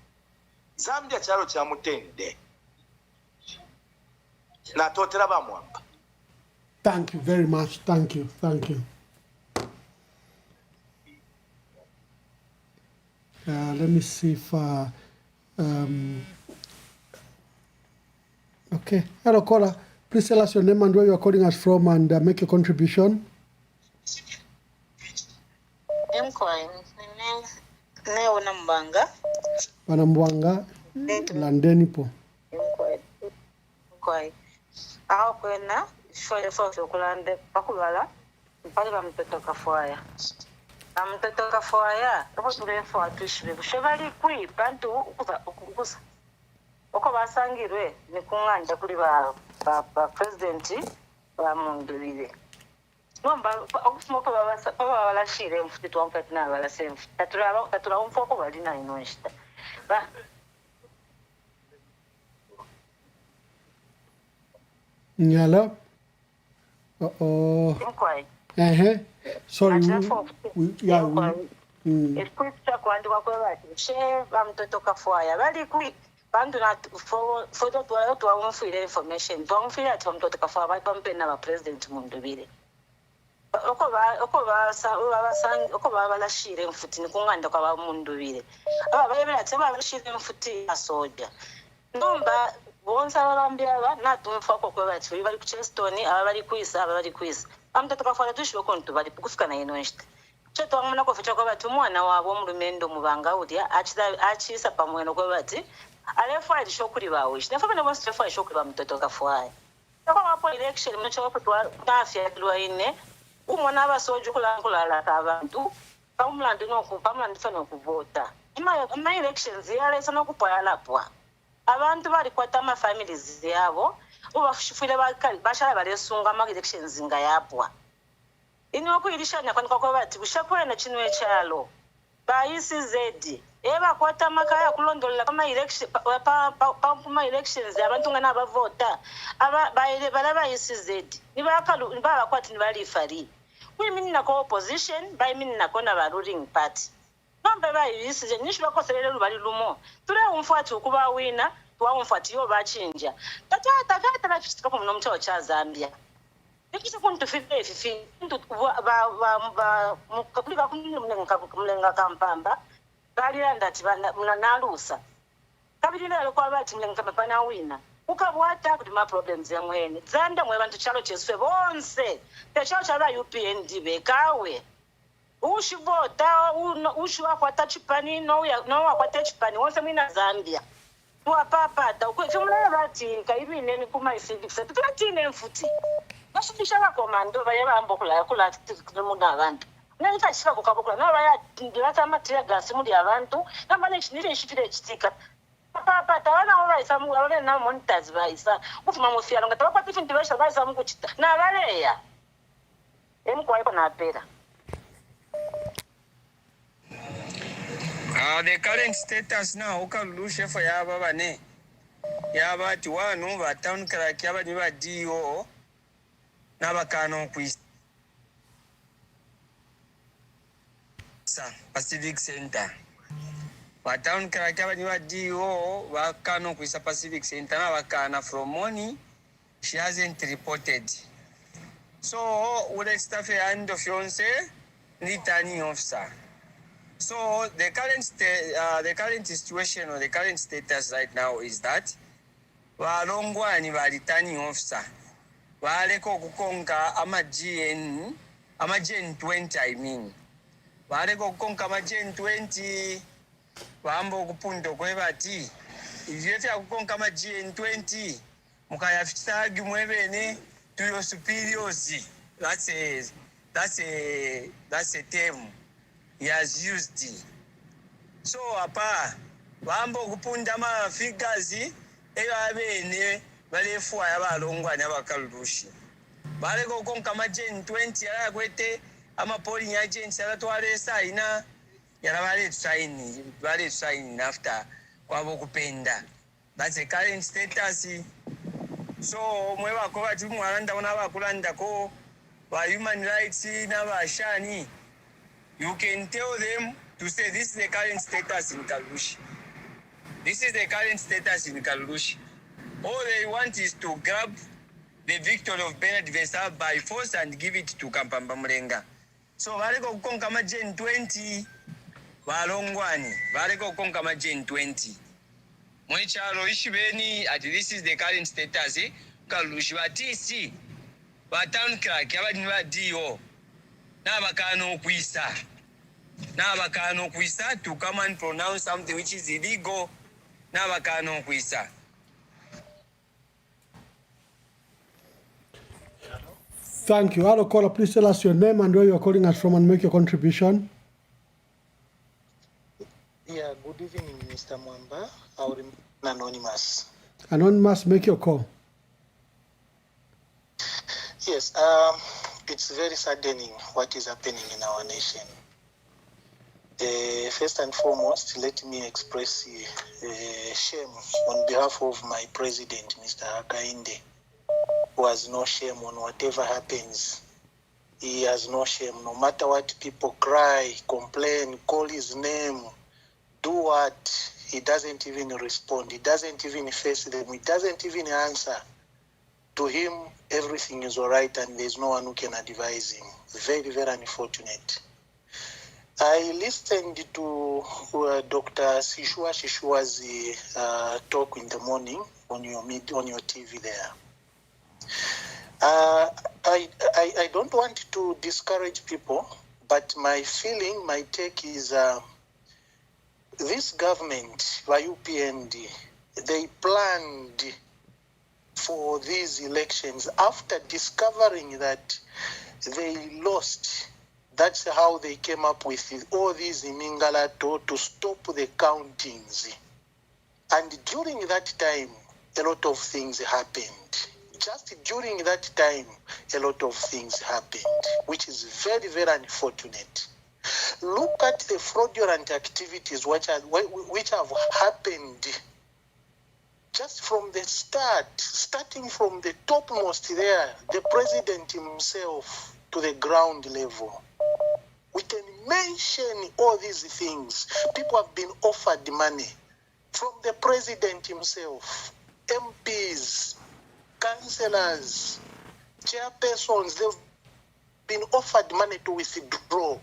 Speaker 1: Zambia chalo cha mutende na totera bamwamba.
Speaker 4: Thank you very much. Thank you. Let me see if okay. Hello caller, please tell us your name and where you are calling us from and make your contribution. Wanambwanga landeni po
Speaker 5: kwai aho kwena shole fofu kulande pakulala mpale ba Mtoto Kafuaya Mtoto Kafuaya abo turefu atushire bushebali kwi bantu ukuza uko basangirwe ni kunganja kuri ba president ba mundulire nomba okusmoka baba balashire mfuti twamfati na balasemfu tatura umfoko bali na inonshita ba
Speaker 4: Nyala. Sorry.
Speaker 5: Escuta quando uma coisa chega Mtoto Kafuaya bali kwi bantu na foto tu file information tu file ati Mtoto Kafuaya bali pampena ba president mundubire oko balashire mfuti nikunganda kwa mundubire aba bayebera ati balashire mfuti asoja nomba bonsa balambya na tumfako kwa bati bali ku Cheston abali kwisa Mtoto Kafuaya tushwe kontu bali kufika na inonshita cheto amuna ko ficha kwa bati mwana wabo mulumendo mubanga udia achisa pamweno kwa bati alefa alishokuri bawe nefa bana bose tefa alishokuri ba Mtoto Kafuaya kwa hapo election mnacho hapo twafya dluaine umwana abasoje kulala abantu bamulandi nokupamulandi fana okuvota ima elections yalesa nokupaya lapwa abantu bali kwata ama families yabo ubashifile bakali bashala balesunga ama elections nga yapwa inokuirishanya kwanika kwavati kushakwena chino echalo ba ECZ evakwata makaya kulondolola pama-elections abantu nga nabavota bala ba ECZ nivavakwati nivalifari kuimini nako opposition baimini nako na va ruling party nombe ba ECZ nisho vakoselele luvali lumo tule umfuati ukuva wina tuwa umfuati yo vachinja tatata nafitika kwa mnomchao cha Zambia nikisa kuntu fifi ntu mukapulika kumlenga kampamba baliranda ati mnalusa kabiri lero kwa bati mlenga kampamba na wina ukabwata kuti ma problems ya mwene dzanda mwe bantu chalo cheswe bonse techalo cha ba UPND bekawe ushivota ushiwakwata chipani no wakwata chipani wonse mwina Zambia tuwapapata ukwefumulele bati kaibineni kuma civics tulatine mfuti basufisha bakomando baye bambokula muna abantu nalika chika kukabokula nabaya ndilata matira gasi muli abantu nambane chinile chipire chitika papa tawana obaisa mu abale na monitors baisa kufuma mu fialo ngata bakwati finti basha baisa mu kuchita na baleya emkwa ipo na pera.
Speaker 7: The current status now ukalushe for yaba bane yaba ti wanu ba town clerk yaba ni ba DO n'abakano kwisa Pacific Center ba town clerk yaba ni ba DO bakano kwisa Pacific Center n'abakana from morning she hasn't reported, so with the staff and of fiance returning officer. So the current situation or the current status right now is that balongwani ba returning officer baleko kukonka ama GN 20 I mean baleko kukonka ama GN 20 bambo kupundo kwebati ivyefa kukonka ama GN 20 mukayafisa gimwebene to your superiors. That's a term he has used. So apa bambo kupunda ma figures ebabene balefu abalongwa n'abakalurushi baleko konka ma Gen 20 yala kwete ama polling agents yala twale saina yala bale sign after kwabo kupenda. That's the current status. So mwe bako bati mwalanda bona bakulanda ko ba human rights na bashani, you can tell them to say this is the current status in Kalushi. This is the current status in Kalushi. All they want is to grab the victory of Bernard Vesa by force and give it to Kampamba Mlenga. So baleko kukonka ma Gen 20 balongwani baleko kukonka ma Gen 20 mwechalo ishibeni at this is the current status Kalushi batisi ba town clerk abadi ba DO n'abakano kwisa to come and pronounce something which is illegal n'abakano kwisa.
Speaker 4: Thank you. Hello, caller. Please tell us your name and where you are calling us from and make your contribution.
Speaker 9: Yeah, good evening, Mr. Mwamba. I will remain anonymous.
Speaker 4: Anonymous, make your call.
Speaker 9: Yes, it's very saddening what is happening in our nation. First and foremost, let me express shame on behalf of my president, Mr. Hakainde, who has no shame on whatever happens. He has no shame. No matter what people cry, complain, call his name, do what, he doesn't even respond. He doesn't even face them. He doesn't even answer. To him, everything is all right and there's no one who can advise him. Very, very unfortunate. I listened to Dr. Shishua's talk in the morning on your TV there. I don't want to discourage people, but my feeling, my take is this government, by UPND, they planned for these elections after discovering that they lost. That's how they came up with all these Mingalato to stop the countings. And during that time, a lot of things happened. just during that time, a lot of things happened, which is very, very unfortunate. Look at the fraudulent activities which have happened just from the start, starting from the topmost there, the president himself to the ground level. We can mention all these things. People have been offered money from the president himself, MPs, councillors, chairpersons. They've been offered money to withdraw.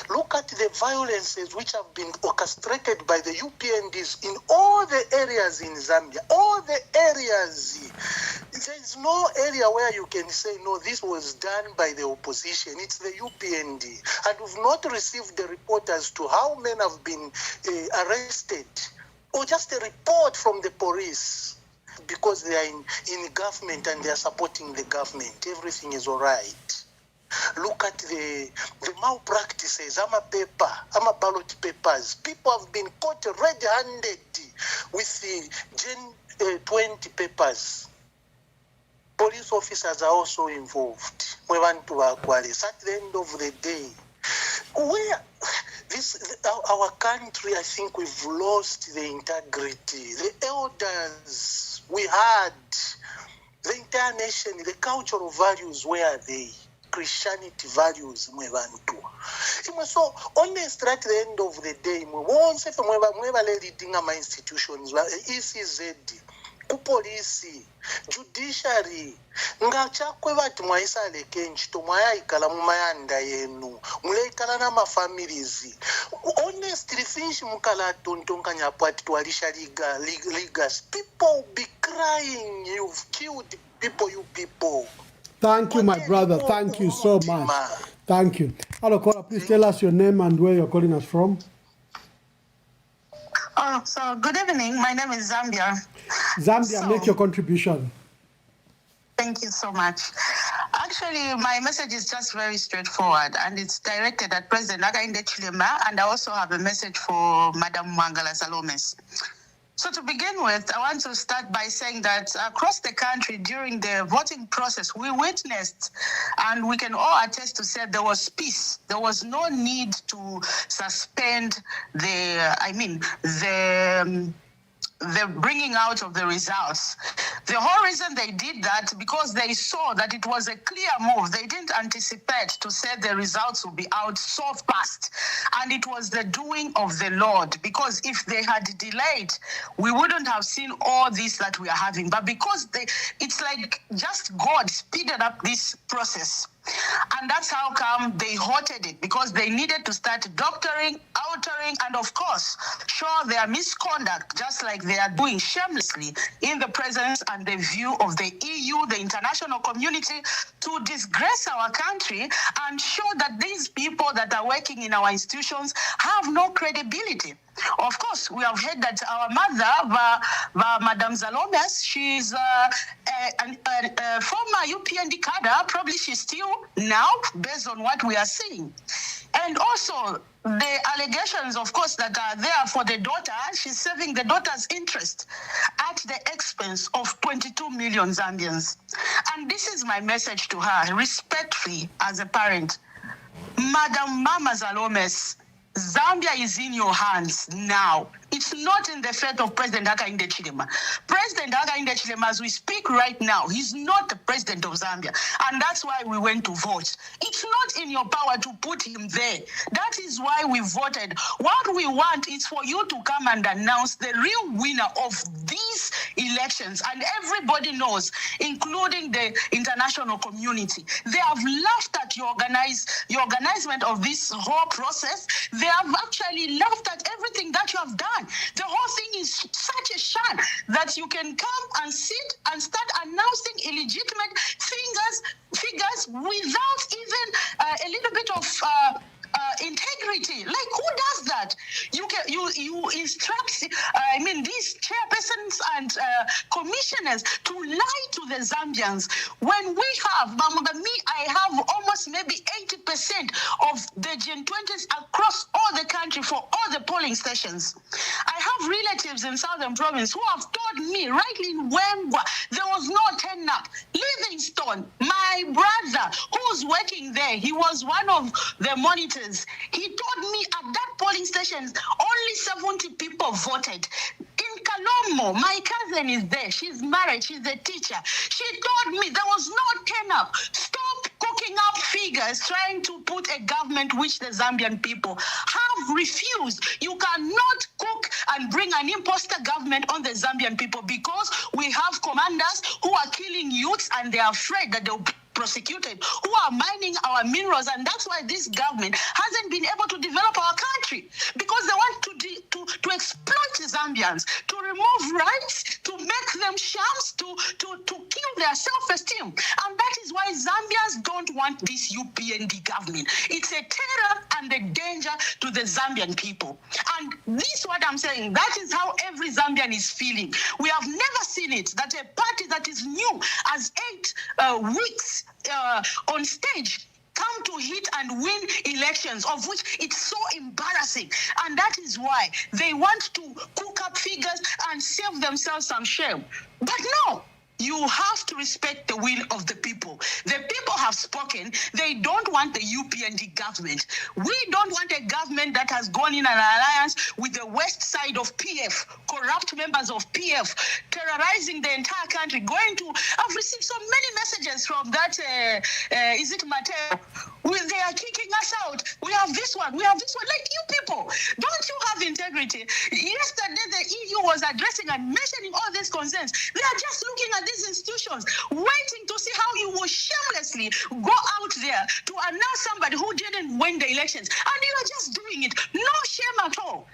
Speaker 9: Look at the violences which have been orchestrated by the UPNDs in all the areas in Zambia. All the areas. There is no area where you can say, no, this was done by the opposition. It's the UPND. And we've not received the report as to how many have been arrested, or just a report from the police, because they are in government and they are supporting the government. Everything is all right. Look at the malpractices. I'm a ballot papers. People have been caught red-handed with the Gen 20 papers. Police officers are also involved. We want to acquire this. At the end of the day, our country, I think we've lost the integrity. The elders we had, the entire nation, the cultural values, where are they? Christianity values so honestly at the end of the day once if leading my institutions ECZ police judiciary ngachakwe bati mwaisale kenchito mwayaikala mumayanda yenu mulaikala na mafamilies honestly finch mukala tontonkanya pati twalisha ligas people be crying, you've killed people, you people.
Speaker 4: Thank you, my brother. Thank you so much. Thank you. Hello, caller. Please tell us your name and where you're calling us from.
Speaker 6: Oh, so good evening. My name is Zambia.
Speaker 4: Zambia, make your contribution.
Speaker 6: Thank you so much. Actually, my message is just very straightforward, and it's directed at President Hakainde Hichilema, and I also have a message for Madam Mwangala Salomes. So to begin with, I want to start by saying that across the country during the voting process, we witnessed, and we can all attest to say there was peace. There was no need to suspend the bringing out of the results. The whole reason they did that, because they saw that it was a clear move. They didn't anticipate to say the results would be out so fast. And it was the doing of the Lord, because if they had delayed, we wouldn't have seen all this that we are having. But because it's like just God speeded up this process. And that's how come they halted it, because they needed to start doctoring, altering, and of course, show their misconduct, just like they are doing shamelessly in the presence and the view of the EU, the international community, to disgrace our country and show that these people that are working in our institutions have no credibility. Of course, we have heard that our mother, Madam Salomes, she's a former UPND cadre. Probably she's still now, based on what we are seeing. And also, the allegations, of course, that are there for the daughter, she's serving the daughter's interest at the expense of 22 million Zambians. And this is my message to her, respectfully, as a parent. Madam Mama Salomes, Zambia is in your hands now. It's not in the fate of President Hakainde Hichilema. President Hakainde Hichilema, as we speak right now, he's not the president of Zambia. And that's why we went to vote. It's not in your power to put him there. That is why we voted. What we want is for you to come and announce the real winner of these elections. And everybody knows, including the international community. They have laughed at your organizement of this whole process. They have actually laughed at everything that you have done. The whole thing is such a shame that you can come and sit and start announcing illegitimate figures without even a little bit of integrity. Like, who does that? You instruct these chairpersons and commissioners to lie to the Zambians when we have, I have almost maybe 80% of the Gen 20s across all the country for all the polling stations. I have have relatives in Southern Province who have told me, right in Wengwa, there was no turn up. Livingstone, my brother, who's working there, he was one of the monitors. He told me at that polling station, only 70 people voted. In Kalomo, my cousin is there. She's married. She's a teacher. She told me there was no turn up. Stop cooking up figures trying to put a government which the Zambian people have refused. You cannot cook and bring an imposter government on the Zambian people because we have commanders who are killing youths and they're afraid that they'll be prosecuted, who are mining our minerals, and that's why this government hasn't been able to develop our country, because they want to exploit the Zambians, to remove rights, to make them shams, to kill their self-esteem. And that is why Zambians don't want this UPND government. It's a terror and a danger to the Zambian people. And this is what I'm saying. That is how every Zambian is feeling. We have never seen it, that a party that is new as 8 weeks on stage come to hit and win elections, of which it's so embarrassing. And that is why they want to cook up figures and save themselves some shame. But no, you have to respect the will of the people. The people have spoken. They don't want the UPND government. We don't want a government that has gone in an alliance with the west side of PF, corrupt members of PF, terrorizing the entire country. I've received so many messages from that, is it Mateo? They are kicking us out. We have this one. Like you people, don't you have integrity? Yesterday, the EU was addressing and mentioning all these concerns. They are just looking at these institutions, waiting to see how you will shamelessly go out there to announce somebody who didn't win the elections. And you are just doing it. No shame at all.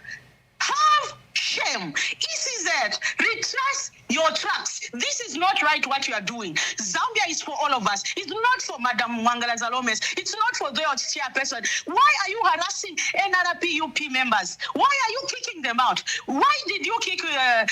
Speaker 6: Have shame. ECZ, retrace your tracks. This is not right what you are doing. Zambia is for all of us. It's not for Madam Mwangala Zalomes. It's not for the chairperson. Why are you harassing NRP UP members? Why are you kicking them out? Why did you kick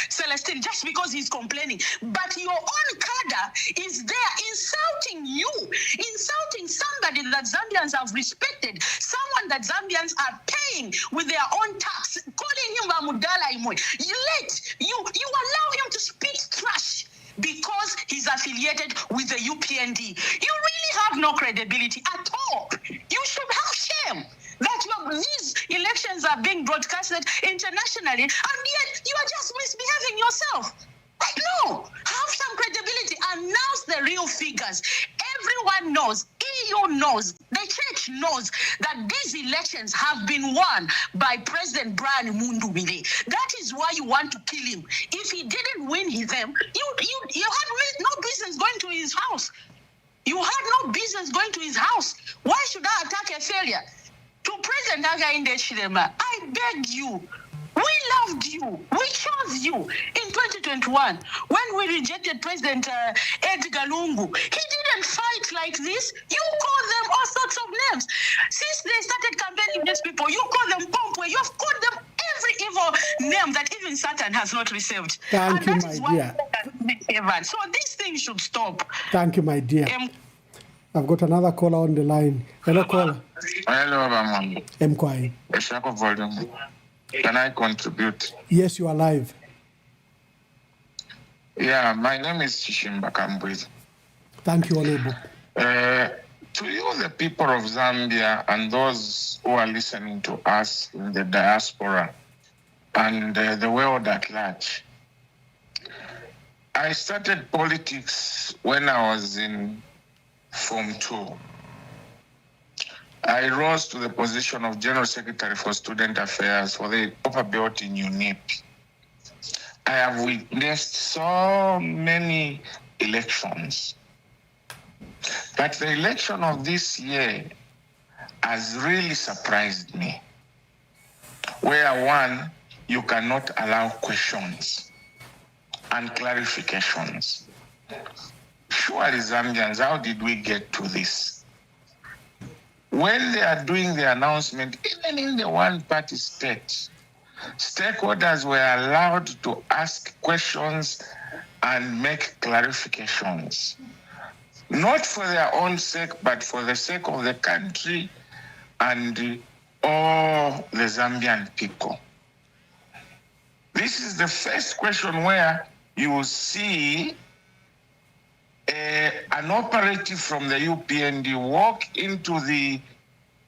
Speaker 6: Celestine just because he's complaining? But your own cadre is there insulting you, insulting somebody that Zambians have respected, someone that Zambians are paying with their own tax, calling him Bamudala Imwe. You allow him to speak trash because he's affiliated with the UPND. You really have no credibility at all. You should have shame that these elections are being broadcasted internationally, and yet you are just misbehaving yourself. No, have some credibility. Announce the real figures. Everyone knows, EU knows, the church knows that these elections have been won by President Brian Mundubile. That is why you want to kill him. If he didn't win them, you had no business going to his house. You had no business going to his house. Why should I attack a failure? To President Hakainde Hichilema, I beg you. We loved you. We chose you in 2021 when we rejected President Edgar Lungu. He didn't fight like this. You call them all sorts of names. Since they started campaigning these people, you call them Pompwe. You have called them every evil name that even Satan has not received.
Speaker 4: Thank you, my dear.
Speaker 6: So this thing should stop.
Speaker 4: Thank you, my dear. I've got another caller on the line. Hello, caller.
Speaker 10: Hello, Mama.
Speaker 4: Mkwai.
Speaker 10: Volume. Can I contribute?
Speaker 4: Yes, you are live.
Speaker 10: Yeah, my name is Chishimba Kambwizi.
Speaker 4: Thank you, Honorable.
Speaker 10: To you, the people of Zambia, and those who are listening to us in the diaspora and the world at large, I started politics when I was in Form 2. I rose to the position of General Secretary for Student Affairs for the Upper Belt in UNIP. I have witnessed so many elections, but the election of this year has really surprised me, where one, you cannot allow questions and clarifications. Surely, Zambians, how did we get to this? When they are doing the announcement, even in the one-party state, stakeholders were allowed to ask questions and make clarifications, not for their own sake, but for the sake of the country and all the Zambian people. The This is the first question where you will see an operative from the UPND walk into the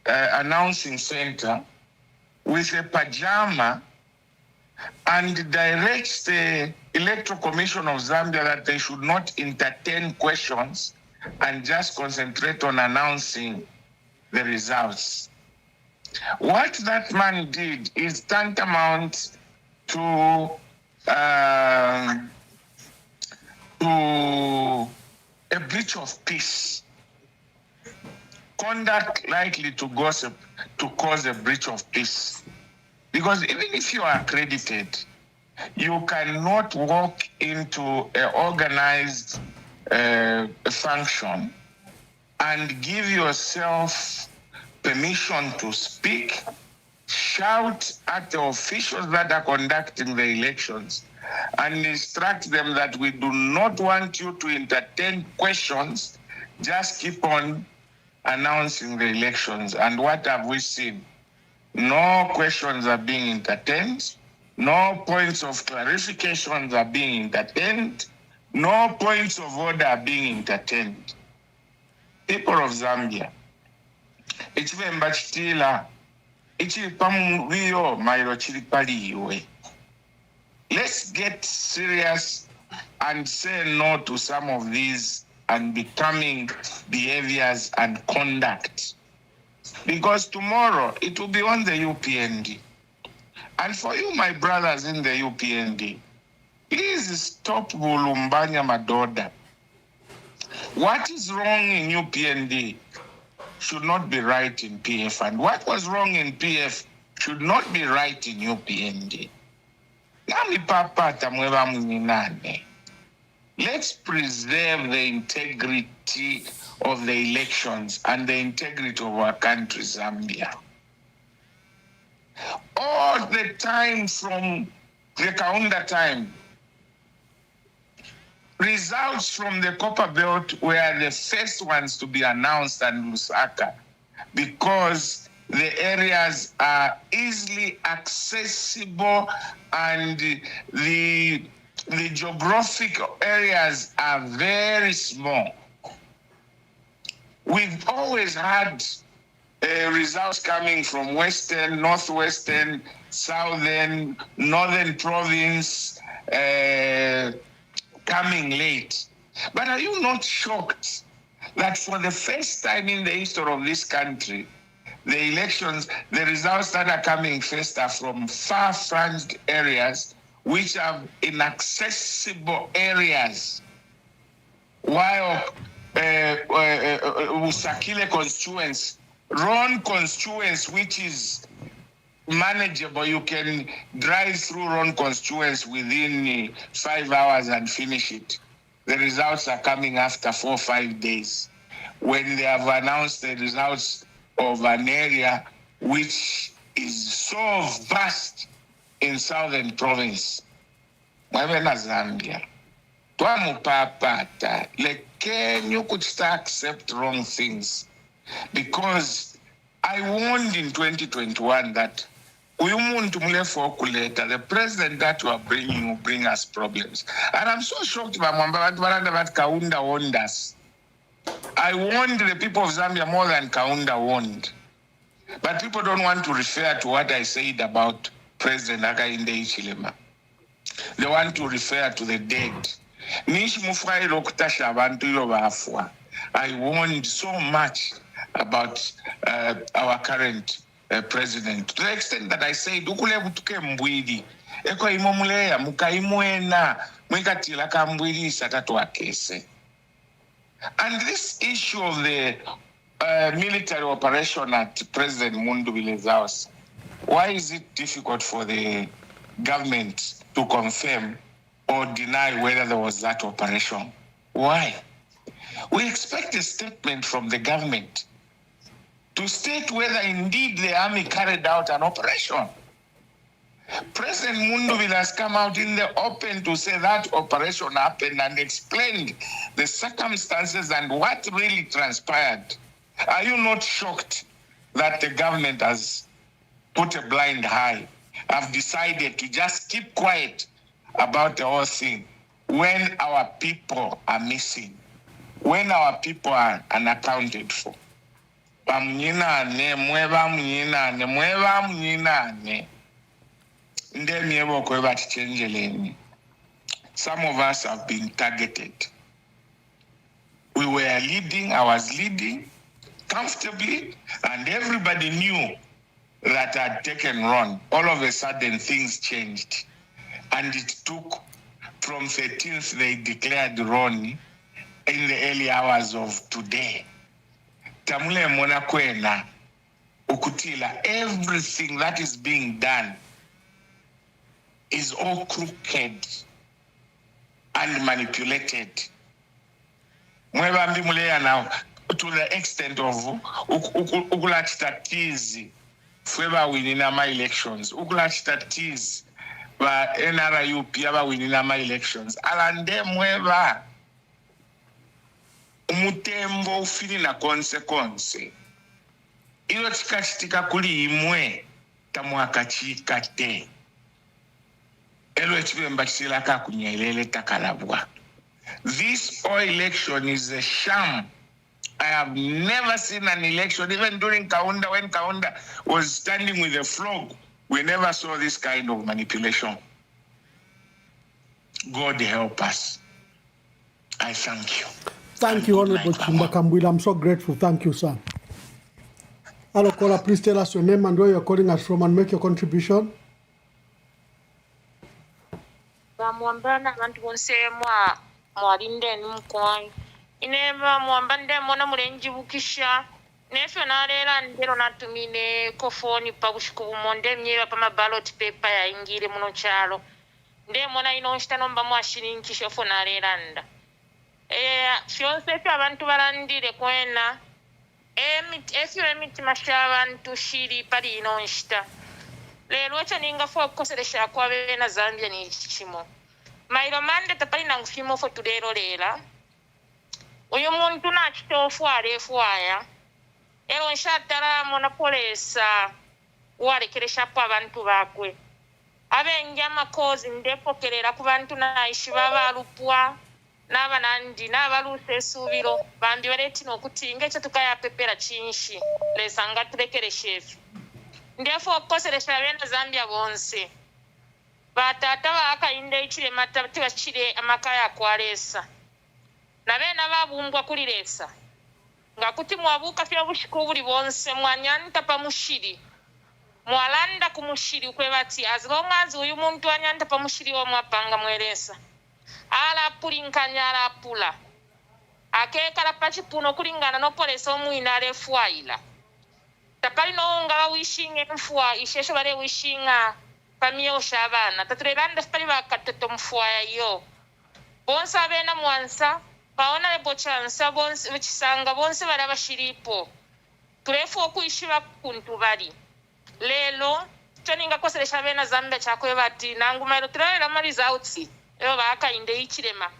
Speaker 10: announcing center with a pajama and directs the Electoral Commission of Zambia that they should not entertain questions and just concentrate on announcing the results. What that man did is tantamount to a breach of peace. Conduct likely to cause a breach of peace. Because even if you are accredited, you cannot walk into an organized function and give yourself permission to speak, shout at the officials that are conducting the elections, and instruct them that we do not want you to entertain questions, just keep on announcing the elections. And what have we seen? No questions are being entertained, no points of clarifications are being entertained, no points of order are being entertained. People of Zambia, ekibemba kitila ekiri pamuliyo mailo kiri paliwe. Let's get serious and say no to some of these unbecoming behaviors and conduct. Because tomorrow it will be on the UPND. And for you, my brothers in the UPND, please stop Bulumbanya Madoda. What is wrong in UPND should not be right in PF. And what was wrong in PF should not be right in UPND. Let's preserve the integrity of the elections and the integrity of our country, Zambia. All the time from the Kaunda time, results from the Copper Belt were the first ones to be announced and Lusaka because the areas are easily accessible and the geographic areas are very small. We've always had results coming from Western, Northwestern, Southern, Northern province, coming late. But are you not shocked that for the first time in the history of this country, the elections, the results that are coming first are from far-flung areas which are inaccessible areas, while Usakile constituents, Ron constituents, which is manageable, you can drive through Ron constituents within 5 hours and finish it. The results are coming after 4 or 5 days, when they have announced the results of an area which is so vast in southern province. Mwavena Zambia. Twamupapata. Can you could start accept wrong things? Because I warned in 2021 that the president that you are bringing will bring us problems. And I'm so shocked by Mwamba Kaunda warned us. I warned the people of Zambia more than Kaunda warned. But people don't want to refer to what I said about President Hakainde Hichilema. They want to refer to the dead. I warned so much about our current president, to the extent that I said, and this issue of the military operation at President Mundubile's house, why is it difficult for the government to confirm or deny whether there was that operation? Why? We expect a statement from the government to state whether indeed the army carried out an operation. President Munduvile has come out in the open to say that operation happened and explained the circumstances and what really transpired. Are you not shocked that the government has put a blind eye
Speaker 23: have decided to just keep quiet about the whole thing when our people are missing, when our people are unaccounted for. Bamunyinane, mwe bamunyinane, mwe bamunyinane. Ndemi ebo kwe batchenjeleni. Some of us have been targeted. We were leading, I was leading comfortably, and everybody knew that I'd taken Ron. All of a sudden, things changed. And it took, from 13th, they declared Ron in the early hours of today. Tamule Mona Kwena, Ukutila, everything that is being done is all crooked and manipulated. Mwebambi mulea now, to the extent of ukulachitatizi fweba winina my elections, ukulachitatizi ba NRU pia ba winina my elections. Alande mweba umutembo ufili na konsekonse. Ilo chikachitika kuli imwe tamuaka chikate. Elo echibemba chisilaka kunyelele takalabwa. This election is a sham. I have never seen an election, even during Kaunda, when Kaunda was standing with a flag, we never saw this kind of manipulation. God help us. I thank you.
Speaker 4: Thank you, Honorable Chimbakambwila. I'm so grateful. Thank you, sir. Hello, caller. Please tell us your name and where you're calling us from and make your contribution.
Speaker 11: Mwambana abantu bonse mwalinde n'umukwano ineba mwambande mona mulenji bukisha nefe nalera ndero natumine kofoni pabushiku bumonde myeba pa ballot paper ya ingire muno kyalo nde mona ino nshita nomba mwashirinkisha fo nalera nda fyonse fye abantu balandire kwena efyo emitima ky'abantu shiri pali ino nshita lero ekyo ninga fo okukoseresha kwabe na Zambia ni kimo mailo mande tapali na ngufimo fo tulero lera uyu muntu nakitofu alefuaya ero nshatara monopolesa walekeresha po abantu bakwe abenja makozi ndepokerera ku bantu naishi babalupwa n'abanandi n'abaluse esubiro bambi baletino okutinga ekyo tukayapepera kinshi lesanga tulekereshefu ndefo okukoseresha bena Zambia bonse batata bakayinde ikirema tibakire amakaya kwalesa na bena babumbwa kuliresa nga kuti mwabuka fya bushiku buli bonse mwanyanta pa mushiri mwalanda ku mushiri kwe bati as long as uyu muntu anyanta pa mushiri wa mwapanga mwelesa ala pulinkanya ala pula akekala pachipuno kulingana no polesa omwina lefuaila tapali no ngala wishinge mfua ishesho bare wishinga pamio shabana tatrelanda spali bakatoto mfua yo bonsa bena mwansa baona lebo chansa bonse bichisanga bonse bara bashiripo tulefu okuishiba kuntu bali lelo toninga koseresha bena Zambia chakwe bati nangu mailo trela mali zautsi eo bakayinde ikirema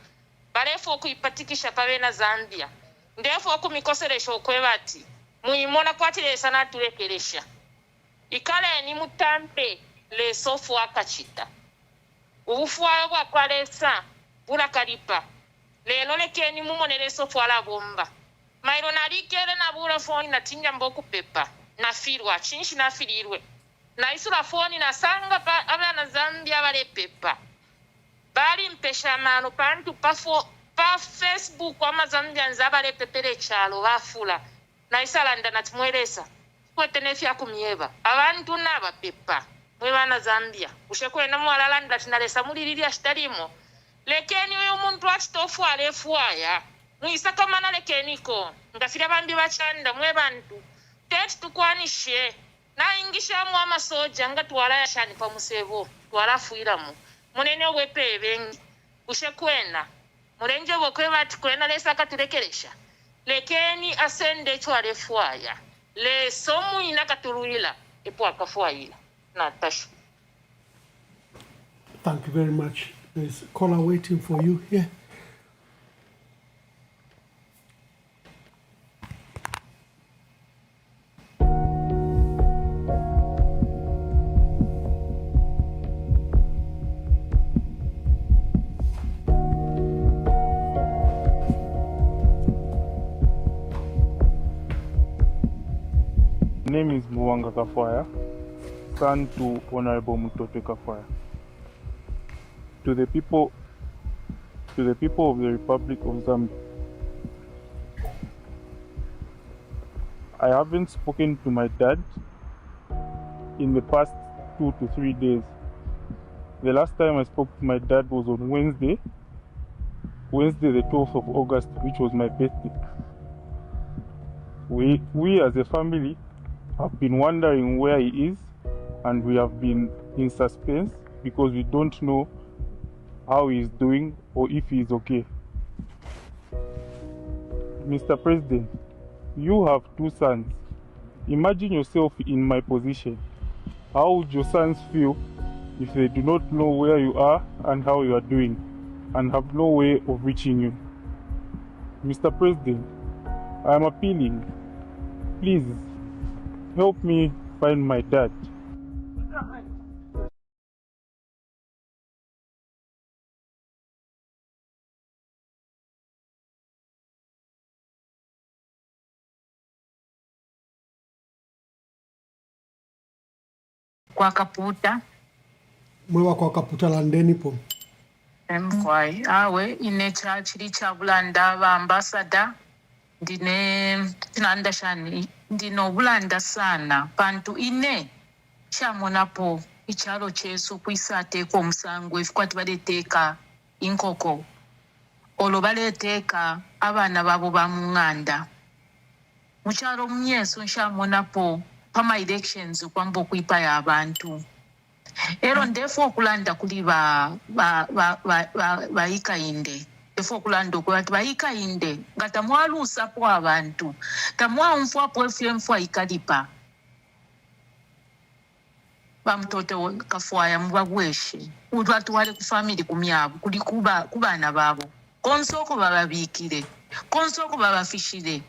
Speaker 11: balefu okuipatikisha pabena Zambia ndefu okumikoseresha okwe bati muimona kwatiresa natulekeresha ikale ni mutampe le sofu akachita ubufuayo bwa kwalesa bula kalipa lelo lekeni mumonere sofu ala bomba mailo nalikere na bula foni na tinja mboku pepa na firwa chinshi na firirwe na isura foni na sanga pa abana Zambia bale pepa bali mpesha mano pantu pa Facebook ama Zambia nzabale pepere chalo bafula na isalanda natimwelesa kwetenefya kumyeba abantu naba pepa mwebana Zambia ushekwe na mwalalanda tinalesa muliriria shitalimo lekeni uyu muntu achitofu alefuaya muisaka mana lekeniko ngafira bambi bachanda mwebantu tete tukwanishe na ingisha mu amasoja ngatwala yashani pa musebo twalafuiramu munene wepe bengi ushekwena murenje bokwe bati kwena lesa katulekeresha lekeni asende twalefuaya le somu inakaturuila epo akafuaila na tashu.
Speaker 4: Thank you very much. There's a caller waiting for you here.
Speaker 2: name is Muwanga Kafwaya, son to Honorable Mutotwe Kafwaya. To the people of the Republic of Zambia, I haven't spoken to my dad in the past 2 to 3 days. The last time I spoke to my dad was on Wednesday the 12th of August, which was my birthday. We as a family have been wondering where he is, and we have been in suspense because we don't know how he is doing or if he is okay. Mr. President, you have 2 sons. Imagine yourself in my position. How would your sons feel if they do not know where you are and how you are doing, and have no way of reaching you? Mr. President, I am appealing. Please, help me find my dad.
Speaker 6: Kwa Kaputa.
Speaker 4: Mwewa kwa Kaputa landeni po.
Speaker 6: Mkwai. Awe, ine chachiri chabulanda wa ambassador. Ndine, tinanda shani. Ndino bulanda sana. Pantu ine. Chamonapo. Ichalo chesu kuisa teko msangwe. Fikwati bade teka inkoko. Olo bade teka abana babo ba munganda. Muchalo mnyesu nshamonapo. Pama elections kwambo kuipa ya abantu. Ero ndefo okulanda kuli ba ikainde. Defo okulanda okulanda ba ikainde. Nga tamwalusa po abantu. Tamwamfwa po efyemfwa ikalipa. Bamtoto Kafwaya mubagweshe. Udwatu wale kufamili kumyabu. Kuli kubana babo. Konsoko bababikire. Konsoko babafishire.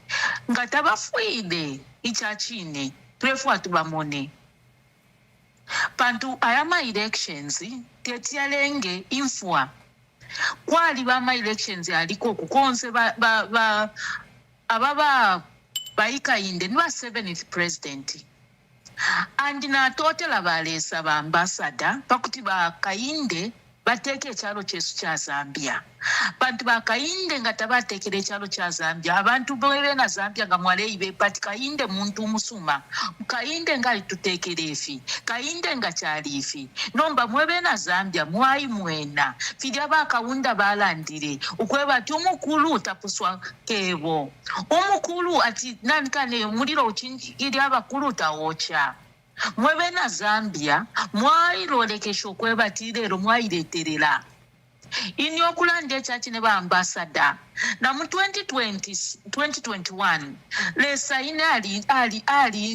Speaker 6: Nga tabafuide ichachine. Prefu tubamone. Pantu ayama elections tetialenge infua. Kwali bama elections aliko kukonse ababa ikainde niba 7th president. Andi na totela balesa ba ambassador pakuti ba kainde bateke chalo chesu cha Zambia. Bantu bakainde nga tabatekere chalo cha Zambia. Abantu bwebe na Zambia nga mwale ibe pati kainde muntu musuma. Kainde nga itutekerefi. Kainde nga chalifi. Nomba mwebe na Zambia mwai mwena. Fidia baka unda balandire. Ukweba ati umukulu utapuswa kebo. Umukulu ati nanikane muliro uchinji ili abakulu utaocha. Mwebe na Zambia mwai rolekesho kweba tirero mwai leterela. In your kulande church ne ba ambassador. Na mu 2021 lesa ine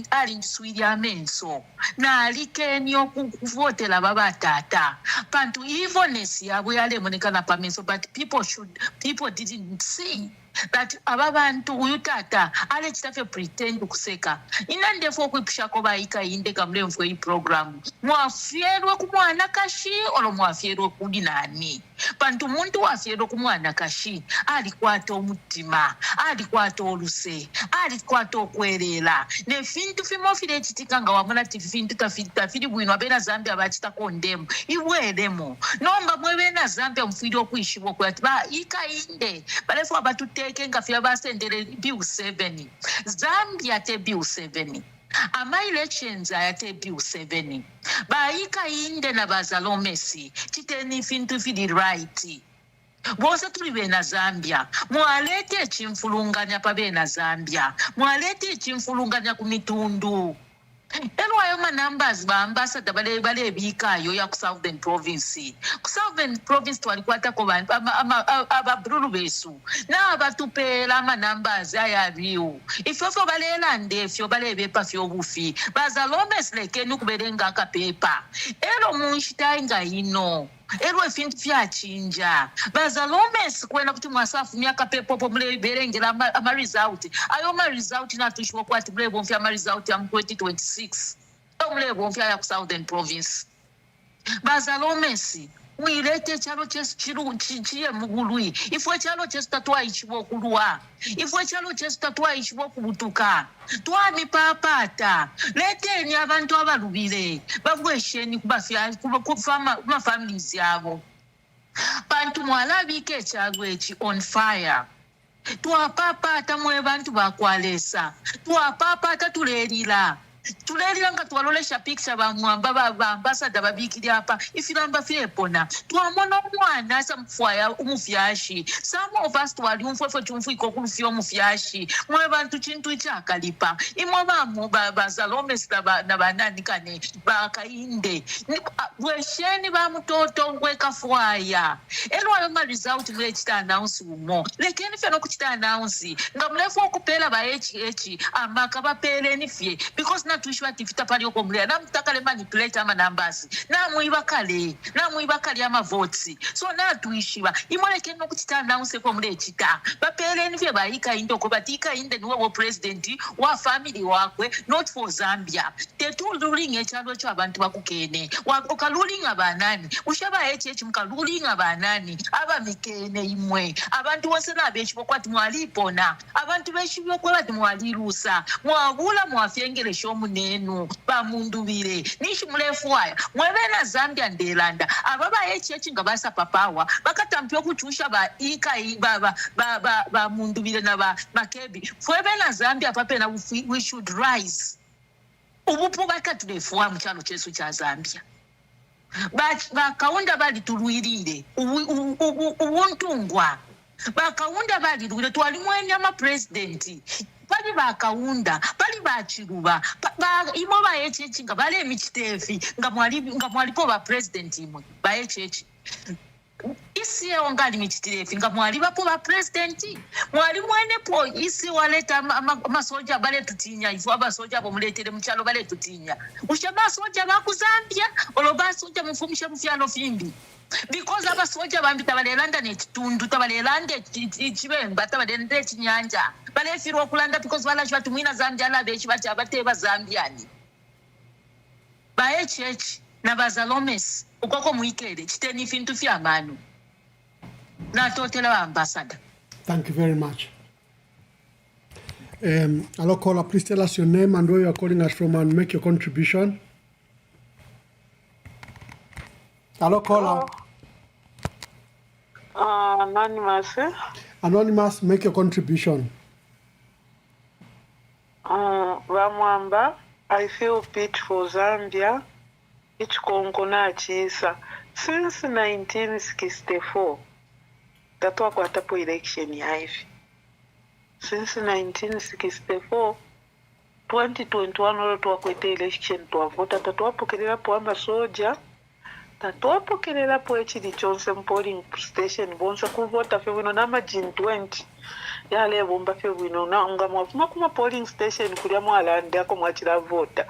Speaker 6: ali nswiri amenso. Na alike okuvotela baba tata. Pantu evilness yabwe yale monekana pamenso, but people didn't see that ababantu uyu tata ale chitafe pretend kuseka. Inandefo kuipishako ba ikainde kamlemfwe hii program. Mwafierwe kumwana kashi olo mwafierwe kudi nani. Pantu muntu wafierwe kumwana kashi alikwata omutima, alikwata oluse, alikwata okwerera. Ne fintu fimofile chitikanga wamuna tifintu tafiri bwino abena Zambia bachita kondemu. Iweremo. Nomba mwebena Zambia mfiri okuishibwa kwa atiba ikainde. Balefo abatu teke nga fya basendere bill 7. Zambia te bill 7. Ama elections ayate bill 7. Ba ikainde na bazalomesi. Chiteni fintu fili right. Bosa tulibe na Zambia. Mwalete chimfulunganya pabe na Zambia. Mwalete chimfulunganya kumitundu. Elu ayoma numbers ba ambassador bale bikayo ya ku Southern Province. Ku Southern Province twalikwata ko ababrulu besu. Na abatupela ama numbers ayabiyo. Ifofo balela ndefyo bale bepa fyo bufi. Bazalomes leke nukuberenga akapepa. Elo munshitainga ino. Ero efintu fyachinja. Bazalomes kwena kuti mwasafu myaka pepo mule berengera ama result. Ayo ma result natushwa kwati mule bonfya ama result ya 2026. Mule bonfya ya ku Southern Province. Bazalomes mwirete ekyalo kiye mugulwi ifwe ekyalo kyesu tatwayikibwa okulwa ifwe ekyalo kyesu tatwayikibwa okubutuka twamipapaata leeteni abantu abalubire bagwesheni kumafamilies abo bantu mwalabiika ekyalo eki on fire twapapaata mwe bantu bakwalesa twapapaata tuleerira nga twalolesha picture bamwamba baambasada babikira apa ifiramba fyepona twamona omwana asa mufwaya umufyashi some of us twali umfwefwe tumfwika okulufya omufyashi mwe bantu kintu ekyakalipa imwe bamu bazalomes nabanani kane bakainde bwesheni bamutoto gwekafwaya elwayo ma result lwekita announce umo lekeni fena okukita announce nga mulefu okupeera baeki amaka bapeereni fye because natuishwa tifita pali okomulera namutakale manipulate ama numbers namwiba kale ama votes so natuishiba imoleke nokukita announce ko mule ekita bapeereni fye bayika indo ko batika inde niwe wo president wa family wakwe not for Zambia teturuling ekyalo kyo abantu bakukene okaluling abanani ushaba echi mukaluling abanani abamikene imwe abantu bose nabechi kwati mwalipona abantu beshibyo kwati mwalirusa mwabula mwafyengere shomunenu bamundubire nishi mulefu waya mwebena Zambia ndelanda ababa echi nga basa papawa bakatampyo okuchusha ba ika ba mundubire na ba makebi fwebena Zambia papena we should rise ubupu bakatulefuwa mu kyalo kyesu kya Zambia bakaunda balitulwirire ubuntungwa bakaunda balirwire twalimwenya ama president bali bakaunda bali bachiruba imo bayechechi nga bale emikitefi nga mwalipo ba president imwe bayechechi isi ongali mikitefi nga mwalipo ba president mwali mwenepo isi waleta amasoja bale tutinya ifu abasoja abo muletere mukyalo bale tutinya ushaba soja bakuzambia oloba soja mufumisha mufyalo fimbi because abasoja bambi tabalelanda nekitundu tabalelanda ekibemba tabalelanda ekinyanja balefirwa okulanda because balashwa tumwina Zambia alabe ekibati abateba Zambiani bayechechi nabazalomes ukoko muikere kiteni fintu fyamanu natotela ambassador.
Speaker 4: Thank you very much. Hello caller, please tell us your name and where you are calling us from and make your contribution. Hello caller.
Speaker 12: Anonymous.
Speaker 4: Anonymous, make your contribution.
Speaker 12: Ramwamba, I feel pity for Zambia. It's Konkona Chisa. Since 1964, that was what election hivi. Since 1964, 2021 olo twakwete election twavota tatwapokerera po amasoja tatwapokerera po ekiri kyonse mu polling station bonse kuvota fe bwino n'amagin 20 yale bomba fe bwino nga mwavuma kuma polling station kulya mwalanda ko mwakira vota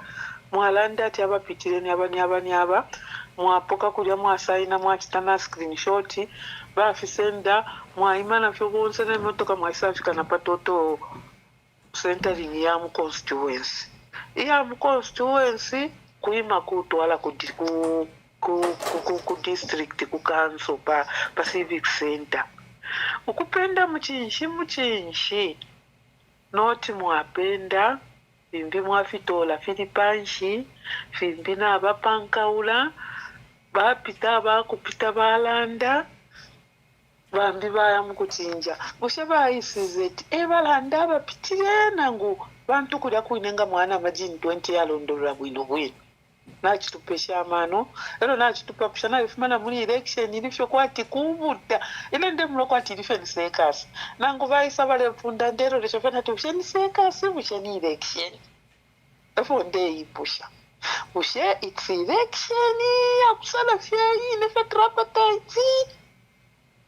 Speaker 12: mwalanda ati abapitire ni abanyaba mwapoka kulya mwasayina mwakitana screenshot bafisenda mwaimana fe bonse n'emotoka mwaisafika na patoto centering ya mu constituency kuima kutwala ku district ku council pa civic center ukupenda muchinshi noti mwapenda fimbi mwafitola filipanshi fimbi n'abapankaula bapita bakupita balanda bambi baya mukuchinja bushe bayisize ati balanda bapitire nangu bantu kulya kuinenga mwana majini 20 yalondolera bwino nakitupesha amano ero nakitupa pushana ifumana muri election ilifyo kwati kubuta ile ndemlo kwati defense sekas nangu bayisa bale punda ndero leshofana tusheni sekas busheni election efo ndei pusha bushe it's election akusala fyeyi nefe trapataiti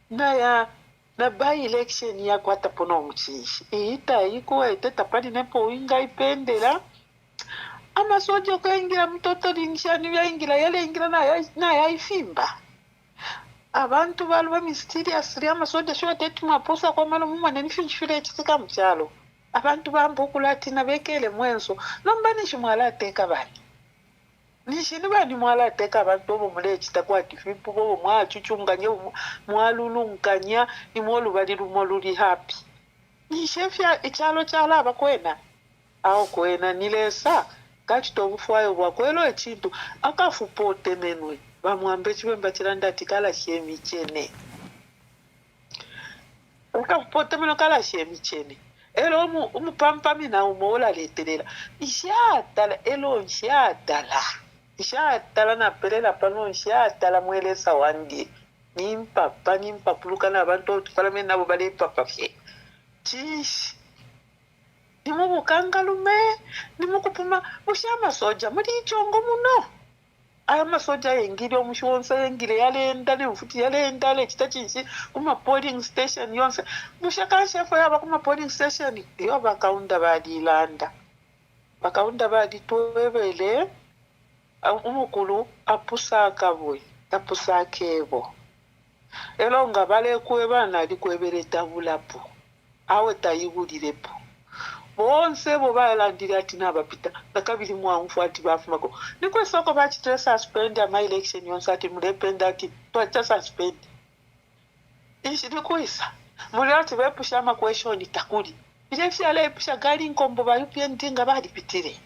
Speaker 12: na by election ya kwata pono muchishi ita iko eteta pani nepo inga ipendera amasoja kaingira mtoto linshani byaingira yale ingira na yaifimba abantu balwa mysterious ri amasoja sho tetu maposa kwa malo mumane nifinchire ekisika mchalo abantu bambukula ati na bekele mwenso nombani shimwala teka bani nishini bani mwalateka abantu obo mulekita kwati fipu bobo mwachuchunganya mwalulunkanya nimwolu bali lumo luli happy nishefya ekyalo kyala abakwena awo kwena nilesa kachita obufwayo bwakwelo ekintu akafupote menwe bamwambe kibemba kiranda tikala shemichene akafupote meno kala shemichene elo umupampami na umola leterera ishatala elo ishatala na pelela pano ishatala mwelesa wandi nimpapuluka na abantu otufalame nabo bali papa fye chish nimubukangalume nimukupuma mushama soja muri ichongo muno aya masoja yengire omushonsa yengire yalenda nefuti yalenda lekita kinshi kuma polling station yonse mushakanshefu yaba kuma polling station iyo bakaunda badilanda bakaunda baditwebele umukulu apusakabwe apusakebo elo nga balekwebana alikwebere tabulapo awe tayigulirepo bonse bo balandira ati nabapita nakabiri mwangu ati bafumako niko soko bachi suspend ama election yonse ati mulependa ati twacha suspend ishi ndikuisa muri ati bepusha ama question itakuri ile fyale pusha gari nkombo ba UPND nga balipitire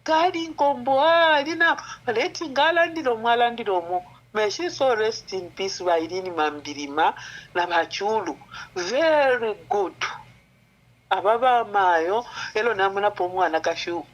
Speaker 12: gari nkombo alina leti ngalandiro mwalandiro mo meshi so rest in peace ba ilini mambirima na bachulu very good ababa mayo elo namuna pomwana kashu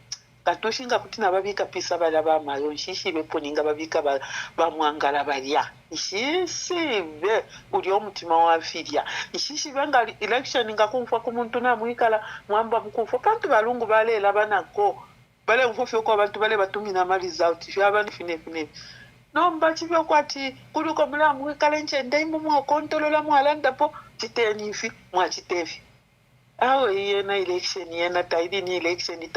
Speaker 12: katushinga kuti nababika pisa bala bamayo nshishi beponinga babika bamwangala balya ishisibe uli omutima wa filia ishishi benga election ngakumfa kumuntu namwikala mwamba mukufa pantu balungu balela banako bale mfofyo ko abantu bale batumina ma result fyabani fine nomba chibyo kwati kuliko mulamu wikala nchende mu kontolola mwalanda po chitenifi mwachitevi awe yena election yena taidi ni election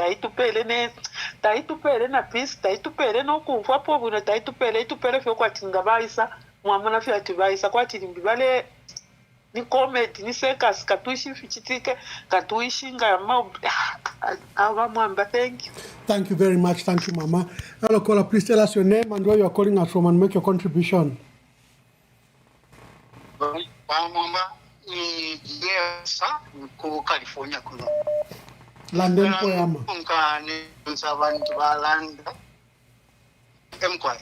Speaker 12: taitupele na peace taitupele no kumfa po buno taitupele fyo kwati ngabaisa mwamona fyo ati baisa kwati limbibale ni comedy ni sekas katuishi fichitike katuishi ngama aba mwamba.
Speaker 4: Thank you very much. Thank you, Mama. Hello, caller. Please tell us your name and where you are calling us from and make your contribution.
Speaker 3: Mama, yes, ku California kuno.
Speaker 4: London poyama.
Speaker 3: Nkane nsabantu balanda. Emkwai.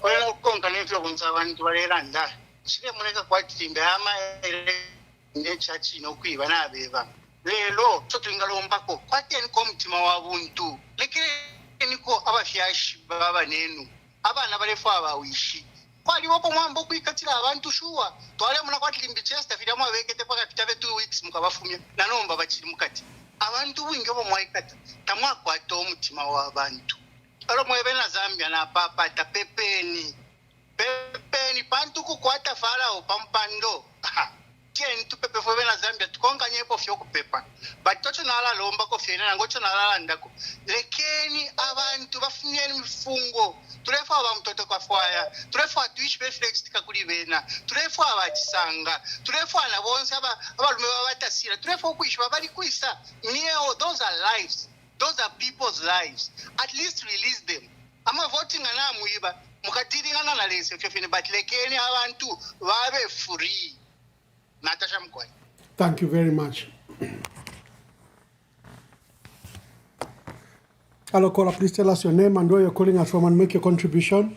Speaker 3: Kwela konkane fyo kunsabantu balanda. Shike muneka kwatimba ama ne church no kwiba nabeba. Lelo totungalombako kwateni ko mutima wabuntu lekere niko abafyashi baba nenu abana balefa abawishi kwali woko mwambo kwikatira abantu shuwa twale muna kwatilimbi chester fidamu abekete paka pitabe 2 weeks mukabafumya nanomba bakiri mukati abantu winge bo mwaikata tamwa kwato omutima wabantu alo mwebe na Zambia na papa tapepeni pantu kukwata farao pampando Ken tu pepe fo na Zambia tukonga nyepo fyo kupepa batocho nala lomba ko fyena nangocho nala ndako lekeni abantu bafunye mifungo tulefa aba mtoto kwa fwaya tulefa tuishi reflex tikakulibena tulefa abachisanga tulefa na bonse abalume babatasira tulefa kuishi babali kuisa niyo those are lives, those are people's lives. At least release them. Ama voting ana muiba mukatiringana na lese fyofene but lekeni abantu babe free. Natasha Mkwai.
Speaker 4: Thank you very much. Hello, caller. Please tell us your name and where you're calling us from and make your contribution.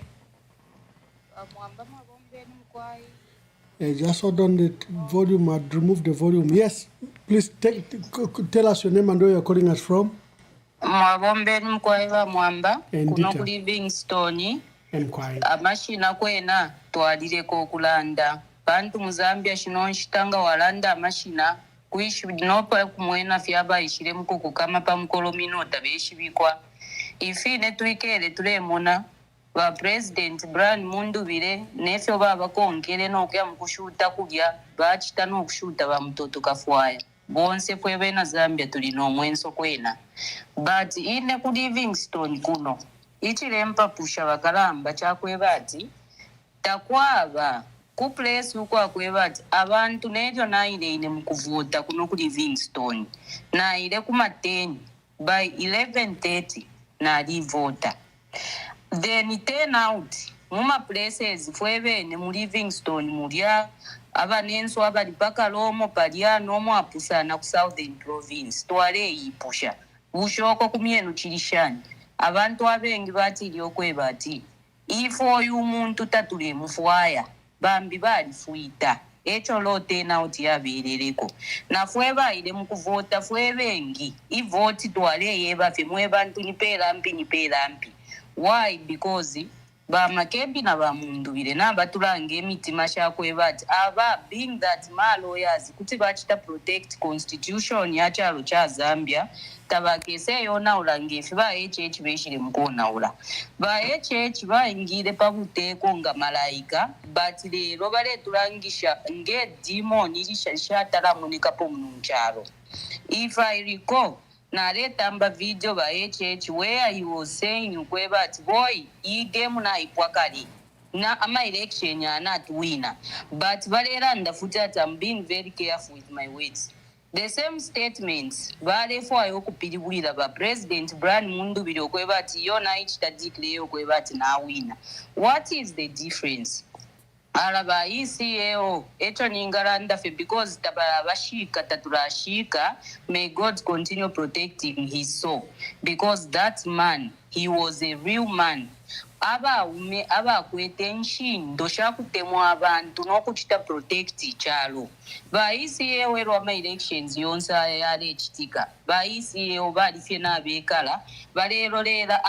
Speaker 4: Just hold on the volume and remove the volume. Yes, please tell us your name and where you're calling us from.
Speaker 13: Mwabombe Mkwaiva Mwamba, kuno ku Livingstone. Amashina kwena twalireko kulanda. Bantu muzambia shino nshitanga walanda amashina kuishi dinopa kumwena fyaba ishire mkuku kama pa mkolomino tabeshi bikwa ifine tuikele tulemona ba president Brian Mundubire nefyo baba konkele nokya mkushuta kugya bachita no kushuta ba mtoto kafwaya bonse kwebe na Zambia tulino mwenso kwena but ine ku Livingstone kuno ichilempa pusha bakalamba chakwebati takwaba ku place ukwa kwebati abantu nejo naile ine mkuvuta kuno ku Livingstone naile kuma 10 by 11:30 na livota then turn out muma places fwebene mu Livingstone mulya abanenso abali Bakalomo palya nomo apusana ku Southern Province twale yipusha bushoko kumyenu chilishani abantu abengi batili okweba ati ifo oyu muntu tatule mufwaya bambi bali fuita echo lote na oti yaberereko na fweba ile mukuvota fwebengi ivoti twale yeba fe mwebantu nipela mpi why because ba makembi na ba mundu bile na batulange emitima shakweba ati aba being that ma lawyers kuti bachita protect constitution ya chalo cha Zambia tabakese yona ulangefi ba HH beshire mukona ula ba HH ba ingire pabuteko nga malaika but lero bale tulangisha nge demon ilisha talamunika po muncharo. If I recall na letamba video ba HH where he was saying kweba ati boy hii game na ipwakali na ama election ya not winner but balera ndafuta ati I'm being very careful with my words. The same statements bale fo ayo kupilibulira ba President Brian Mundubiri okweba ati yona ichita declare okweba ati na winner. What is the difference? Alaba ECAO echo ningalanda fe because tabala bashika taturashika. May God continue protecting his soul because that man, he was a real man. Aba kwete nshindo shakutemwa abantu nokuchita protect chalo ba ECAO ero ama elections yonsa yale chitika ba ECAO bali fena bekala balero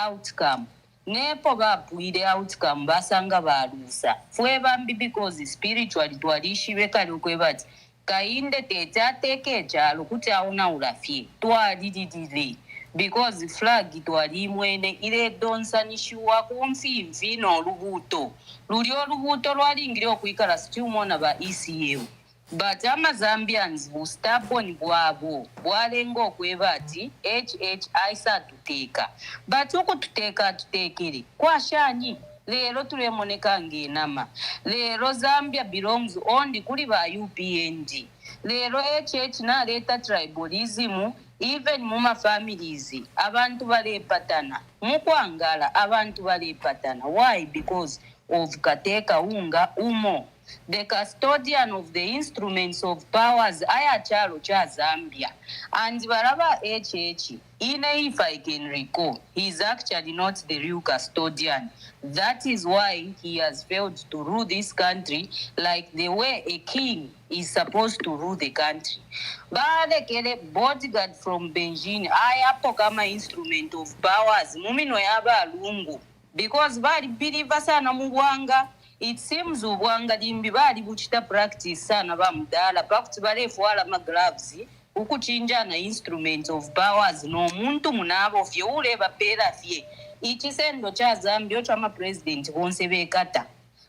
Speaker 13: outcome nepo bapuire outcome basanga balusa fwe bambi because spiritually twalishi bekali okwebati kainde tete chalo kuti auna ulafie twalididile because flag twali mwene ile donsa nishuwa kumfi no lubuto lulio lubuto lwalingire okuikala situmona ba ECAO but ama Zambians bu stubborn bwabo bwalengo okweba ati HH aisa tuteka but okututeka tutekere kwashanyi lero tulemoneka ngenama lero Zambia belongs only kuli ba UPND lero HH na leta tribalism even muma families abantu balepatana mukwangala abantu balepatana why because of kateka unga umo the custodian of the instruments of powers aya chalo cha Zambia and baraba HH if I can recall he is actually not the real custodian. That is why he has failed to rule this country like the way a king is supposed to rule the country. Bale kele bodyguard from Beijing ayapo kama instrument of powers mumino yaba lungu because bali believe sana mugwanga. It seems ubwanga limbi bali buchita practice sana bamudala pakuti bale fuala ma gloves ukuchinja na instruments of powers no muntu munabo fye ule bapera fye ichisendo cha Zambia cha ma president bonse bekata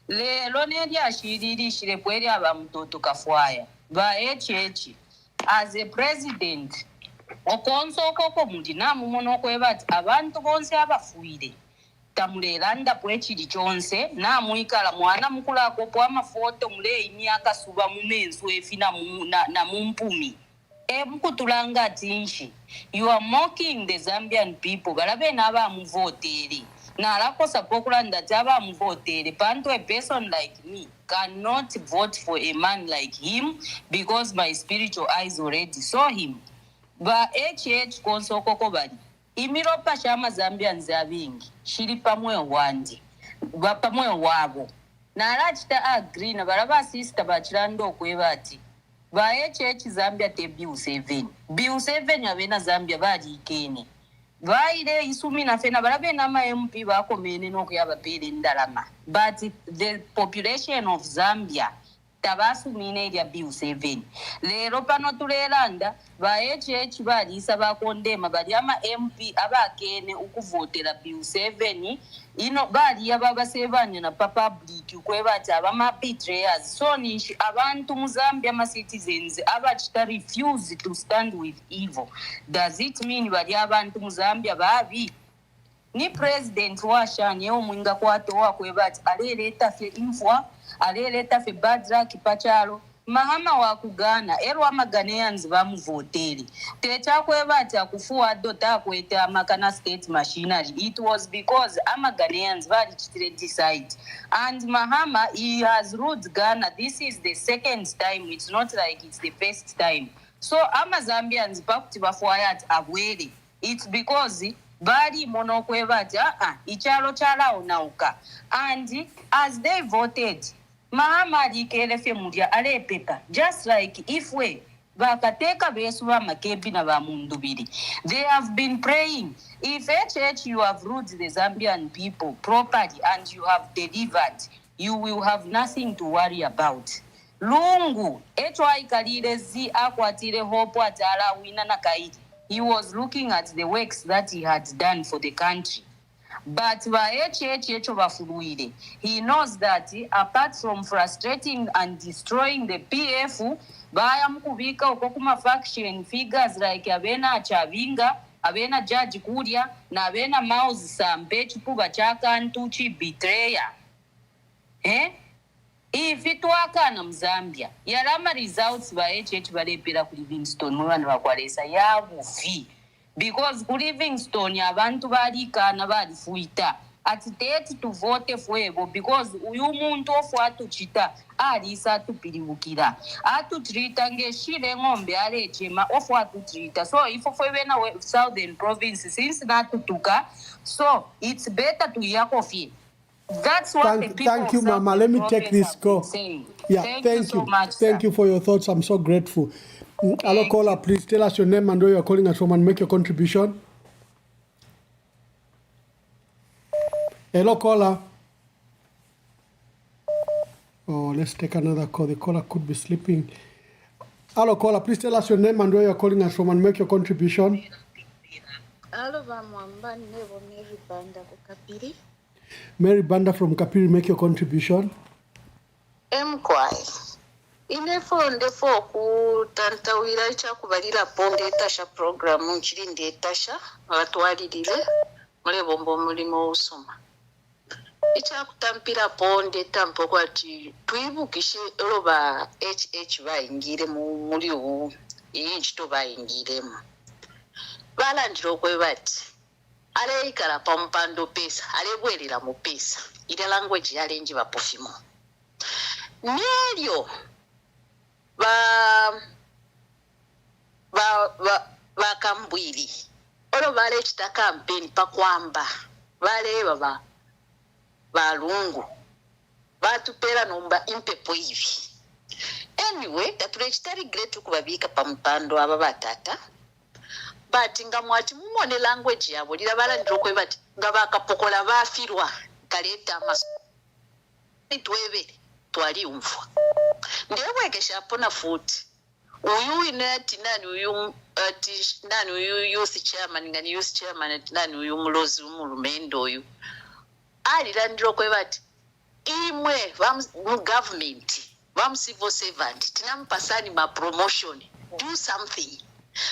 Speaker 13: lero neli ashirishire kweli aba mtoto kafwaya ba HH as a president okonso koko mundi namu mono kwebati abantu bonse abafuire tamulelanda pwechili chonse na muikala mwana mukula kopo amafoto mule imyaka suba mumensu efina na mumpumi mukutulanga tinshi you are mocking the Zambian people balabe naba muvoteri na alako sapokulanda taba muvoteri panto a person like me cannot vote for a man like him because my spiritual eyes already saw him ba HH konso koko bali imiropa shama Zambians abingi shiri pamwe wandi pamwe wabo na alachita agree na baraba sister bachirando okwebati ba HH Zambia te Bill 7 yabena Zambia bali ikene baile isumi na fena barabe na ma MP bako mene no kuyaba pele ndalama but the population of Zambia tabasu mine ya Bill 7 lero pano tulelanda ba HH balisa bakondema bali ama MP abakene ukuvotera Bill 7 ino bali yababa sebanye na public kwebati abama betrayers so nishi abantu mu Zambia ma citizens abachita refuse to stand with evil. Does it mean bali abantu mu Zambia babi ni president washanye omwinga kwato wakwebati aleleta fe infwa aleleta fe badra kipachalo Mahama wa kugana ero amaganeans bamuvoteri techakweva ati akufuwa dota kweta makana state machinery. It was because amaganeans vari decide, and Mahama, he has ruled Ghana. This is the second time. It's not like it's the first time. So Zambians bakuti bafuayat abwere. It's because bari monokweva ati ichalo chala onauka, and as they voted Mahama dikelefe mudia ale paper, just like if we bakateka besuwa makebi na bamundubiri. They have been praying. If HH you have ruled the Zambian people properly and you have delivered, you will have nothing to worry about. Lungu etwa ikalirezi akwatire hopo atala wina na kaidi. He was looking at the works that he had done for the country. But he knows that apart from frustrating and destroying the PF, bayamukubika okokuma faction figures like Abena Chavinga, Abena Judge Kuria, na Abena Mouse Sampe Chupuba Chaka Ntuchi Betrayer. If it waka na Mzambia, yarama results by HH Balepira ku Livingstone mwana wakwaresa ya bufi. Because ku Livingstone abantu balika na balifuita atitete to vote fuego because uyu muntu ofuatu chita alisa tupilibukira atutrita ngeshire ngombe alechema ofuatu trita. So if fwe na southern province since natutuka, so it's better to yakofi. That's what the people
Speaker 4: thank you, Mama. Let me take this call. Yeah, thank you so much. Thank you for your thoughts. I'm so grateful. Hello, caller. Please tell us your name and where you're calling us from and make your contribution. Hello, caller. Oh, let's take another call. The caller could be sleeping. Hello, caller. Please tell us your name and where you're calling us from and make your contribution.
Speaker 14: Hello, Vamwamba. Nevo Mary Banda Kapiri.
Speaker 4: Mary Banda from Kapiri, make your contribution.
Speaker 14: Mkwai. Inefonde foku tantawira chakubalira ponde tasha program nchirinde tasha batwalirire mule bombo mulimo usoma. Ichakutampira ponde tampo kwati twibukishe roba HH bayingire muri ubu inchito bayingiremo. Balandiro kwe bati ale ikala pampando pesa ale bwerera mu pesa ile language yale nji bapofimo nelyo ba kambwili olo bale chita campaign pakwamba bale baba balungu batupera nomba impepo hivi. Anyway tatulechitari great kubabika pampando aba batata. But ngamwati mumone language yabo lirabala ndokwe bati ngabakapokola bafirwa kaleta mas itwebe twali umfwa ndewekesha pona futi uyu inati nani uyu ati nani uyu youth chairman ngani youth chairman nani uyu mulozi umulumendo uyu alira ndokwe bati imwe mu government bam civil servant tinampasani ma promotion, do something.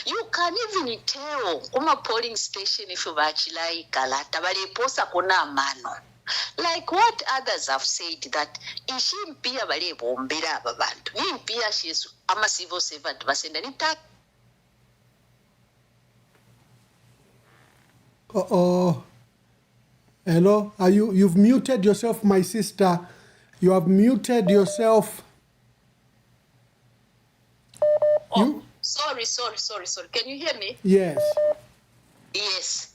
Speaker 14: You can even tell kuma polling station if you bachilai kalata bali posa kona mano. Like what others have said that ishi mpia bali bombera ababantu. Ni mpia shesu ama civil servant basenda nita.
Speaker 4: Hello, are you've muted yourself, my sister. You have muted yourself.
Speaker 14: Sorry. Can you hear me?
Speaker 4: Yes.
Speaker 14: Yes.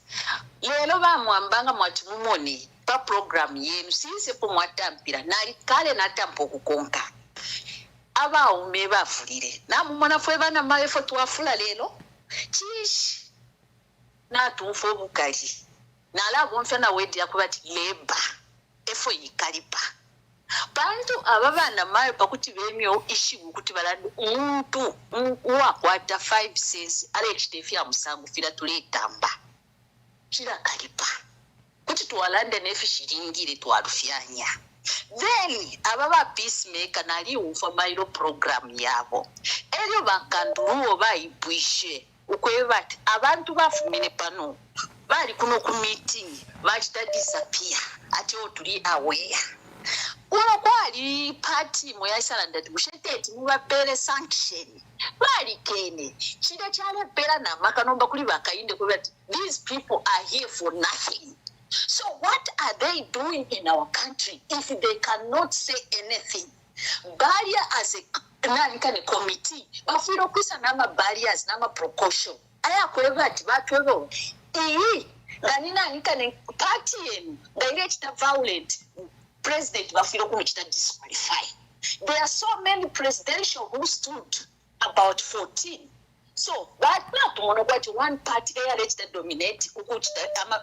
Speaker 14: Lelo ba mwambanga mwati mumoni pa program yenu sinse po mwatampira nali kale natampo kukonka. Aba umeba fulire. Na mumona fwe bana maefo tuafula lelo. Chish. Na tumfo bukali. Na la bonfya na wedi yakubati leba. Efo yikalipa. Bantu ababana mayo pakuti bemyo ishigu kuti balande umuntu uwakwata 5 cents alechitefya musangu fira tuletamba kila kalipa kuti tuwalande nefi shiringire tuwarufyanya. Then ababa peacemaker nali ufa mailo program yabo elyo bankanduruwo bayibwishe ukwebati abantu bafumine pano bali kuno ku meeting bachita disappear ati otuli aware. Uno kwali party moya isala ndati ushete immediate mubapere sanction balikene chida chala pera na makanomba kuli bakainde kuba these people are here for nothing. So what are they doing in our country if they cannot say anything? Barrier as a committee bafiro kwisa nama barriers nama precaution aya kweva ati batwebo ganina nikane party yenu direct violent president bafiro kumechita disqualify. There are so many presidential who stood about 14. So right now tomorrow one party they dominate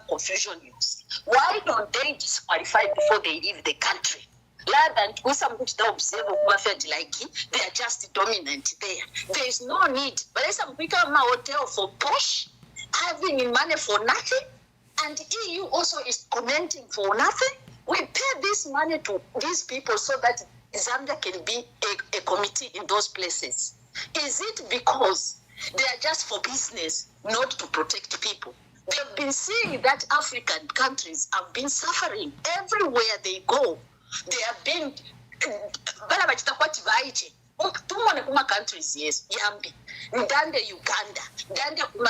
Speaker 14: confusion news. Why don't they disqualify before they leave the country? Rather than to some observe like they are just dominant there. There is no need. But there's some become a hotel for posh, having money for nothing, and EU also is commenting for nothing. We pay this money to these people so that Zambia can be a committee in those places. Is it because they are just for business, not to protect people? They've been seeing that African countries have been suffering everywhere they go. They have been tumone kuma countries yes yambi ndande Uganda ndande kuma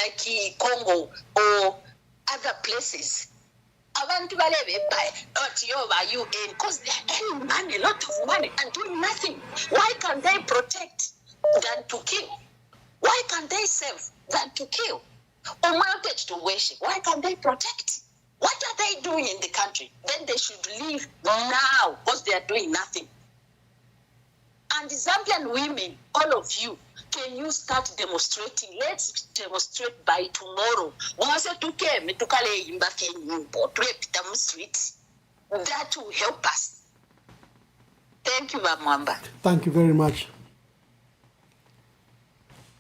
Speaker 14: like Congo or other places. Abantu balebe by UN because they are earning money, a lot of money and doing nothing. Why can't they protect than to kill? Why can't they serve than to kill? To worship. Why can't they protect? What are they doing in the country? Then they should leave now because they are doing nothing. And the Zambian women, all of you, can you start demonstrating? Let's demonstrate by tomorrow. That will help us. Thank you, Mwamba.
Speaker 4: Thank you very much.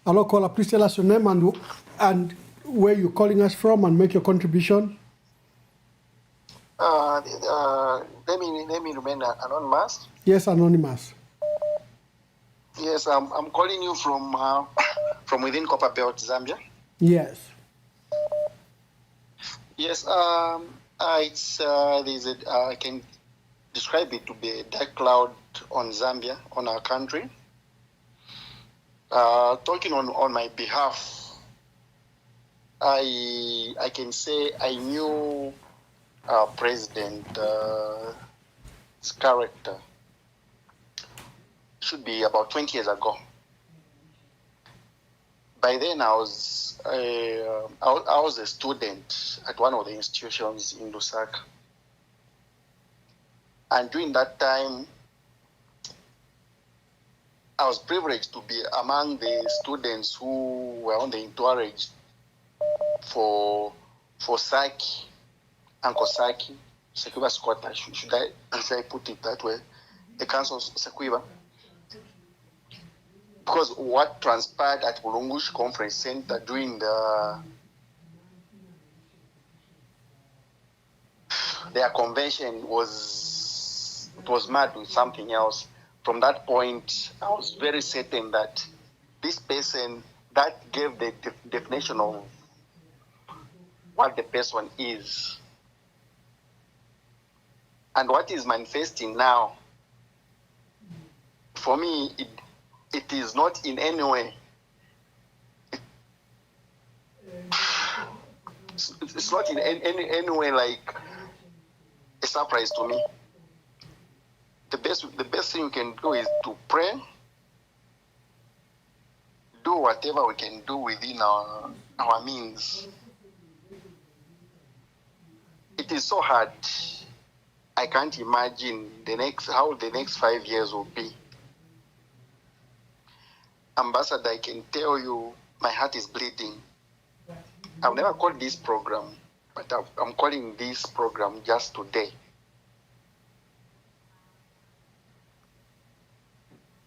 Speaker 4: Hello, caller, please tell us your name and where you're calling us from and make your contribution.
Speaker 15: Let me remain anonymous.
Speaker 4: Yes, anonymous.
Speaker 15: Yes, I'm calling you from within Copper Belt, Zambia.
Speaker 4: Yes.
Speaker 15: Yes, it's I can describe it to be a dark cloud on Zambia, on our country. Talking on my behalf, I can say I knew President's character should be about 20 years ago. By then, I was a student at one of the institutions in Lusaka, and during that time, I was privileged to be among the students who were on the entourage for Saki, Uncle Saki, Sequiba Squatter. Should I put it that way? The Council of Sequiba. Because what transpired at Bulungush Conference Center during their convention was mad with something else. From that point, I was very certain that this person that gave the definition of what the person is and what is manifesting now, for me, it is not in any way. It's not in any way like a surprise to me. The best thing you can do is to pray, do whatever we can do within our means. It is so hard. I can't imagine how the next 5 years will be. Ambassador, I can tell you my heart is bleeding. I've never called this program, but I'm calling this program just today.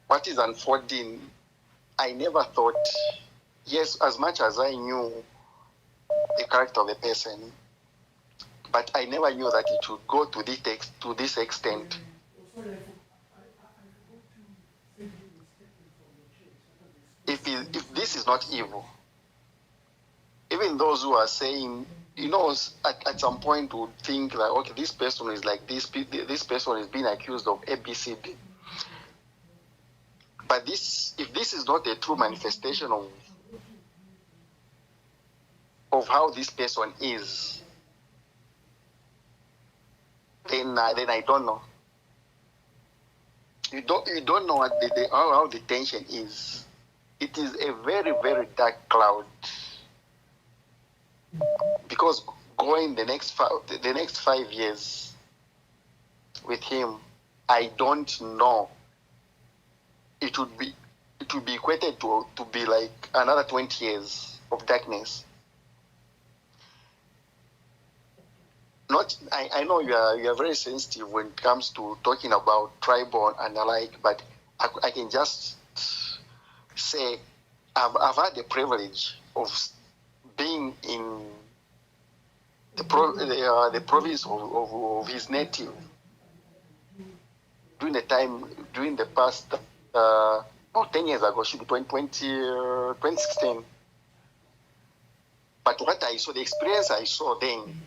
Speaker 15: What is unfolding, I never thought, yes, as much as I knew the character of the person, but I never knew that it would go to this extent. If this is not evil, even those who are saying, at some point would think that, okay, this person is like this person is being accused of ABCD. But if this is not a true manifestation of how this person is, then I don't know. You don't know what how the tension is. It is a very, very dark cloud, because going the next 5 years with him, I don't know. It would be equated to be like another 20 years of darkness. I know you are very sensitive when it comes to talking about tribal and the like, but I can just say I've had the privilege of being in the province of his native during the past 10 years ago, should be 2016. But what I saw, the experience I saw then,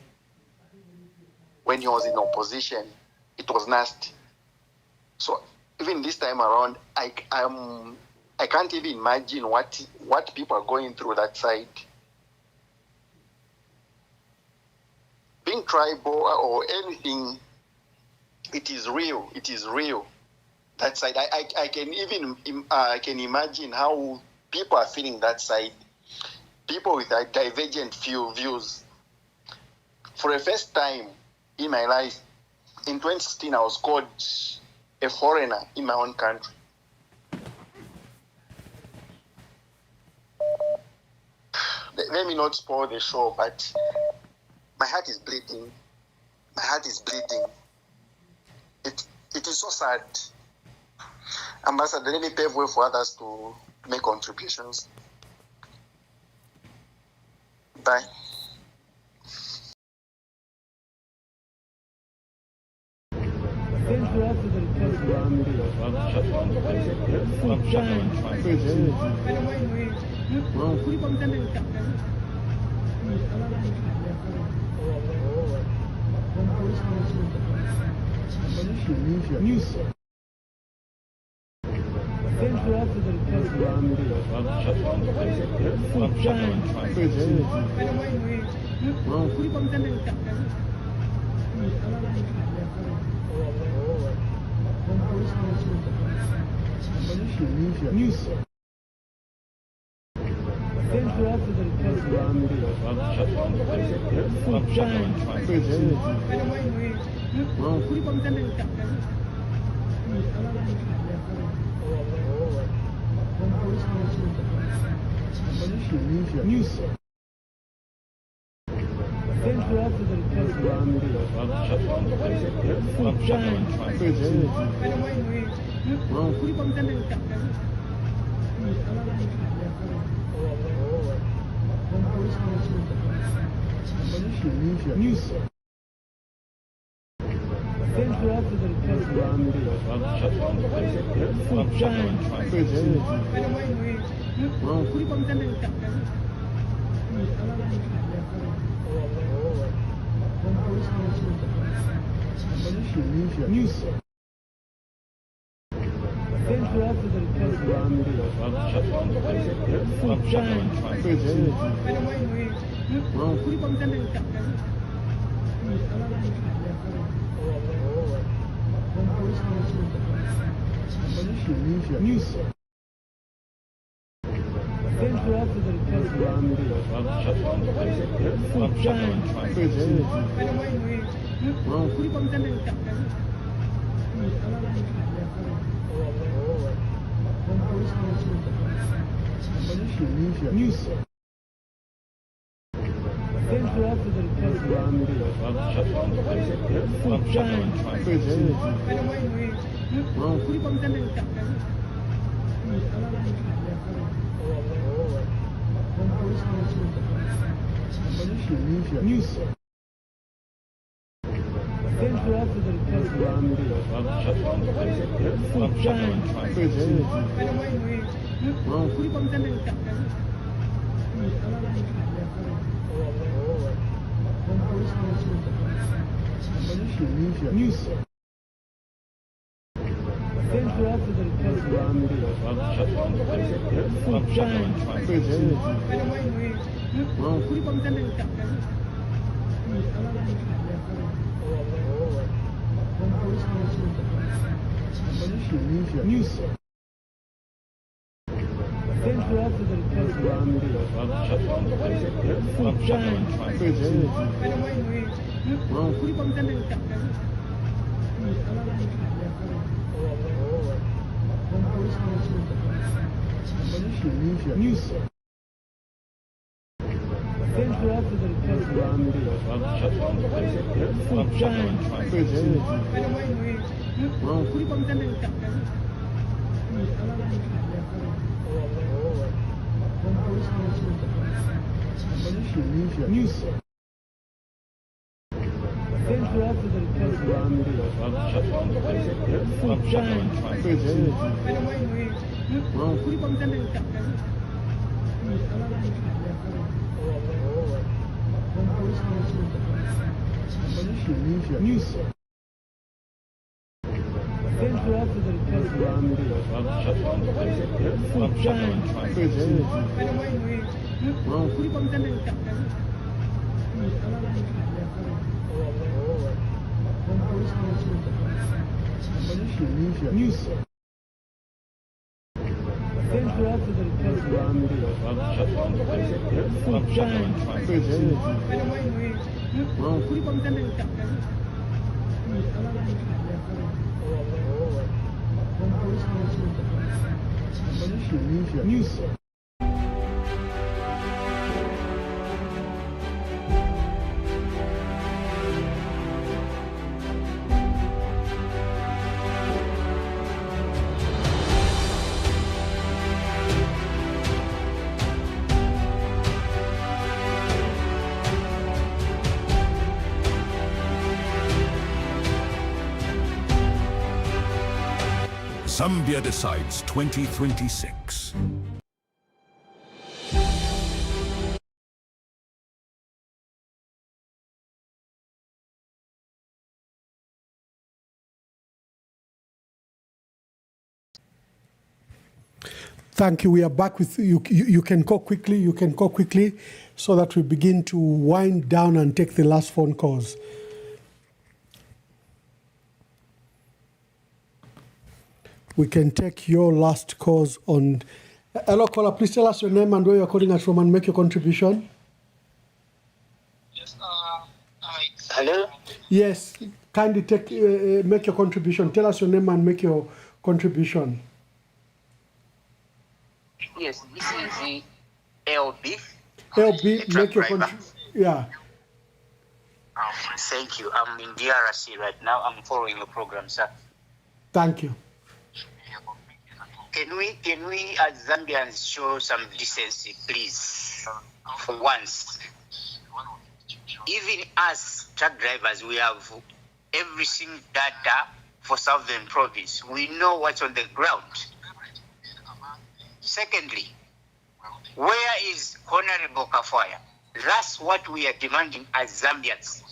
Speaker 15: when he was in opposition, it was nasty. So even this time around, I can't even imagine what people are going through that side. Being tribal or anything, it is real. It is real. That side, I can imagine how people are feeling that side. People with divergent views. For the first time in my life, in 2016, I was called a foreigner in my own country. Let me not spoil the show, but my heart is bleeding. My heart is bleeding. It is so sad. Ambassador, let me pave way for others to make contributions. Bye.
Speaker 4: News. News. News. News. News. News. News. News. News. News. News. News. News. News. News.
Speaker 16: Zambia Decides 2026.
Speaker 4: Thank you. We are back with you. You can go quickly. You can go quickly so that we begin to wind down and take the last phone calls. We can take your last calls on. Hello, caller. Please tell us your name and where you're calling us from and make your contribution.
Speaker 3: Yes, hello?
Speaker 4: Yes, kindly take make your contribution. Tell us your name and make your contribution.
Speaker 17: Yes, this is the LB.
Speaker 4: LB, make your contribution. Yeah.
Speaker 17: Thank you. I'm in DRC right now. I'm following your program, sir.
Speaker 4: Thank you.
Speaker 17: Can we as Zambians show some decency, please? For once. Even as truck drivers, we have everything data for Southern Province. We know what's on the ground. Secondly, where is Honorable Kafwaya? That's what we are demanding as Zambians.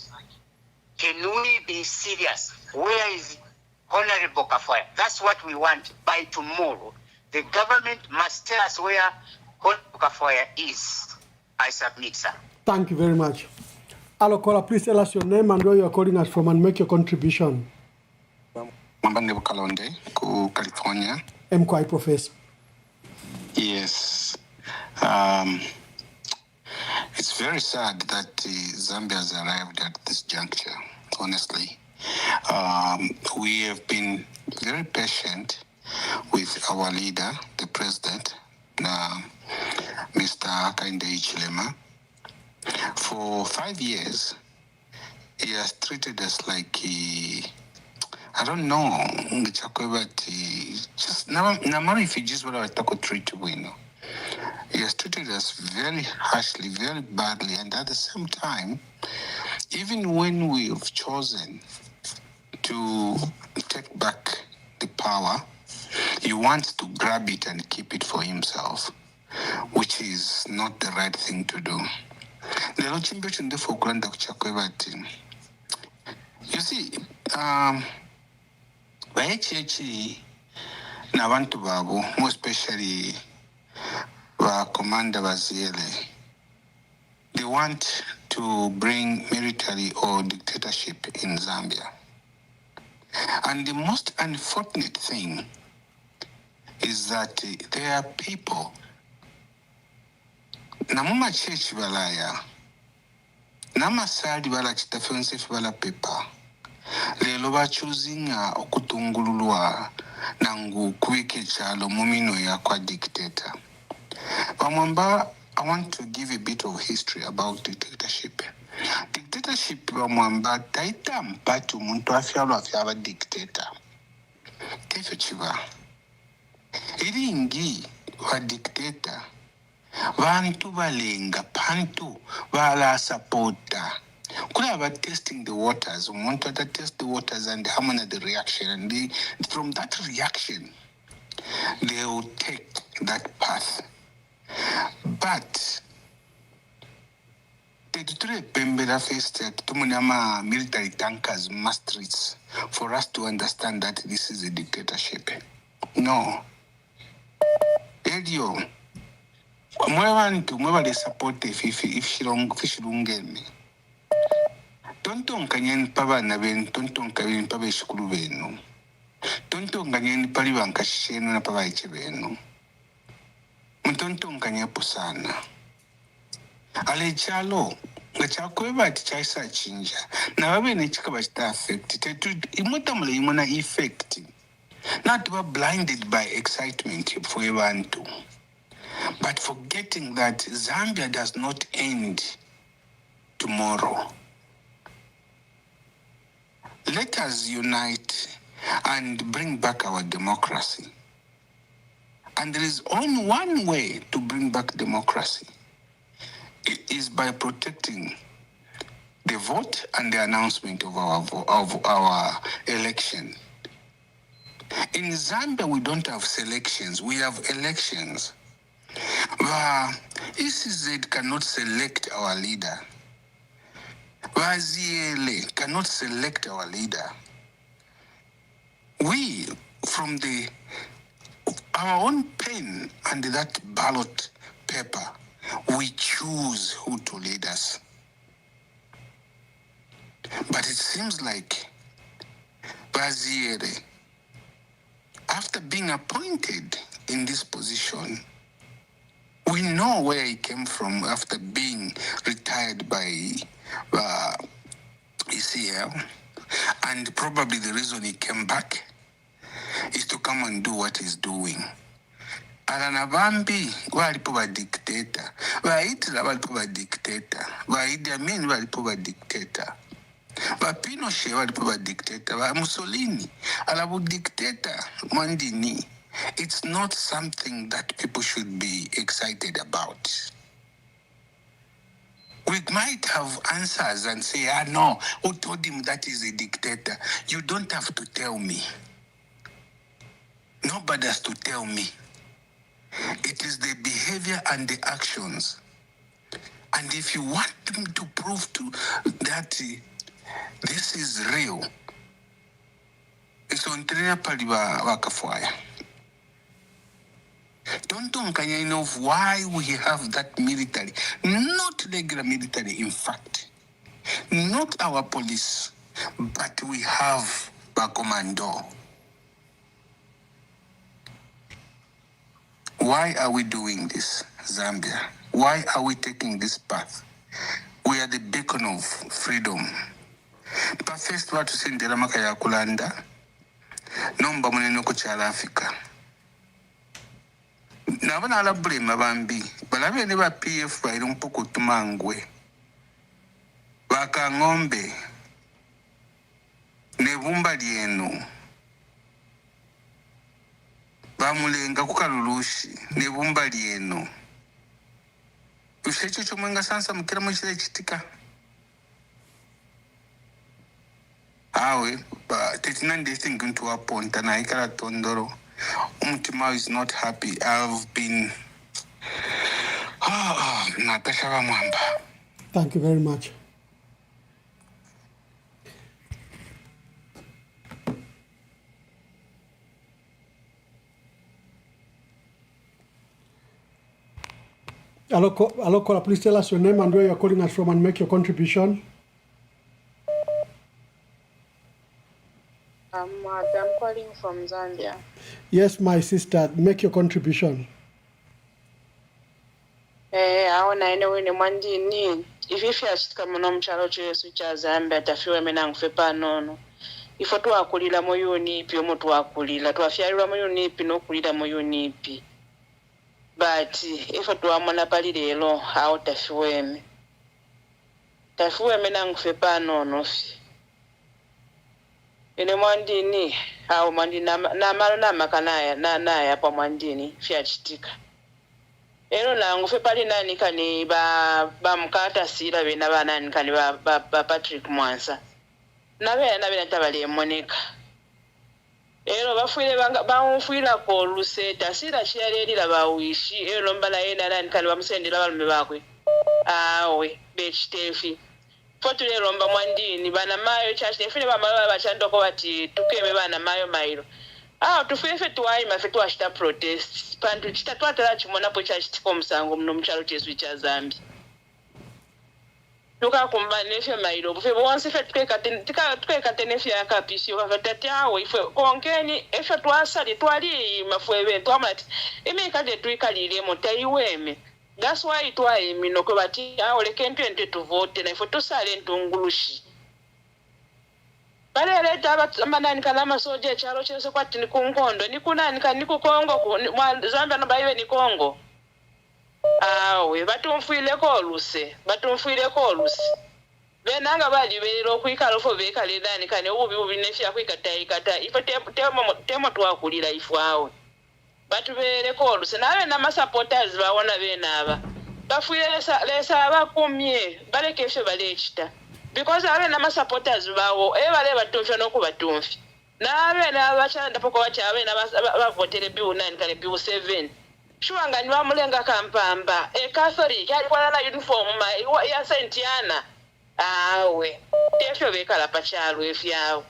Speaker 17: Can we be serious? Where is Honorable Kafwaya? That's what we want by tomorrow. The government must tell us where Honorable Kafwaya is. I submit, sir.
Speaker 4: Thank you very much. Hello, caller, please tell us your name and where you are calling us from and make your contribution.
Speaker 18: Mwambande Bukalonde, ku California.
Speaker 4: MQI Professor.
Speaker 18: Yes. It's very sad that Zambia has arrived at this juncture, honestly. We have been very patient with our leader, the president, Mr. Hakainde Hichilema. For 5 years, he has treated us like I don't know, just namari refugees were treat we know. He has treated us very harshly, very badly, and at the same time, even when we have chosen to take back the power, he wants to grab it and keep it for himself, which is not the right thing to do. You see, n'abantu baabo, more especially Commander Baziele. They want to bring military or dictatorship in Zambia. And the most unfortunate thing is that there are people, namuma church balaya, namasali bala chitafense bala pepa, lelo ba choosing okutungululwa nangu kuweke chalo mumino ya kwa dictator. Bamwamba, I want to give a bit of history about dictatorship. Dictatorship bamwamba taita mpatu muntu afyaba dictator. Kefo chiba. Iringi wa dictator. Vantu balenga pantu bala supporta. Could have testing the waters. We want to test the waters and how many the reaction. And from that reaction, they will take that path. But the Pembera faced Tumunama military tankers masteries for us to understand that this is a dictatorship. No. Edio, mweba de support if shilungeme. Tonton kanyen paba na ben, tonton kanyen paba shukuru benu. Tonton kanyen palibanka shenu na paba iche benu. Mtonto nkanyapo sana. Ale chalo, ngachakweba tichaisa chinja. Na wabe nechikaba chita affect. Imutamule imona effect. Not to be blinded by excitement for Evantu. But forgetting that Zambia does not end tomorrow. Let us unite and bring back our democracy. And there is only one way to bring back democracy. It is by protecting the vote and the announcement of our election. In Zambia, we don't have selections. We have elections. ECZ cannot select our leader. Vaziele cannot select our leader. We, from our own pen and that ballot paper, we choose who to lead us. But it seems like Baziere, after being appointed in this position, we know where he came from after being retired by ECL, and probably the reason he came back is to come and do what he's doing. Aranabambi walipo ba dictator, ba Hitler walipo ba dictator, ba Idi Amin walipo ba dictator, ba Pinochet walipo ba dictator, ba Mussolini alabu dictator Mandini. It's not something that people should be excited about. We might have answers and say, no, who told him that he's a dictator? You don't have to tell me. Nobody has to tell me. It is the behavior and the actions. And if you want me to prove to that this is real, it's on Trina Paliba Wakafwaya. Don't know of why we have that military, not regular military, in fact, not our police, but we have a commando. Why are we doing this, Zambia? Why are we taking this path? We are the beacon of freedom. But first, what to say in the Ramakaya Kulanda, Nomba Munenoko Chala Africa. Nabana ala blame bambi balabe ne ba PF ba irum poko tumangwe baka ngombe ne bumba lieno bamulenga kukalulushi ne bumba lieno ushecho chomwenga sansa mukira muchire chitika awe ba tetinande thinking to a point na ikala tondoro Umtima is not happy. I've been Natasha Mwamba.
Speaker 4: Thank you very much. Hello, caller, please tell us your name and where you're calling us from and make your contribution.
Speaker 19: I'm calling from Zambia.
Speaker 4: Yes, my sister, make your contribution.
Speaker 19: Aona ene wene mwandini ififi ashitika muno mukyalo kyesu kya Zambia tafiwe mena ngufe panono ifo twakulira mu UNIP omu twakulira twafyalirwa mu UNIP n'okulira mu UNIP but ifo twamona pali leero awo tafiweme na ngufe panono fi ene mwandini awo mwandini namalo namakanaya naya pa mwandini fyachitika ero nangu fe pali nani kani ba mukata sira bena banani kani ba Patrick Mwansa nabe tabali Monica ero bafuire bamfuira ko luseta sira kyalelira bawishi ero mbala yena nani kani bamusendera balume bakwe awe bechitefi foto lero mba mwandini bana mayo chache file bamala bachandoko bati tukeme bana mayo mairo tufefe tuwaima fe twashita protest pantu chitatwatala chimona po chachitiko omusango muno mukyalo kyesu kya Zambia tukakumba nefye mairo bufe bonse fe tukekate nefye akapisi okakatati awo ife konkeni efe twasali twali mafwebe twamati emekade tuikaliremo tayiweme. That's why it was minoko bati leke ntwente tuvote na ifo tusale ntungulushi bale leta amanani kala masoje chalo chese kwati ni kungondo ni kunani kani ku Kongo Zambia no bayiwe ni Kongo awe batumfuile ko luse benanga bali bero kwikalo fo bekale dani kani ubi nefya kwikata ifo temo twakulira ifo awe batu bereko luse nawe na supporters bawona benaba bafuye lesa abakumye balekeshe balechita because abe na supporters bawo bale batumfya nokubatumfya nabe nabachanda poko bachabe nabavotere biu 9 kale biu 7 shuanga ni bamulenga kampamba Catholic ali kwa na uniform ya Saintiana awe tefyo bekala pachalo efyawo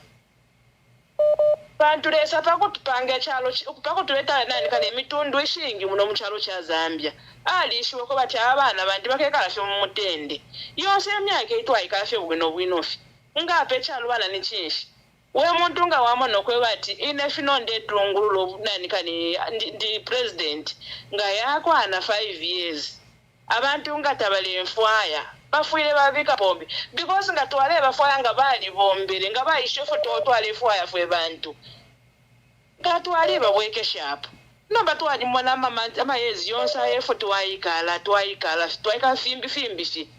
Speaker 19: bantu lesa pakutupanga chalo pakutuleta nani kane mitundu eshingi muno mukyalo kya Zambia alishiwe ko bati abana bandi bakekala fyo mu mutende yose emyaka itwayikala fyo bwinofi ngape chalo bana ni chinshi we muntu nga wamona kwe bati ine finonde tungululo nani kane ndi president nga yakwana 5 years abantu ngatabale enfwaya bafuire babika pombe because nga twale bafwaya nga bali bombere nga bayishe foto twale fwaya fwe bantu nga twale babweke sharp no batwali mwana mama amayezi yonsa efoto twayikala fimbi shi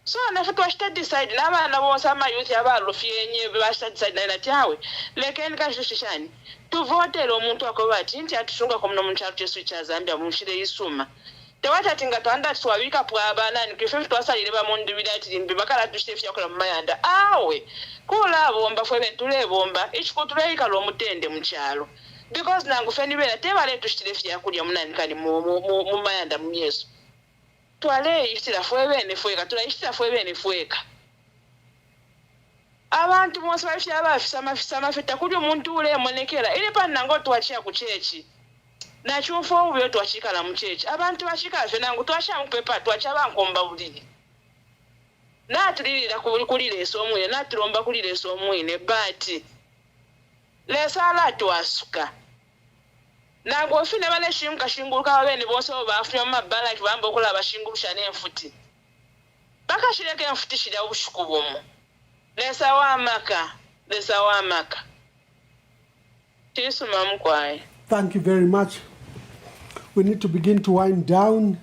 Speaker 19: so na foto ashita decide na bana bonsa ama youth abalofyenye bashita decide na tyawe lekeni kashishishani tuvotera omuntu akobati nti atusunga ko muno mukyalo kyesu kya Zambia munshire yisuma tewata tinga twanda twabika pwabana ni kife twasalire ba mundu bidati mbi bakala tushefya kola mayanda awe kula bomba fwe tule bomba ichikutuleka lo mutende mukyalo because nangu feni bela tebale tushefya kulya munani kali mu mayanda mu Yesu twale ishira fwe bene fweka tula ishira fwe bene fweka abantu mose bafya abafisa mafita kulyo muntu ule monekera ile pana ngo twachia ku chechi na chufo ubyo twachikala mu chechi abantu bashika fe nangu twasha mupepa twacha bankomba bulili natulirira kulile esomwe natulomba kulile esomwe but lesala twasuka nango fine bale shimka shinguluka babene bonse bafya mabala kibambo kula bashingurusha n'enfuti bakashireke enfuti shida ubushukubomo lesa wamaka tisuma mkwaye.
Speaker 4: Thank you very much. We need to begin to wind down.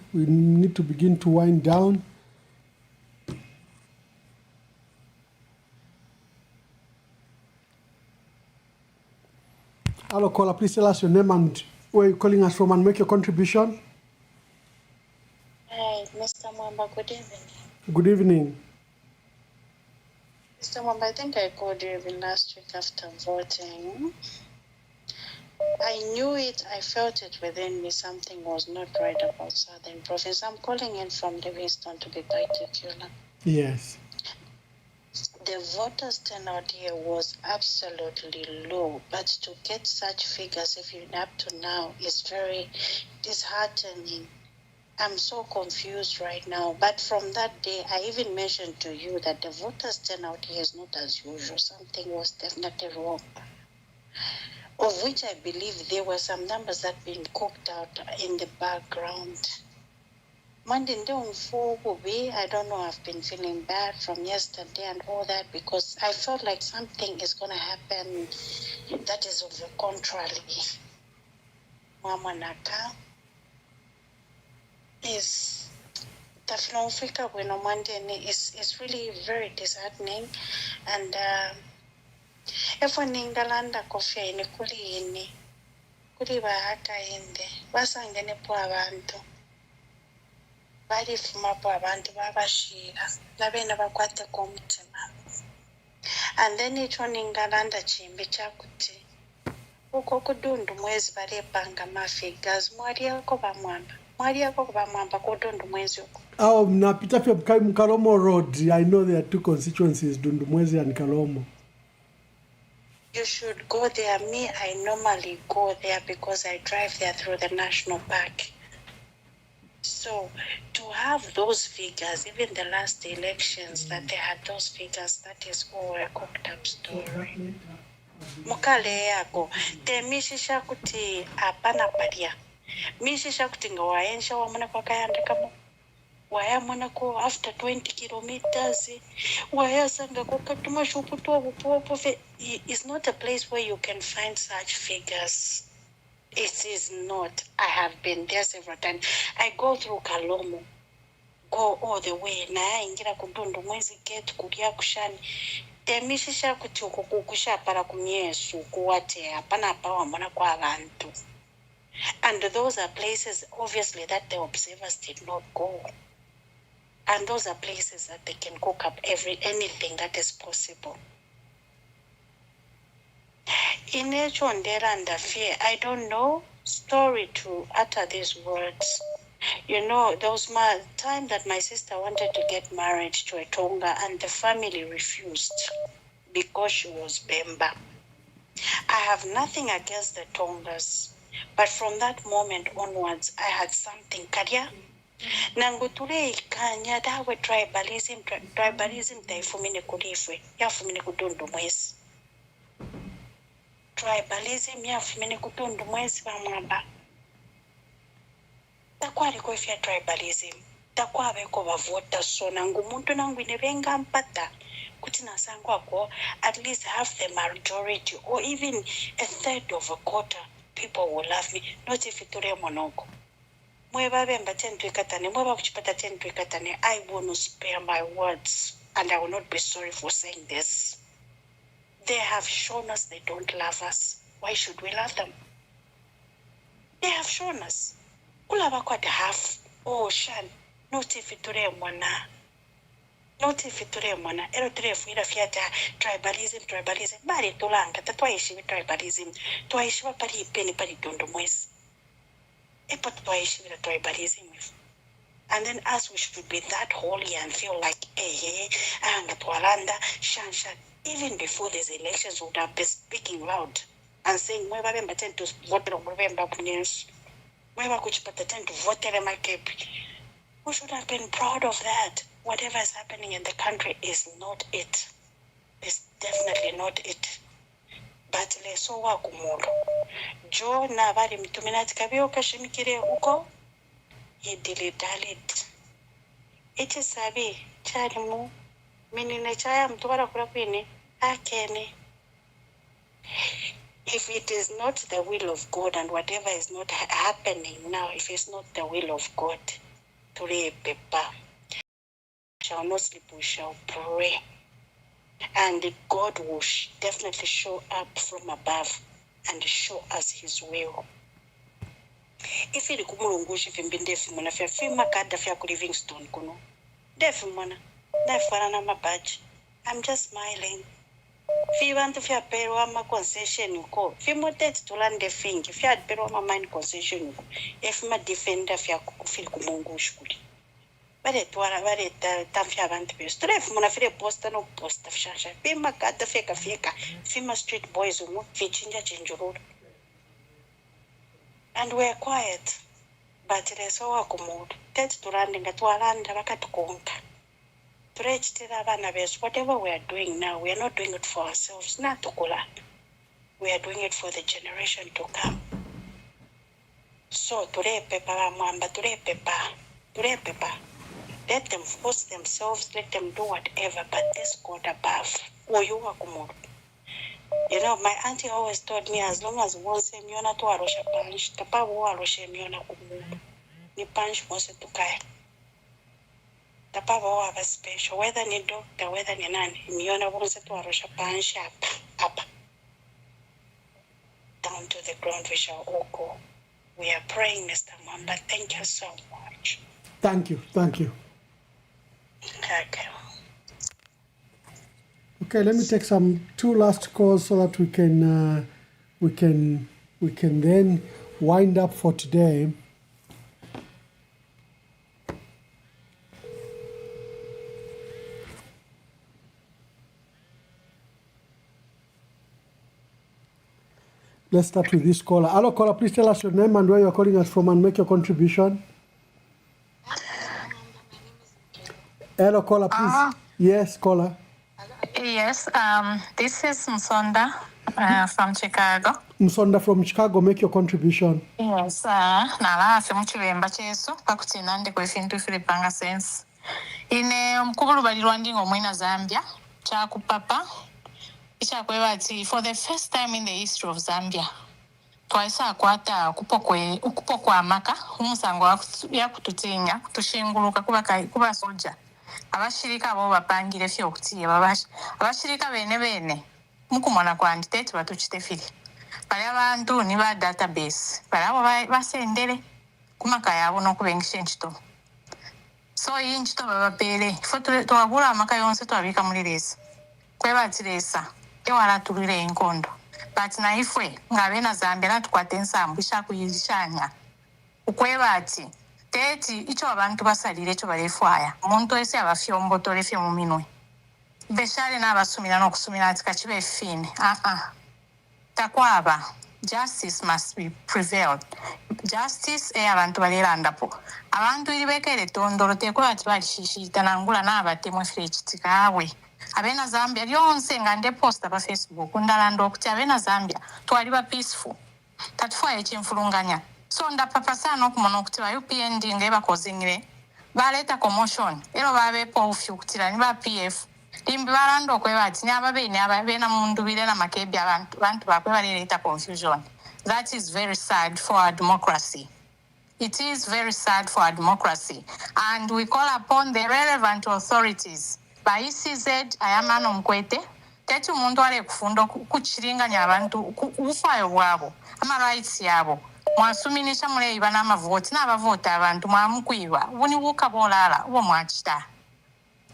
Speaker 4: Hello, caller. Please tell us your name and where you're calling us from and make your contribution.
Speaker 19: Hi, Mr. Mwamba. Good evening.
Speaker 4: Good evening.
Speaker 19: Mr. Mwamba, I think I called you even last week after voting. I knew it, I felt it within me, something was not right about Southern Province. I'm calling in from Livingston to be particular.
Speaker 4: Yes.
Speaker 19: The voters' turnout here was absolutely low, but to get such figures, if you're up to now, is very disheartening.
Speaker 5: I'm so confused right now. But from that day, I even mentioned to you that the voters turnout here is not as usual. Something was definitely wrong. Of which I believe there were some numbers that been cooked out in the background. Monday, I don't know, I've been feeling bad from yesterday and all that because I felt like something is going to happen that is of the contrary. Mama Naka is Tafnofrika when Monday is really very disheartening and efoninggalanda coffee in Kulini Kuliba Hakainde Basangene po abantu barifuma po abantu babashira nabena bakwate komutima and then echo ningalanda chimbi chakuti uko kudundu mwezi balepanga mafigures mwali yako bamwamba kudundu mwezi uko
Speaker 4: napita pia Kalomo Road. I know there are two constituencies, Dundumwezi and Kalomo.
Speaker 5: You should go there. Me, I normally go there because I drive there through the national park. So to have those figures, even the last elections that they had those figures, that is all a cooked up story. Mukale yako, te mishisha kuti apana paria. Mishisha kuti nga waensha wamuna kwa kayanda kamo. Waya mwanako after 20 kilometers. Waya sanga kwa katuma shuputu wapupu. It's not a place where you can find such figures. It is not. I have been there several times. I go through Kalomo. Go all the way. Na ingira kudundu mwezi gate kulia kushani. Temishisha kuti ukukusha para kumyesu kuwate apana pawa mwana kwa abantu. And those are places obviously that the observers did not go. And those are places that they can cook up anything that is possible. In Echondera and Afia, I don't know story to utter these words. You know, there was my time that my sister wanted to get married to a Tonga and the family refused because she was Bemba. I have nothing against the Tongas, but from that moment onwards, I had something. Karia? Nangutule ikanya dawe tribalism taifumine kulifwe, yafumine kudundu mwezi. Tribalism yafumine kudundu mwezi wa mwamba. Takwari kwefia tribalism. Takwabe ko bavota so nangu muntu nangu inebenga mpata. Kuti nasangu ako at least half the majority or even a third of a quarter people will love me. Not if iture monoko. Mweba bemba 10 twikatane, mweba kuchipata 10 twikatane. I will not spare my words and I will not be sorry for saying this. They have shown us they don't love us. Why should we love them? They have shown us. Kulaba kwata half. Oh, Shan. Not if iture mwana. Not if iture mwana. Ero ture fuira fiata tribalism. Bari tulanga. Tatwaishi tribalism. Twaishiwa pari ipeni pari dondo mwezi. Tribalism. And then us, we should be that holy and feel like, even before these elections, we would have been speaking loud and saying, we should have been proud of that. Whatever is happening in the country is not it. It's definitely not it. But leso wa kumolo. Jo na bari mituminati kabio kashimikire uko. Idilidalit. Ichi sabi chalimu. Minine chaya mtuwara kurakwini. Akeni. If it is not the will of God and whatever is not happening now, if it's not the will of God, tule pepa. Shall not sleep, we shall pray. And God will definitely show up from above and show us his will. If it kumulungushi fimbindefi mwana fya fima kada fya ku Livingstone kuno. Defi mwana. Defi wana mabaji. I'm just smiling. Fi bantu fya perwa ma concession uko. Fi moteti tulande fingi. Fya perwa ma mine concession uko. Efi ma defender fya kufili kumungushi kuli. Bare tamfia abantu beso. Trefu mwana file posta no posta fshasha. Fima kada feka. Fima street boys umu. Fichinja chinjururu. And we're quiet. batiresowa kumudu teti tulandinga twalanda vakatukunga turechitira avana vesu. Whatever we are doing now, we are not doing it for ourselves, not tukulanda. We are doing it for the generation to come. So turepepa vamwamba, turepepa. Let them force themselves, let them do whatever, but this God above. Oyuwa kumudu. You know, my auntie always told me, as long as once miona tu arosha punch, tapa wo arosha miona kumudu. Ni punch mose tukaya. Tapa wo ava special, whether ni doctor, whether ni nani, miona once tu arosha punch up. Down to the ground we shall all go. We are praying, Mr. Mwamba. Thank you so much.
Speaker 4: Thank you.
Speaker 5: Okay.
Speaker 4: Okay, let me take two last calls so that we can then wind up for today. Let's start with this caller. Hello, caller, please tell us your name and where you're calling us from and make your contribution. Hello, caller, please. Yes, caller.
Speaker 20: Yes, this is Msonda from Chicago.
Speaker 4: Msonda from Chicago, make your contribution.
Speaker 20: Yes, nalafe muchivemba chesu pakutina ndiko ifintu filipanga sense. Ine mkubulu balirwandi ngomwina Zambia chakupapa ichakwebati for the first time in the history of Zambia twaisa akwata ukupokwa amaka umusango yakututinya kutushinguluka kuba soja abashirika abo bapangire fyo okutiye babasha abashirika bene mukumona quantity batuchite fili bali abantu ni ba database bali abo basendere kumaka yabo nokubengisha enchito so inchito babapere foto twabula amaka yonse twabika muri lesa kwebatiresa ewala tulire enkondo but na ifwe ngabe na Zambia natukwate ensambu ishakuyishanya ukwebati teti icho abantu basalire cyo barefwaya umuntu wese abafyombo torefe mu minwe beshale n'abasumira no kusumira ati kachibe fine takwaba justice must be prevailed. Justice abantu balerandapo abantu ilibekere tondoro teko ati bashishita nangula n'abatemwe frechitikawe abena Zambia lyonse ngande posta pa Facebook ndalando okuti abena Zambia twali ba peaceful tatufwaye chimfulunganya so ndapapa sana okumona okuti ba UPND ngeba kozingire baleta commotion ero babepo ufyukutira ni ba PF limbi balando okwebati ni ababena mundu bile na makebi abantu bakwe baleta confusion. That is very sad for our democracy. It is very sad for our democracy, and we call upon the relevant authorities by ECZ ayamano mkwete tetu mundu ale kufundo kuchiringanya abantu ufayo bwabo ama rights yabo mwasuminisha mule ibana amavoti n'abavota abantu mwamukwiba ubuni bukabolala ubo mwachita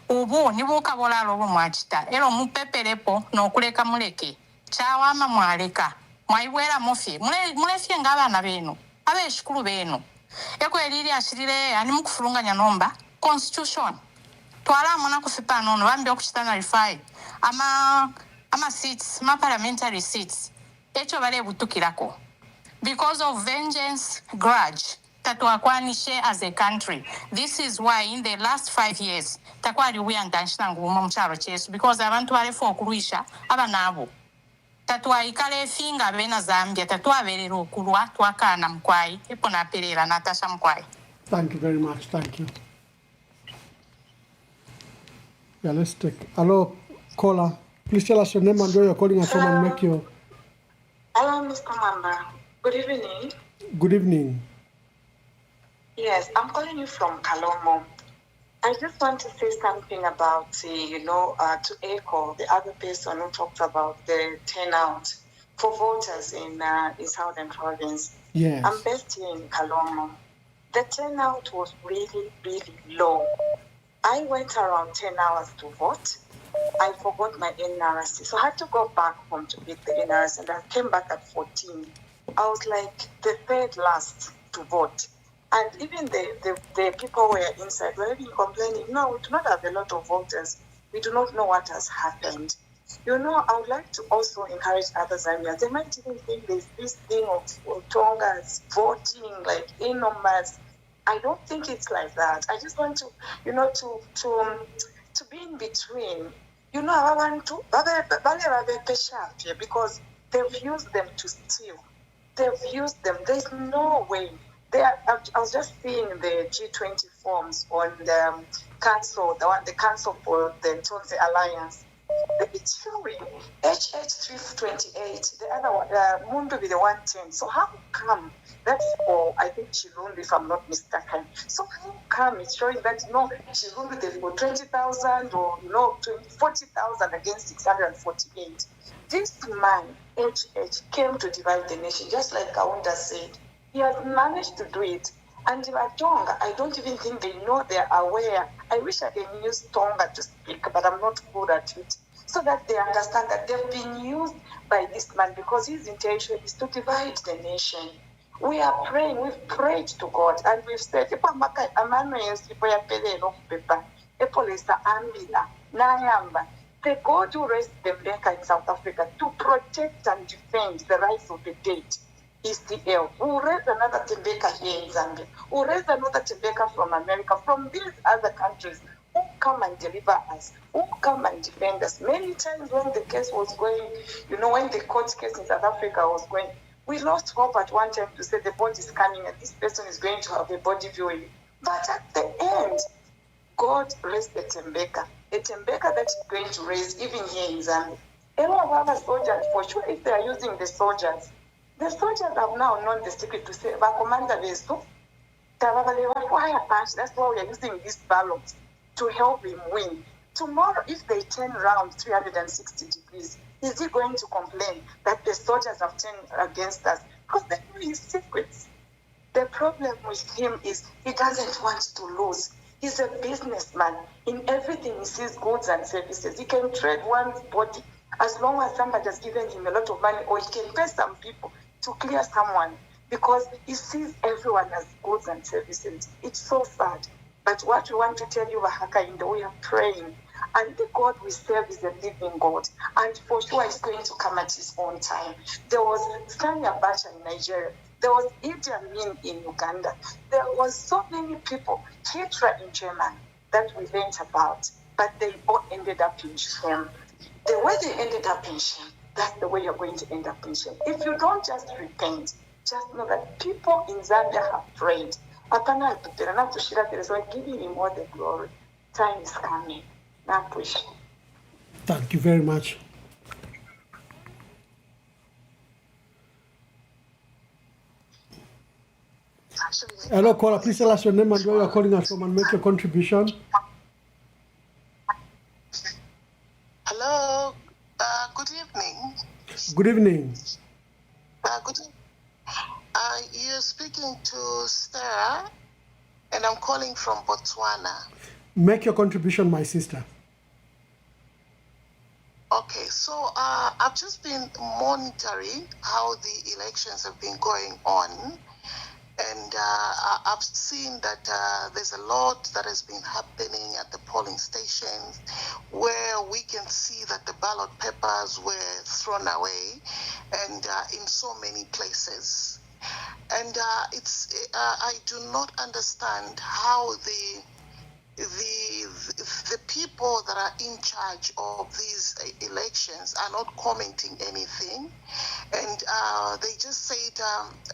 Speaker 20: ubu ni bukabolala ubo mwachita ero mupeperepo nokuleka muleke chawama mwaleka mwaibwera mufi mulefye ngabana benu abeshukuru benu eko eliri ashirire ani mukufulunganya nomba constitution twala mona kufipa nono bambi okuchitana rifai ama seats ma parliamentary seats echo bale butukirako because of vengeance grudge tatwakwanishe as a country. This is why in the last 5 years takwali uyandanshina nguma mcharo chesu because abantu balefu okuruisha abanabo tatwa ikale finga bena Zambia tatwa berero kulwa twakana mkwai epo na perera Natasha mkwai.
Speaker 4: Thank you very much. Thank you. Yeah, let's take. Hello, caller. Please tell us your name and where you're calling us from and make your.
Speaker 21: Hello, Mr. Mamba. Good evening.
Speaker 4: Good evening.
Speaker 21: Yes, I'm calling you from Kalomo. I just want to say something about, to echo the other person who talked about the turnout for voters in Southern Province.
Speaker 4: Yes.
Speaker 21: I'm based here in Kalomo. The turnout was really, really low. I went around 10 hours to vote. I forgot my NRC, so I had to go back home to get the NRC, and I came back at 14. I was like the third last to vote. And even the people were inside were even complaining, no, we do not have a lot of voters. We do not know what has happened. I would like to also encourage other Zambians. They might even think there's this thing of Tongas voting like enormous. I don't think it's like that. I just want to, to be in between. I want to, because they've used them to steal. They've used them. There's no way. I was just seeing the G20 forms on the council, the council for the Tonse Alliance. It's showing HH328, the other one, Mundo with the 110. So how come that's for, I think, Chirundu, if I'm not mistaken. So how come it's showing that, Chirundu, they've got 20,000 or, 40,000 against 648. This man, HH, came to divide the nation, just like Kaunda said. He has managed to do it. And Tonga, I don't even think they know they're aware. I wish I can use Tonga to speak, but I'm not good at it. So that they understand that they've been used by this man because his intention is to divide the nation. We are praying, we've prayed to God, and we've said, the God who raised Tembeka in South Africa to protect and defend the rights of the dead is the L. We'll raise another Tembeka here in Zambia. We'll raise another Tembeka from America, from these other countries who come and deliver us, who come and defend us. Many times when the case was going, when the court case in South Africa was going, we lost hope at one time to say the body is coming and this person is going to have a body viewing. But at the end, God raised a Tembeka that is going to raise even here in Zambia. A lot of other soldiers, for sure, if they are using the soldiers have now known the secret to say, Commander Vesto, that's why we are using this ballot to help him win. Tomorrow, if they turn around 360 degrees, is he going to complain that the soldiers have turned against us? Because they know his secrets. The problem with him is he doesn't want to lose. He's a businessman. In everything, he sees goods and services. He can trade one's body as long as somebody has given him a lot of money, or he can pay some people to clear someone, because he sees everyone as goods and services. It's so sad. But what we want to tell you, Hakainde, we are praying, and the God we serve is a living God, and for sure he's going to come at his own time. There was Sani Abacha in Nigeria. There was Idi Amin in Uganda. There was so many people, Hitler in Germany, that we learned about, but they all ended up in shame. The way they ended up in shame, that's the way you're going to end up in shame. If you don't just repent, just know that people in Zambia have prayed. So giving him all the glory. Time is coming. Now push.
Speaker 4: Thank you very much. Hello, caller. Please tell us your name and where you're calling us from and make your contribution.
Speaker 1: Hello. Good evening.
Speaker 4: Good evening.
Speaker 1: Good evening. You're speaking to Sarah, and I'm calling from Botswana.
Speaker 4: Make your contribution, my sister.
Speaker 1: Okay, so I've just been monitoring how the elections have been going on, and I've seen that there's a lot that has been happening at the polling stations, where we can see that the ballot papers were thrown away, and in so many places. And I do not understand how the people that are in charge of these elections are not commenting anything. And they just said,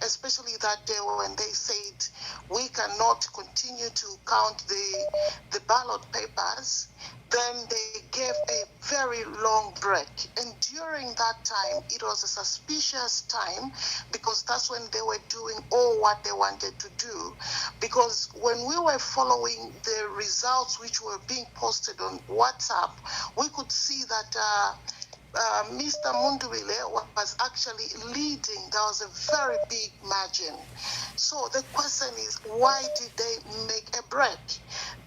Speaker 1: especially that day when they said we cannot continue to count the ballot papers, then they gave a very long break. And during that time, it was a suspicious time, because that's when they were doing all what they wanted to do. Because when we were following the results which were being posted on WhatsApp, we could see that Mr. Munduwile was actually leading. There was a very big margin. So the question is, why did they make a break?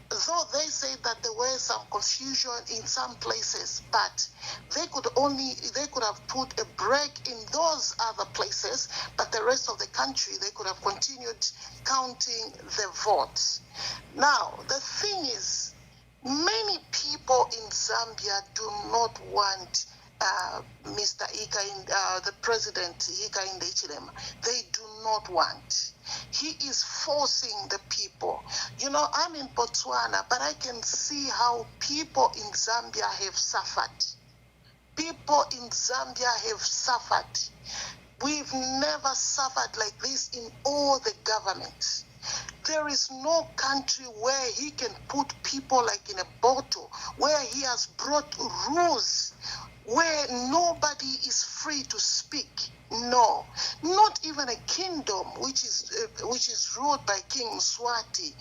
Speaker 1: Though they say that there were some confusion in some places, but they could have put a break in those other places, but the rest of the country, they could have continued counting the votes. Now, the thing is, many people in Zambia do not want Mr. the President Hakainde Hichilema. They do not want. He is forcing the people. You know, I'm in Botswana, but I can see how people in Zambia have suffered. People in Zambia have suffered. We've never suffered like this in all the governments. There is no country where he can put people like in a bottle, where he has brought rules where nobody is free to speak. No, not even a kingdom which is ruled by King Mswati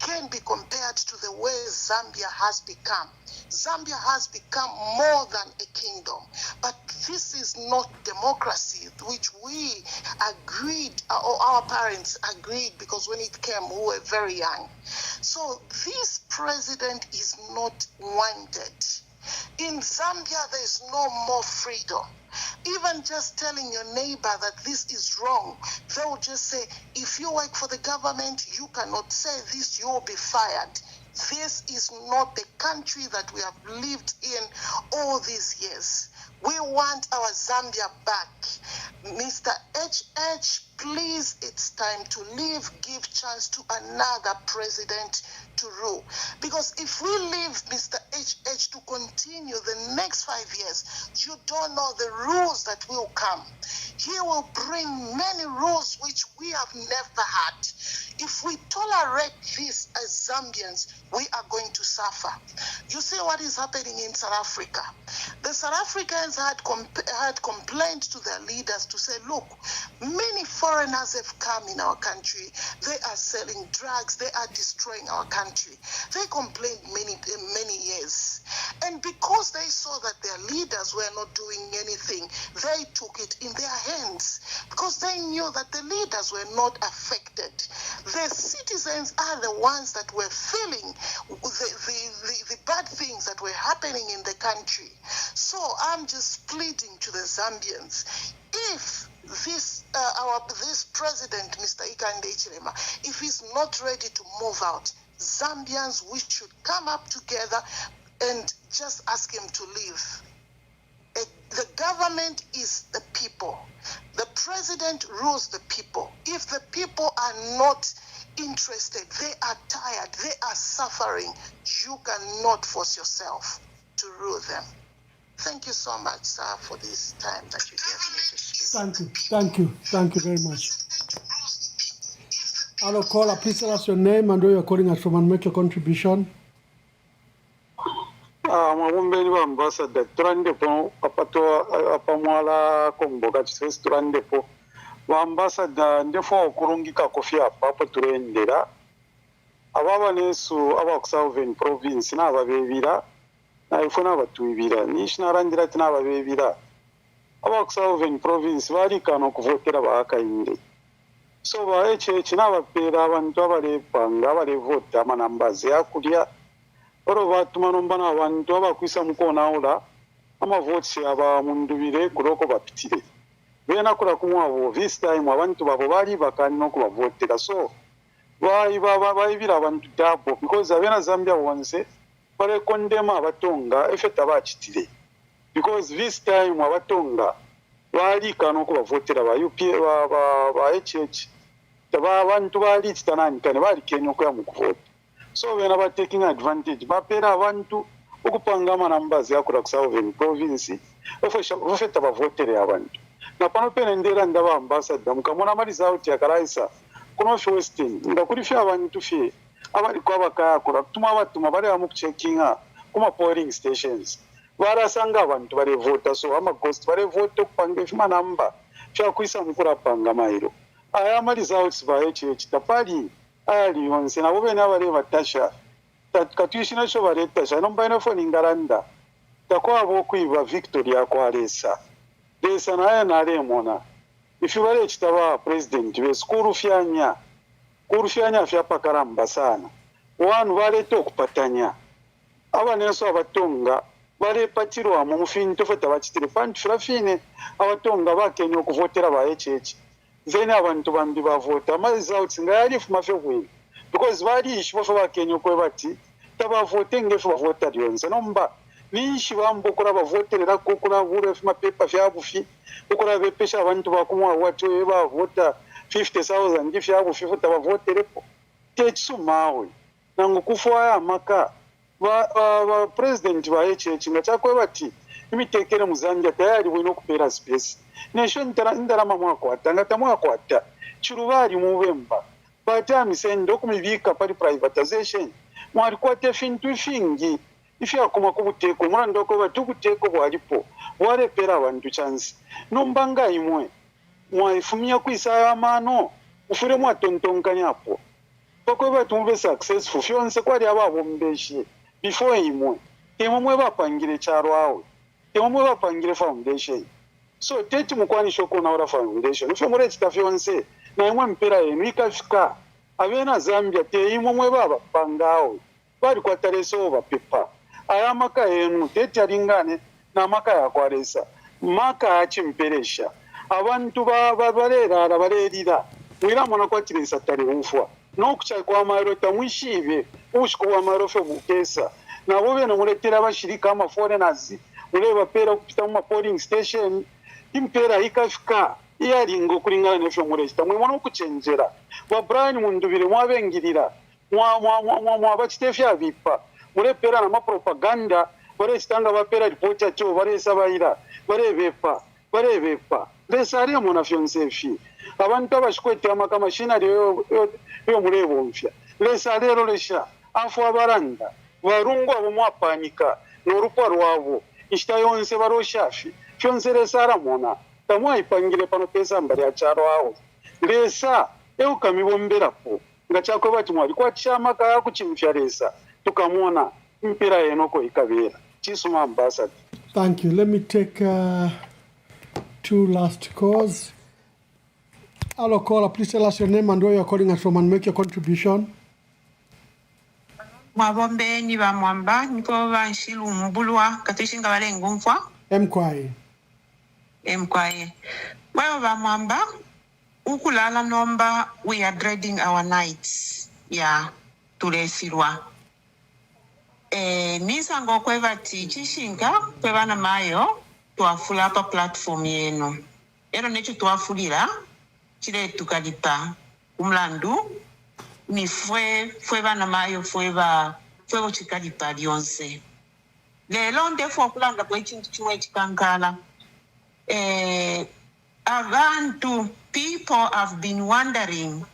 Speaker 1: can be compared to the way Zambia has become. Zambia has become more than a kingdom. But this is not democracy, which we agreed, or our parents agreed, because when it came, we were very young. So this president is not wanted. In Zambia, there is no more freedom. Even just telling your neighbor that this is wrong, they will just say, if you work for the government, you cannot say this, you will be fired. This is not the country that we have lived in all these years. We want our Zambia back. Mr. HH, please, it's time to leave, give chance to another president to rule. Because if we leave Mr. HH to continue the next 5 years, you don't know the rules that will come. He will bring many rules which we have never had. If we tolerate this as Zambians, we are going to suffer. You see what is happening in South Africa. The South Africans had complained to their leaders to say, look, many foreigners have come in our country. They are selling drugs. They are destroying our country. They complained many years. And because they saw that their leaders were not doing anything, they took it in their hands because they knew that the leaders were not affected. The citizens are the ones that were feeling the bad things that were happening in the country. So I'm just pleading to the Zambians, if this president, Mr. Hakainde Hichilema, if he's not ready to move out, Zambians, we should come up together and just ask him to leave. The government is the people. The president rules the people. If the people are not interested, they are tired, they are suffering, you cannot force yourself to rule them. Thank you so much, sir, for this time that you gave me to speak.
Speaker 4: Thank you very much. Hello, caller, please tell us your name and where you're calling us from and make your contribution.
Speaker 7: Mwabumbeni wa ambassador turandepo apamwala Kongo kachitwesi turandepo wa ambassador ndefo okulungika kofi apapo turendera ababa nesu aba Southern province n'ababebira na ifuna batubira nishinarandira tinababebira aba Southern province bali kano kuvotera ba Hakainde so ba HH n'abapera abantu abalepanga abalevota amanambazi yakulya oro batuma nombana abantu abakwisa mukona ola amavoti aba mundubire kuloko bapitire bena kula kumwabo this time abantu babo bali bakani nokubavotera so bayibira abantu dabo because abena Zambia wonse bale kondema abatonga effect abachitire because this time abatonga bali kano kubavotera ba UP ba HH taba abantu bali titanani kane bali kenyo kwa mukuvota. So when about taking advantage, bapera abantu ukupanga manambazi yakula ku Southern province ofeta bavotere abantu na pano pene ndera ndaba ambassador mukamona maliza out yakalaisa kuno western ndakulifya abantu fye abali kwa bakaya kula tuma batuma bali amu checkinga kuma polling stations barasanga abantu bale vote so ama ghost bale vote kupanga ifima namba fya kuisa mukura panga mairo aya maliza out ba HH tapali ali yonse nabo bene abale batasha katwishina sho baletasha nomba ina phone ngaranda takwa bokwiba Victoria kwalesa lesa naye nalemona ifibale kitaba president we skuru fyanya fya pakaramba sana wanu baleta okupatanya abaneso abatonga bale patiro mu mufinto fata bakitire fund frafine abatonga bakenya okuvotera ba HH zena abantu bambi bavota results ngayali fumafyo kwini because bali ishifo bakenya okwebati tabavote ngefu bavota lyonse nomba nishi bambukura bavoterera kukura bure fuma paper fya bufi ukura bepesha abantu bakumwa watu bavota 50,000 gifyabo fifuta bavoterepo techisumawe nangu kufwaya amaka ba president ba HH ngachakwe bati imitekere muzanja tayari bwino kupera space nesho ndarama mwakwata ngatamwakwata chirubari muvemba bataamisendo kumivika pari privatization mwari kwate fintu fingi ifya kuma kubuteko murandoko batukuteko bwalipo warepera abantu chance nombanga imwe mwaifumia kuisaya mano ufure mwatontonkanyapo pako batumbe successful fyonse kwali ababombeshe before imwe temwe bapangire charo awe temwe bapangire foundation so teti mukwanisho kona ora foundation ifyo mure chitafyonse na imwe mpera yenu ikafika abena Zambia te imwe baba pangawe bari kwatareso bapepa aya maka yenu teti alingane na maka yakwaresa maka achimperesha abantu babalera abalerira mwira mona kwatiresa tari umfwa nokucha kwa maro tamwishibe ushiko wa maro fe bukesa nabo bene muletera bashirika ama foreigners ureba pera kupita mu polling station impera ikafika iyaringo kulingana n'efyo muresta mwe mona kuchenjera wa Brian mundubire mwabengirira mwa bachitefya bipa mulepera na mapropaganda barestanga bapera report yacho baresa bayira barebepa lesari mona fyonsefi abantu abashikwete amaka machinery yo murebo mfya lesari lesha afu abaranda barungu abo mwapanika n'urupa rwabo ishita yonse baroshafi fyonse lesara mona tamwa ipangire pano pesa mbari ya charo awo lesa eukamibomberapo ngachako bati mwali kwatishama kaya kuchimfya lesa tukamona mpira yenoko ikabera chisuma ambassador.
Speaker 4: Thank you. Let me take 2 last calls. Hello caller, please tell us your name and where you're calling us from and make your contribution.
Speaker 8: Mwabombe ni ba mwamba niko banshilu mbulwa katishinga bale ngumfwa
Speaker 4: Mkwaye
Speaker 8: wewe ba mwamba ukulala nomba we are dreading our nights tulesirwa nisango kweva tichishinga kwevana mayo twafula pa platform yenu ero necho twafulira chile tukalipa umlandu ni fwe bana mayo fwe chikalipa lyonse lelo ndefu okulanga kwa chintu chimwe chikankala people have been wondering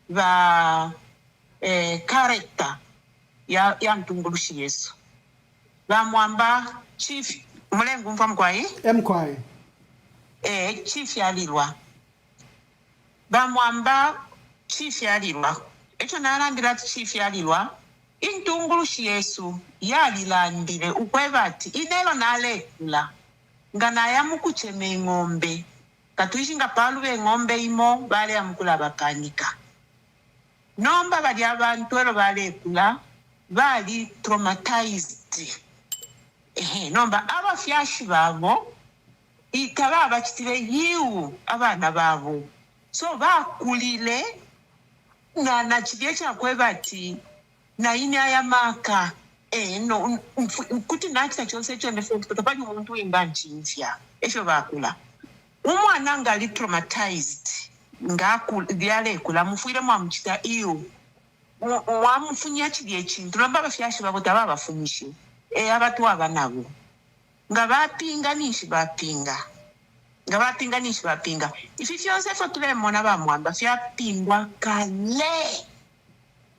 Speaker 8: the character ya mtungulushi Yesu bamwamba chief mulengu mfa mkwayi chief yalirwa bamwamba chief yalirwa echo nalandira chief yalirwa intungulushi Yesu yalilandire ukwebati inelo nalekula ngana yamukucheme ng'ombe katuishinga palu be ng'ombe imo bale yamukula bakanika nomba bali abantu ero balekula bali traumatized nomba abafyashi babo ikaba abachitire yiwu abana babo so bakulile na chidye chakwebati na inya ya maka no kuti nachita chonse chonde topani umuntu imbanchimfya esho bakula umwana ngali traumatized byalekula mufuire mwamuchita iyo wamufunya chidye chintu nomba bafyashi babo tababafunyishe abatu abanabo nga bapinga ifi fyonse fo tulemona bamwamba fyapingwa kale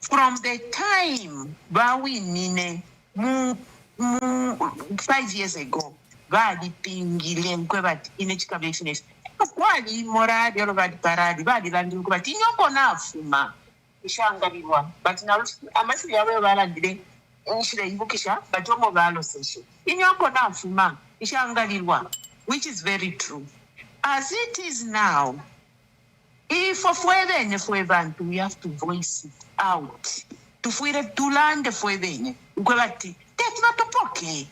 Speaker 8: from the time bawinine 5 years ago balipingile nkwebati ine chikabe finesi kwali moradi olo badi paradi badi landiri kwebati inyongo nafuma ishangalirwa but na amasi yawe balandire nshire ibukisha but omo balo session inyongo nafuma ishangalirwa, which is very true. As it is now, if we have to voice it out. Tulande fuebene. Ukwebati, teti batupoke.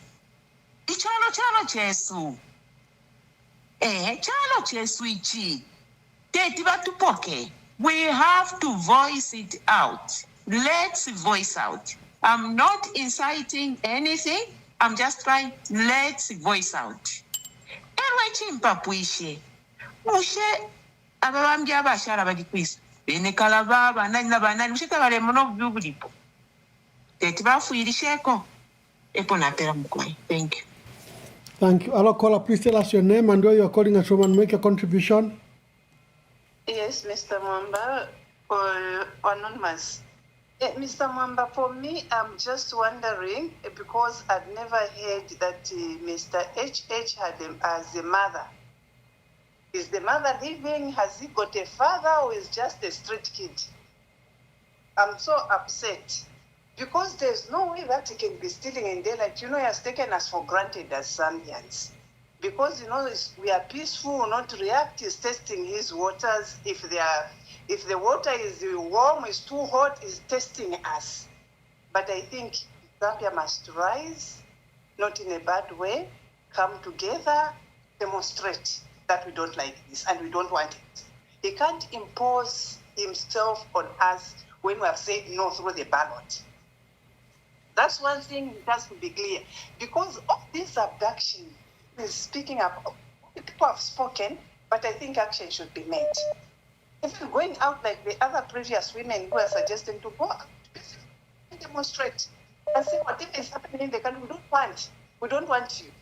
Speaker 8: Ichalo chesu. Chalo chesu ichi. Teti batupoke. We have to voice it out. Let's voice out. I'm not inciting anything. I'm just trying, let's voice out. Erwe chimpa puishe. Ushe ababambye abakyala bali kwisa bene kalaba banani na banani mshita bale muno bubulipo eti bafuirisheko epo napera mkwai. Thank you.
Speaker 4: Thank you. Hello, caller, please tell us your name and where you are calling us from and make a contribution.
Speaker 9: Yes, Mr. Mwamba, or anonymous. Mr. Mwamba, for me, I'm just wondering, because I've never heard that Mr. HH had him as a mother. Is the mother living? Has he got a father, or is just a street kid? I'm so upset because there's no way that he can be stealing in daylight. You know, he has taken us for granted as Zambians. Because, you know, we are peaceful, not react. He's testing his waters. If the water is warm, is too hot, he's testing us. But I think Zambia must rise, not in a bad way, come together, demonstrate that we don't like this and we don't want it. He can't impose himself on us when we have said no through the ballot. That's one thing that has to be clear. Because of this abduction, is speaking up. People have spoken, but I think action should be made. If you're going out like the other previous women who are suggesting to go out, demonstrate and say whatever is happening in the country, we don't want you.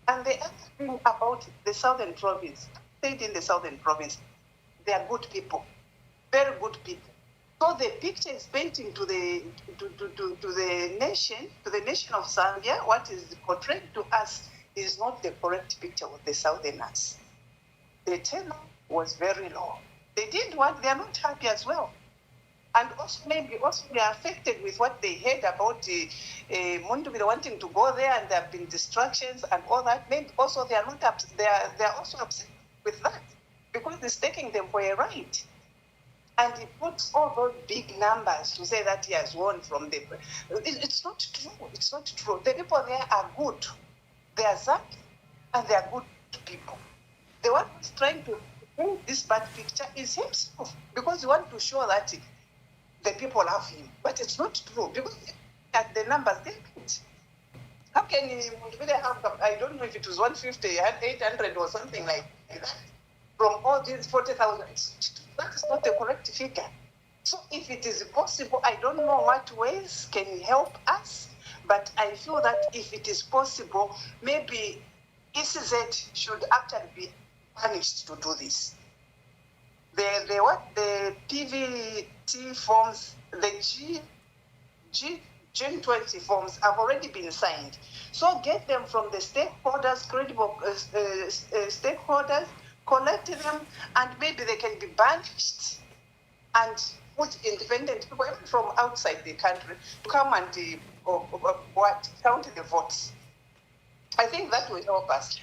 Speaker 9: And the other thing about the southern province, stayed in the southern province, they are good people, very good people. So the picture is painting to the nation of Zambia, what is portrayed to us is not the correct picture of the southerners. The tenor was very low. They are not happy as well. And also maybe they are affected with what they heard about Mundubile wanting to go there, and there have been distractions and all that. Maybe also they are not they are also upset with that because it's taking them for a ride. And he puts all those big numbers to say that he has won from them. It's not true. It's not true. The people there are good. They are Zambian and they are good people. The one who's trying to paint this bad picture is himself because he wants to show that the people love him. But it's not true because at the numbers they put. How can he really have, I don't know if it was 150, 800 or something like that from all these 40,000. That is not the correct figure. So if it is possible, I don't know what ways can help us, but I feel that if it is possible, maybe ECZ should actually be punished to do this. The PVT forms, the G20 forms have already been signed. So get them from the stakeholders, credible stakeholders, collect them, and maybe they can be banished and put independent people even from outside the country to come and count the votes. I think that will help us.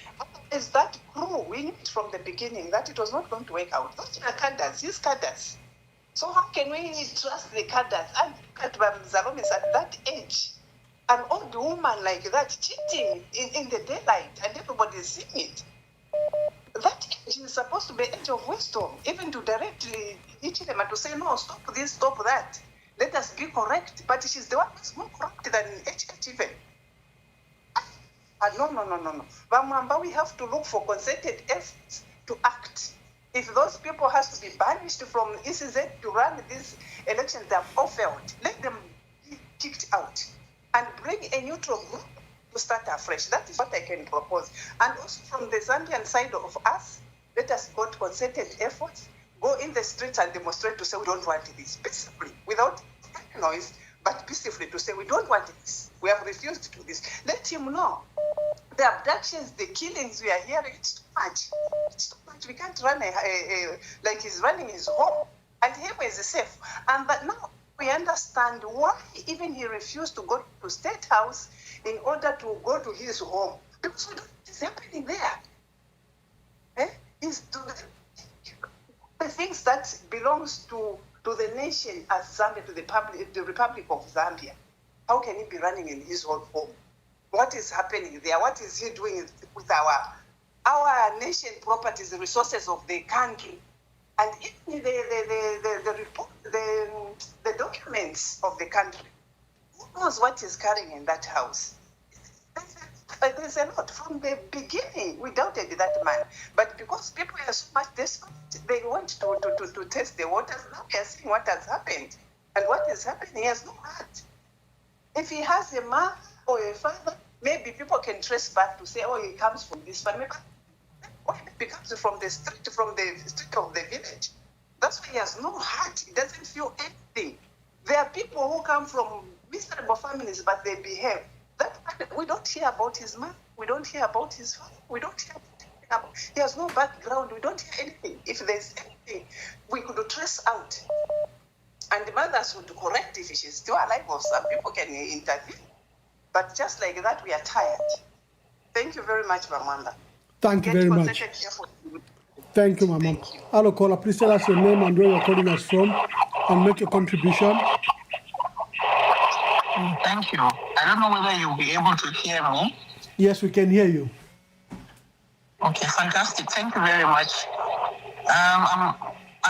Speaker 9: Is that crew, we knew it from the beginning that it was not going to work out. Those are cadres, these cadres. So how can we trust the cadres? And Zalom is at that age, an old woman like that cheating in the daylight, and everybody is seeing it. That age is supposed to be age of wisdom, even to directly teach them and to say, no, stop this, stop that. Let us be correct. But she's the one who's more corrupt than HH even. No. Bamwamba, we have to look for concerted efforts to act. If those people has to be banished from ECZ to run these elections, they have all failed. Let them be kicked out and bring a neutral group to start afresh. That is what I can propose. And also from the Zambian side of us, let us go to concerted efforts, go in the streets and demonstrate to say we don't want this peacefully, without noise, but peacefully to say we don't want this. We have refused to do this. Let him know. The abductions, the killings we are hearing, it's too much. It's too much. We can't run like he's running his home. And him is safe. And that now we understand why even he refused to go to State House in order to go to his home. Because we don't know what is happening there. The things that belongs to the nation as Zambia, to the Republic of Zambia. How can he be running in his own home? What is happening there? What is he doing with our nation properties, the resources of the country? And even the report, the documents of the country. Who knows what is carrying in that house? there's a lot. From the beginning, we doubted that man. But because people are so much desperate, they want to test the waters. Now we are seeing what has happened. And what is happening, he has no heart. If he has a mother or a father, maybe people can trace back to say, oh, he comes from this family. But he comes from the street of the village. That's why he has no heart. He doesn't feel anything. There are people who come from miserable families, but they behave. We don't hear about his mother. We don't hear about his father. We don't hear about him. He has no background. We don't hear anything. If there's anything, we could trace out. And the mothers would correct if she's still alive, or some people can intervene. But just like that, we are tired. Thank you very much, Mamanda.
Speaker 4: Thank you very much. Thank you, Mama. Hello, caller. Please tell us your name and where you're calling us from and make your contribution.
Speaker 6: Thank you. I don't know whether you'll be able to hear me.
Speaker 4: Yes, we can hear you.
Speaker 6: Okay, fantastic. Thank you very much. I'm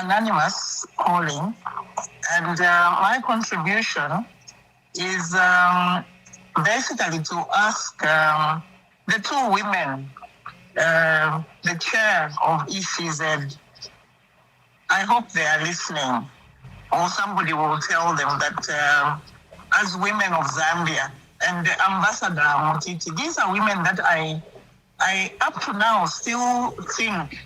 Speaker 6: anonymous calling, and my contribution is basically to ask the two women, the chair of ECZ, I hope they are listening, or somebody will tell them that as women of Zambia, and Ambassador Mutiti, these are women that I up to now still think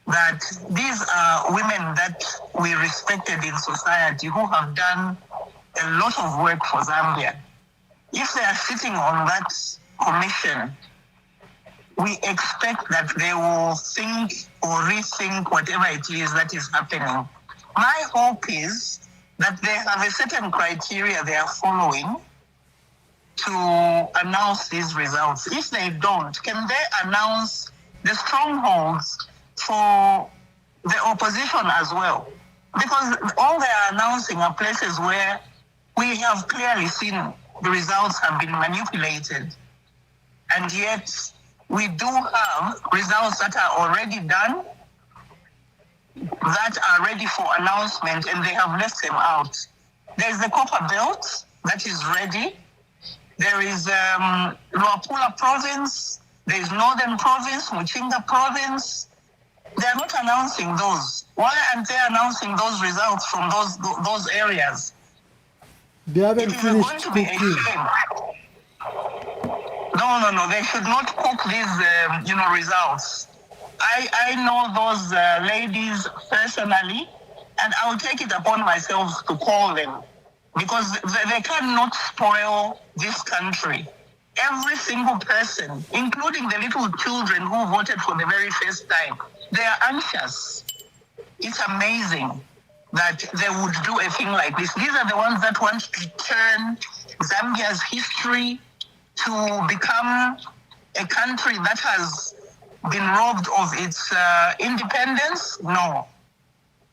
Speaker 6: that these are women that we respected in society who have done a lot of work for Zambia. If they are sitting on that commission, we expect that they will think or rethink whatever it is that is happening. My hope is that they have a certain criteria they are following to announce these results. If they don't, can they announce the strongholds for the opposition as well? Because all they are announcing are places where we have clearly seen the results have been manipulated. And yet we do have results that are already done, that are ready for announcement, and they have left them out. There's the Copper Belt that is ready. There is Luapula Province. There is Northern Province, Muchinga Province. They are not announcing those. Why aren't they announcing those results from those areas?
Speaker 4: They haven't finished cooking.
Speaker 6: No. They should not cook these, results. I know those ladies personally, and I will take it upon myself to call them, because they cannot spoil this country. Every single person, including the little children who voted for the very first time, they are anxious. It's amazing that they would do a thing like this. These are the ones that want to turn Zambia's history to become a country that has been robbed of its independence. No,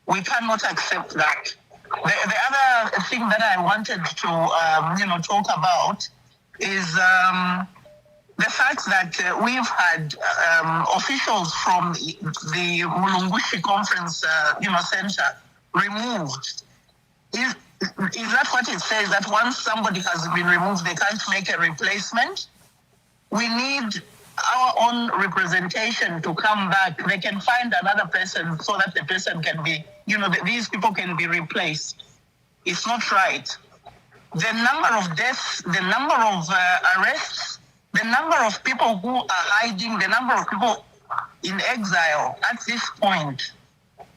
Speaker 6: we cannot accept that. The other thing that I wanted to, talk about is the fact that we've had officials from the Mulungushi Conference, Center removed. Is that what it says, that once somebody has been removed, they can't make a replacement? We need our own representation to come back. They can find another person so that the person can be, these people can be replaced. It's not right. The number of deaths, the number of arrests, the number of people who are hiding, the number of people in exile at this point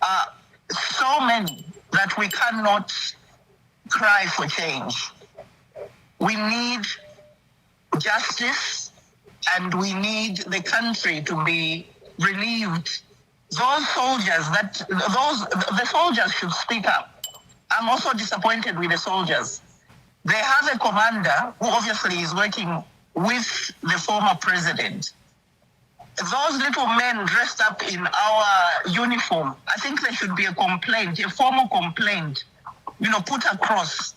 Speaker 6: are so many that we cannot cry for change. We need justice, and we need the country to be relieved. The soldiers should speak up. I'm also disappointed with the soldiers. They have a commander who obviously is working with the former president. Those little men dressed up in our uniform, I think there should be a complaint, a formal complaint, put across.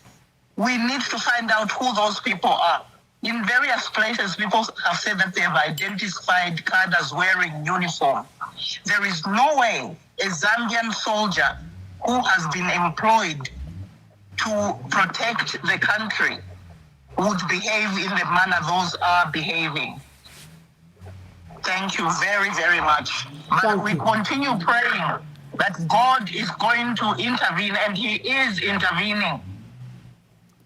Speaker 6: We need to find out who those people are. In various places, people have said that they have identified cadres wearing uniform. There is no way a Zambian soldier who has been employed to protect the country would behave in the manner those are behaving. Thank you very, very much. But we continue praying that God is going to intervene, and He is intervening.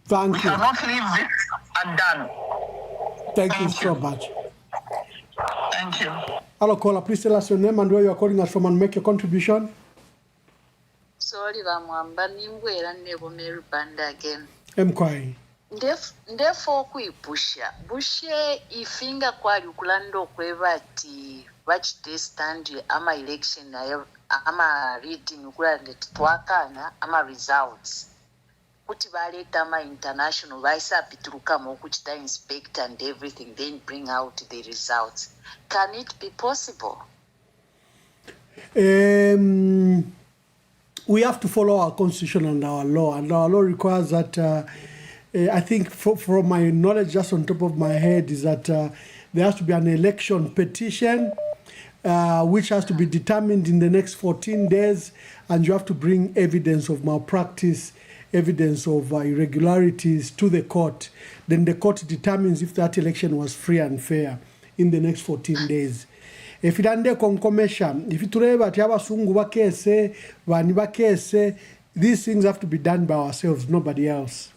Speaker 4: Thank you.
Speaker 6: We cannot leave this undone.
Speaker 4: Thank you so much.
Speaker 6: Thank you.
Speaker 4: Hello, caller. Please tell us your name and where you are calling us from and make your contribution.
Speaker 14: Sorry, Vamwamba, Ningwera Nebo Banda again.
Speaker 4: Mkwai.
Speaker 14: Therefore, kuipusha bushe ifinga kwali kulanda okweva ati vachitestandi ama election nayo ama reading kulanda twakana ama results kuti valeta ama international vaisapiturukamu kuchita inspect and everything then bring out the results. Can it be possible?
Speaker 4: We have to follow our constitution and our law requires that I think from my knowledge, just on top of my head, is that there has to be an election petition which has to be determined in the next 14 days, and you have to bring evidence of malpractice, evidence of irregularities to the court. Then the court determines if that election was free and fair in the next 14 days. If it ande confirmation, if it tureba tiaba sungu bakese, vani bakese, these things have to be done by ourselves, nobody else.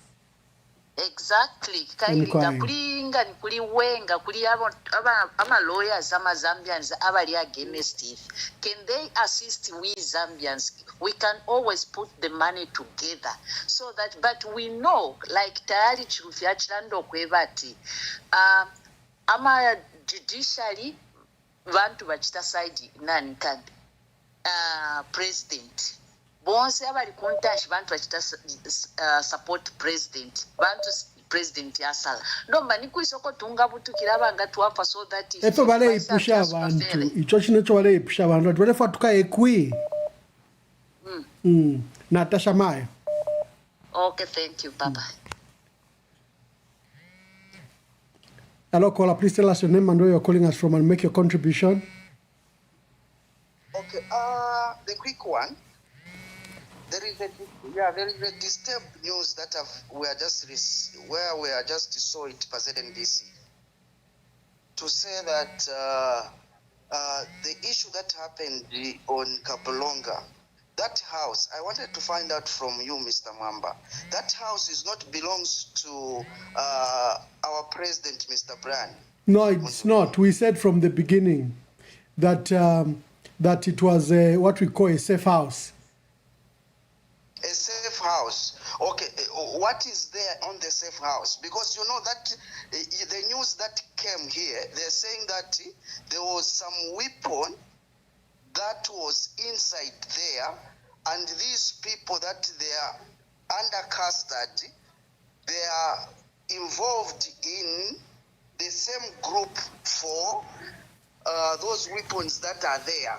Speaker 14: Exactly. Kailita kulinga ni kuliwenga kuli ama lawyers ama Zambians abali against it. Can they assist we Zambians? We can always put the money together so that, but we know like tayari chirufya chilando kwevati ama judiciary vantu vachita side nani kandi president bonse abali kuntashi vantu vachita support president vantu president yasala ndomba nikuisoko tunga butukira vanga tuapa so that
Speaker 4: eto vale ipusha vantu icho chinocho vale ipusha vantu vale fatuka ekwi Natasha Maya.
Speaker 14: Okay, thank you. Bye-bye.
Speaker 4: Hello, caller. Please tell us your name and where you're calling us from and make your contribution.
Speaker 10: Okay, the quick one. There is a disturbed news that we are just saw it President DC to say that the issue that happened on Kapolonga, that house, I wanted to find out from you, Mr. Mwamba, that house is not belongs to our president, Mr. Brian.
Speaker 4: No, it's not. We said from the beginning that that it was what we call a safe house.
Speaker 10: A safe house. Okay, what is there on the safe house? Because you know that the news that came here, they're saying that there was some weapon that was inside there, and these people that they are under custody, they are involved in the same group for those weapons that are there.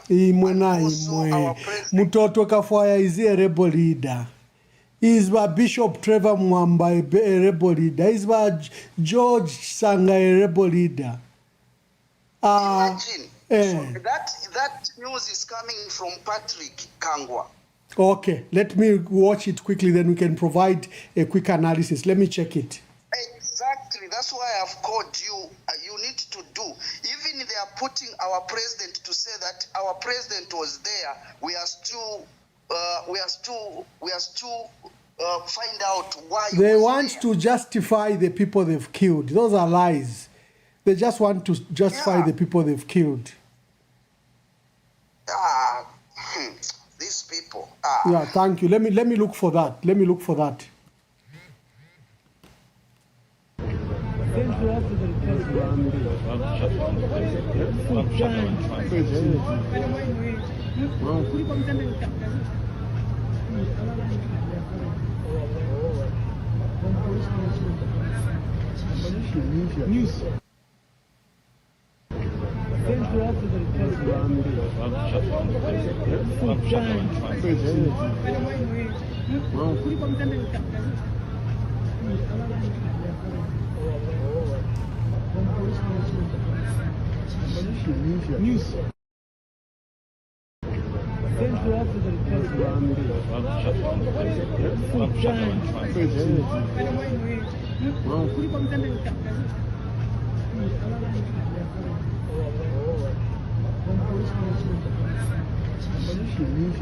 Speaker 4: Mutoto Kafwaya is a rebel leader. Is by Bishop Trevor Mwamba a rebel leader. Is by George Sanga a rebel leader.
Speaker 10: Imagine. So that news is coming from Patrick Kangwa.
Speaker 4: Okay, let me watch it quickly, then we can provide a quick analysis. Let me check it.
Speaker 10: Exactly. That's why I've called you. You need to do. Even they are putting our president to say that our president was there. We are still find out why.
Speaker 4: They want to justify the people they've killed. Those are lies. They just want to justify the people they've killed.
Speaker 10: These people.
Speaker 4: Yeah, thank you. Let me look for that. Let me look for that. News.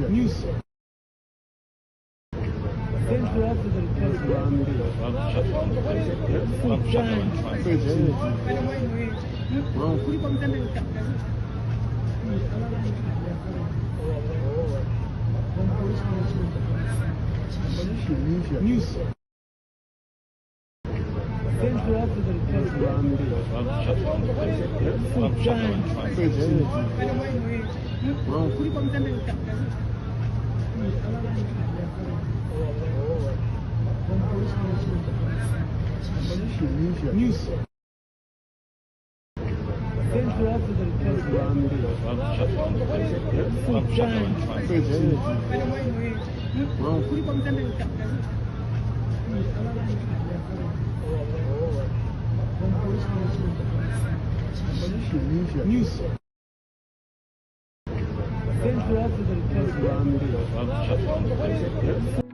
Speaker 4: News. Central African News. Central African News. Central African News. Central African